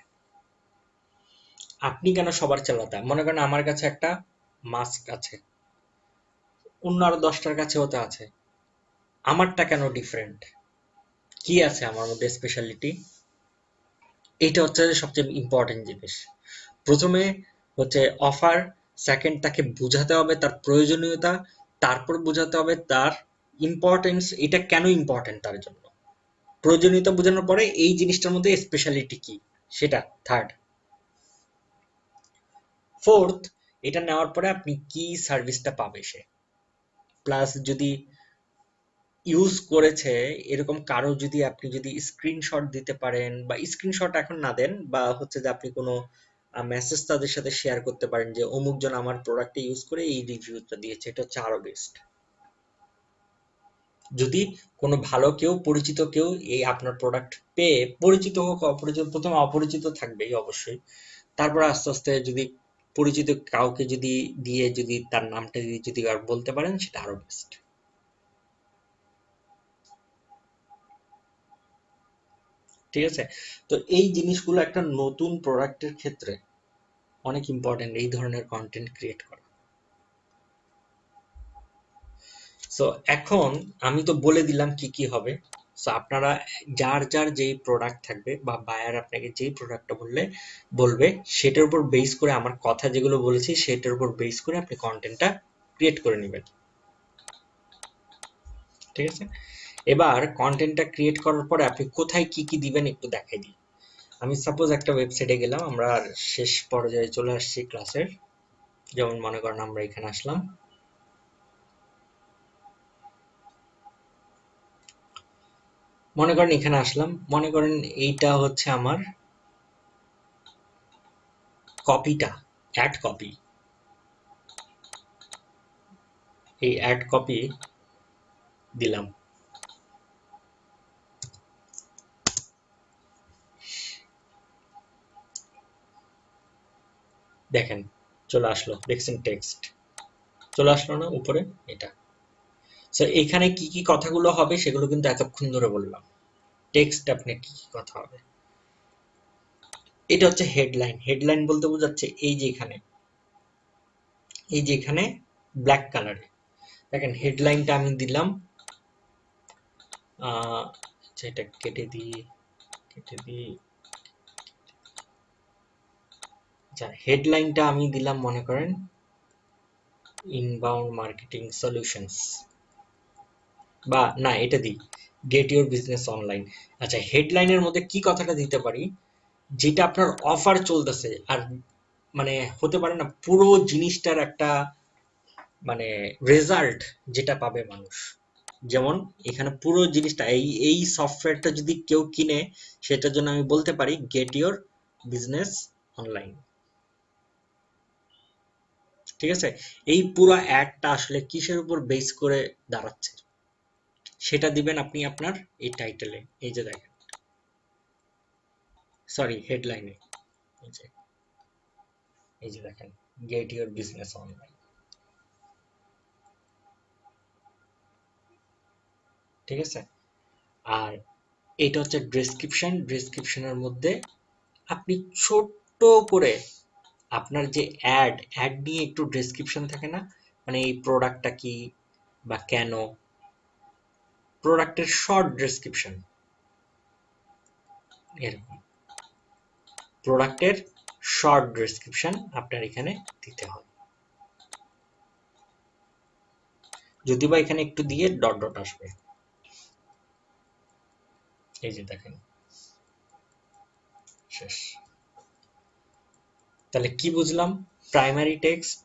B: আপনি কেন সবার চেয়ে আলাদা, মনে করেন আমার কাছে একটা মাস্ক আছে, অন্য আরো 10টার কাছে হতে আছে, আমারটা কেন ডিফারেন্ট, কি আছে আমার মধ্যে স্পেশালিটি। এটা হচ্ছে সবচেয়ে ইম্পর্টেন্ট জিনিস। প্রথমে হচ্ছে অফার, সেকেন্ড তাকে বোঝাতে হবে তার প্রয়োজনীয়তা, তারপর বোঝাতে হবে তার ইম্পর্টেন্স, এটা কেন ইম্পর্টেন্ট তার জন্য। প্রয়োজনীয়তা বোঝানোর পরে এই জিনিসটার মধ্যে স্পেশালিটি কি সেটা থার্ড। ফোর্থ, এটা নেওয়ার পরে আপনি কি সার্ভিসটা পাবে সে, প্লাস যদি ইউজ করেছে এরকম কারো যদি আপনি যদি স্ক্রিনশট দিতে পারেন, বা স্ক্রিনশট এখন না দেন, বা হচ্ছে যে আপনি কোনো মেসেজ তাদের সাথে শেয়ার করতে পারেন যে অমুক জন আমার প্রোডাক্টটা ইউজ করে এই রিভিউটা দিয়েছে, এটা হচ্ছে আরো বেস্ট। যদি কোনো ভালো কেউ, পরিচিত কেউ এই আপনার প্রোডাক্ট পেয়ে, পরিচিত হোক অপরিচিত, প্রথমে অপরিচিত থাকবেই অবশ্যই, তারপর আস্তে আস্তে যদি পরিচিত কাউকে যদি দিয়ে যদি তার নামটা যদি আর বলতে পারেন সেটা আরো বেস্ট। ঠিক আছে, তো এই জিনিসগুলো একটা নতুন প্রোডাক্টের ক্ষেত্রে অনেক ইম্পর্টেন্ট, এই ধরনের কন্টেন্ট ক্রিয়েট করা। সো এখন আমি তো বলে দিলাম কি কি হবে। সো আপনারা যার যার যেই প্রোডাক্ট থাকবে বা বায়ার আপনাকে যেই প্রোডাক্টটা বলবে সেটার উপর বেস করে, আমার কথা যেগুলো বলেছি সেটার উপর বেস করে আপনি কন্টেন্টটা ক্রিয়েট করে নেবেন। ঠিক আছে, এবার কন্টেন্টটা ক্রিয়েট করার পরে আপনি কোথায় কি কি দিবেন একটু দেখাই দিই। আমি সাপোজ একটা ওয়েবসাইটে গেলাম, আমরা শেষ পর্যায়ে চলে আসছি ক্লাসের, যেমন মনে করেন আমরা এখানে আসলাম, মনে করেন এখানে আসলাম, মনে করেন এইটা হচ্ছে আমার কপিটা, অ্যাড কপি। এই অ্যাড কপি দিলাম, দেখেন চলে আসলো, দেখছেন টেক্সট চলে আসলো না উপরে, এটা। সো এখানে কি কি কথাগুলো হবে সেগুলো কিন্তু এতক্ষণ ধরে বললাম। টেক্সট আপনি কি কি কথা হবে, এটা হচ্ছে হেডলাইন। হেডলাইন বলতে বোঝাচ্ছে এই যে এখানে, এই যে এখানে ব্ল্যাক কালারে দেখেন হেডলাইনটা আমি দিলাম, এটা কেটে দিই, আচ্ছা হেডলাইনটা আমি দিলাম মনে করেন ইনবাউন্ড মার্কেটিং সলিউশনস, বা না এটা দিই গেট ইউর বিজনেস অনলাইন। আচ্ছা হেডলাইনের মধ্যে কি কথাটা দিতে পারি, যেটা আপনার অফার চলতেছে, আর মানে হতে পারে না পুরো জিনিসটার একটা মানে রেজাল্ট যেটা পাবে মানুষ। যেমন এখানে পুরো জিনিসটা এই সফটওয়্যারটা যদি কেউ কিনে সেটার জন্য আমি বলতে পারি গেট ইউর বিজনেস অনলাইন। ঠিক আছে, এই পুরো অ্যাডটা আসলে কিসের উপর বেস করে দাঁড়াচ্ছে, সেটা দিবেন আপনি আপনার এই টাইটেলে, এই যে দেখেন, সরি হেডলাইনে, এই যে দেখেন গেট ইউর বিজনেস অনলাইন। ঠিক আছে, আর এটা হচ্ছে ডেসক্রিপশন। ডেসক্রিপশনের মধ্যে আপনি ছোট্ট করে আপনার যে অ্যাড নিয়ে একটু ডেসক্রিপশন থাকে না, মানে এই প্রোডাক্টটা কি বা কেন, প্রোডাক্টের শর্ট ডেসক্রিপশন, এরকম প্রোডাক্টের শর্ট ডেসক্রিপশন আপনার এখানে দিতে হবে। যদি বা এখানে একটু দিয়ে ডট ডট আসবে, এই যে দেখেন শেষ। তাহলে কি বুঝলাম? প্রাইমারি টেক্সট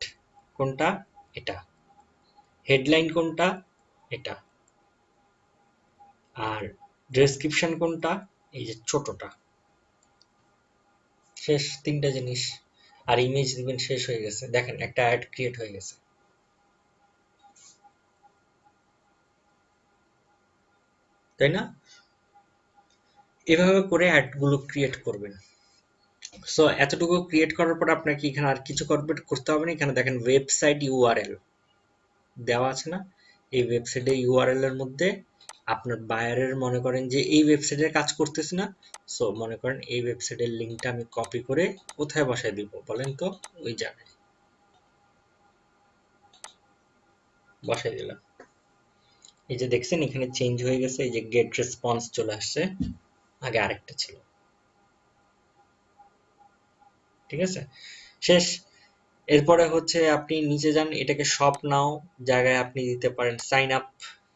B: কোনটা? এটা। হেডলাইন কোনটা? এটা। আর ডেসক্রিপশন কোনটা? এই যে ছোটটা। শেষ, তিনটা জিনিস। আর ইমেজ দিবেন, শেষ হয়ে গেছে। দেখেন একটা অ্যাড ক্রিয়েট হয়ে গেছে, তাই না? এভাবে করে অ্যাড গুলো ক্রিয়েট করবেন। সো এতটুকু ক্রিয়েট করার পর আপনাকে এখানে আর কিছু করতে হবে না। এখানে দেখেন ওয়েবসাইট ইউআরএল দেওয়া আছে না? এই ওয়েবসাইটের ইউআরএল এর মধ্যে আপনার বায়ারের, মনে করেন যে এই ওয়েবসাইটে কাজ করতেছি না, সো মনে করেন এই ওয়েবসাইটের লিঙ্কটা আমি কপি করে কোথায় বসাই দিব বলেন তো? ওই জায়গায় বসাই দিলাম। এই যে দেখছেন এখানে চেঞ্জ হয়ে গেছে, এই যে গেট রেসপন্স চলে আসছে, আগে আরেকটা ছিল। ঠিক আছে, শেষ। এরপরে হচ্ছে আপনি নিচে যান, এটাকে শপ নাও জায়গায় আপনি দিতে পারেন সাইন আপ,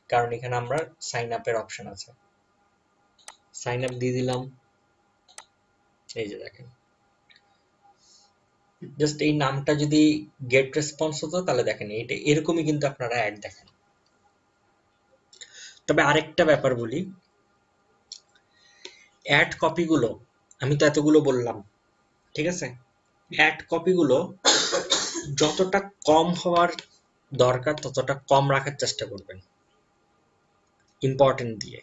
B: কারণ এখানে আমরা সাইন আপের অপশন আছে। সাইন আপ দিয়ে দিলাম, এই যে দেখেন জাস্ট এই নামটা যদি গেট রেসপন্স হতো তাহলে দেখেন এটা এরকমই কিন্তু আপনারা অ্যাড দেখেন। তবে আরেকটা ব্যাপার বলি, অ্যাড কপিগুলো, আমি তো এতগুলো বললাম, ঠিক আছে, অ্যাড কপিগুলো যতটা কম হওয়ার দরকার ততটা কম রাখার চেষ্টা করবেন ইম্পর্টেন্ট দিয়ে।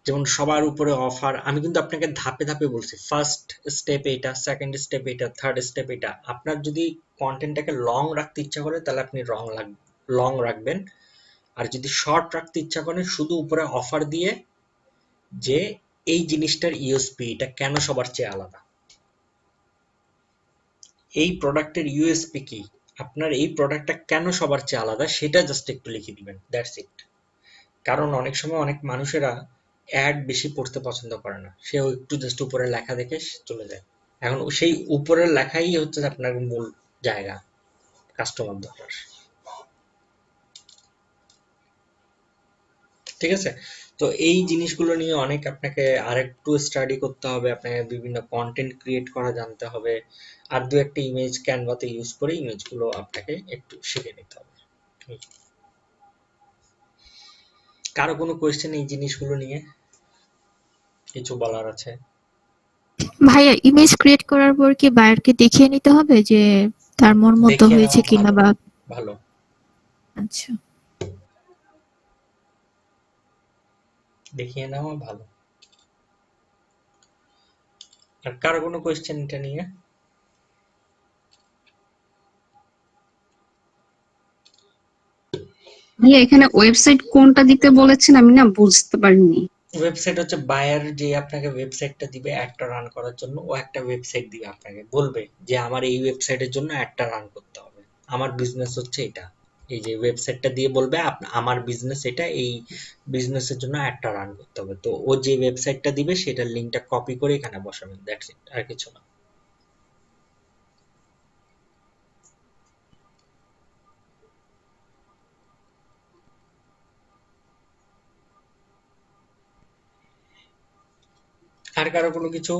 B: যেমন সবার উপরে অফার, আমি কিন্তু আপনাকে ধাপে ধাপে বলছি, ফার্স্ট স্টেপ এটা, সেকেন্ড স্টেপ এটা, থার্ড স্টেপ এটা। আপনার যদি কন্টেন্টটাকে লং রাখতে ইচ্ছা করে তাহলে আপনি লং রাখবেন, আর যদি শর্ট রাখতে ইচ্ছা করেন শুধু উপরে অফার দিয়ে যে এই জিনিসটার ইউএসপি, এটা কেন সবার চেয়ে আলাদা, এই প্রোডাক্টের ইউএসপি কি, আপনার এই প্রোডাক্টটা কেন সবার চেয়ে আলাদা, সেটা জাস্ট একটু লিখে দিবেন, দ্যাটস ইট। কারণ অনেক সময় অনেক মানুষেরা অ্যাড বেশি পড়তে পছন্দ করে না, সে একটু জাস্ট উপরে লেখা দেখে চলে যায়। এখন সেই উপরের লেখাই হচ্ছে আপনার মূল জায়গা কাস্টমার ধরার। ঠিক আছে, তো এই জিনিসগুলো নিয়ে অনেক আপনাকে আরেকটু স্টাডি করতে হবে, আপনাকে বিভিন্ন কন্টেন্ট ক্রিয়েট করা জানতে হবে, আর দু একটা ইমেজ ক্যানভাতে ইউজ করে ইমেজগুলো আপনাকে একটু শিখে নিতে হবে। কারো কোনো কোয়েশ্চেন এই জিনিসগুলো নিয়ে কিছু বলার আছে?
E: ভাইয়া, ইমেজ ক্রিয়েট করার পর কি বায়ারকে দেখিয়ে নিতে হবে যে তার মন মতো
B: দেখিয়ে
E: হয়েছে
B: নেওয়া
E: কিনা বা?
B: ভালো,
E: আচ্ছা,
B: দেখিয়ে নেওয়া ভালো। আর কারো কোনো কোয়েশ্চেন এটা নিয়ে?
G: ভাইয়া এখানে ওয়েবসাইট কোনটা দিতে বলেছেন, আমি না বুঝতে পারিনি।
B: ওয়েবসাইট হচ্ছে বায়ার যে আপনাকে ওয়েবসাইটটা দিবে অ্যাডটা রান করার জন্য, ও একটা ওয়েবসাইট দিবে আপনাকে, বলবে যে আমার এই ওয়েবসাইটের জন্য অ্যাডটা রান করতে হবে, আমার বিজনেস হচ্ছে এটা, এই যে ওয়েবসাইটটা দিয়ে বলবে আমার বিজনেস এটা, এই বিজনেসের জন্য অ্যাডটা রান করতে হবে। তো ও যে ওয়েবসাইটটা দিবে সেটার লিঙ্কটা কপি করে এখানে বসাবেন, দ্যাটস ইট, আর কিছু না। আর কারো কোনো কিছু?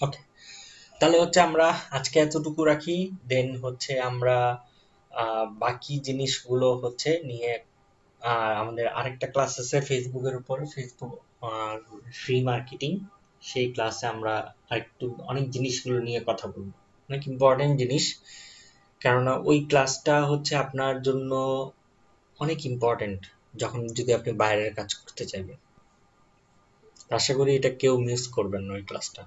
B: ওকে, তাহলে হচ্ছে আমরা আজকে এতটুকু রাখি, দেন হচ্ছে আমরা বাকি জিনিসগুলো হচ্ছে নিয়ে আমাদের আরেকটা ক্লাস আছে ফেসবুকের উপর, ফেসবুক ফ্রি মার্কেটিং, সেই ক্লাসে আমরা আরেকটু অনেক জিনিসগুলো নিয়ে কথা বলবো, অনেক ইম্পর্টেন্ট জিনিস, কেননা ওই ক্লাসটা হচ্ছে আপনার জন্য অনেক ইম্পর্টেন্ট যদি আপনি বাইরের কাজ করতে চাইবেন। আশা করি এটা কেউ মিস করবেন না ওই ক্লাসটা।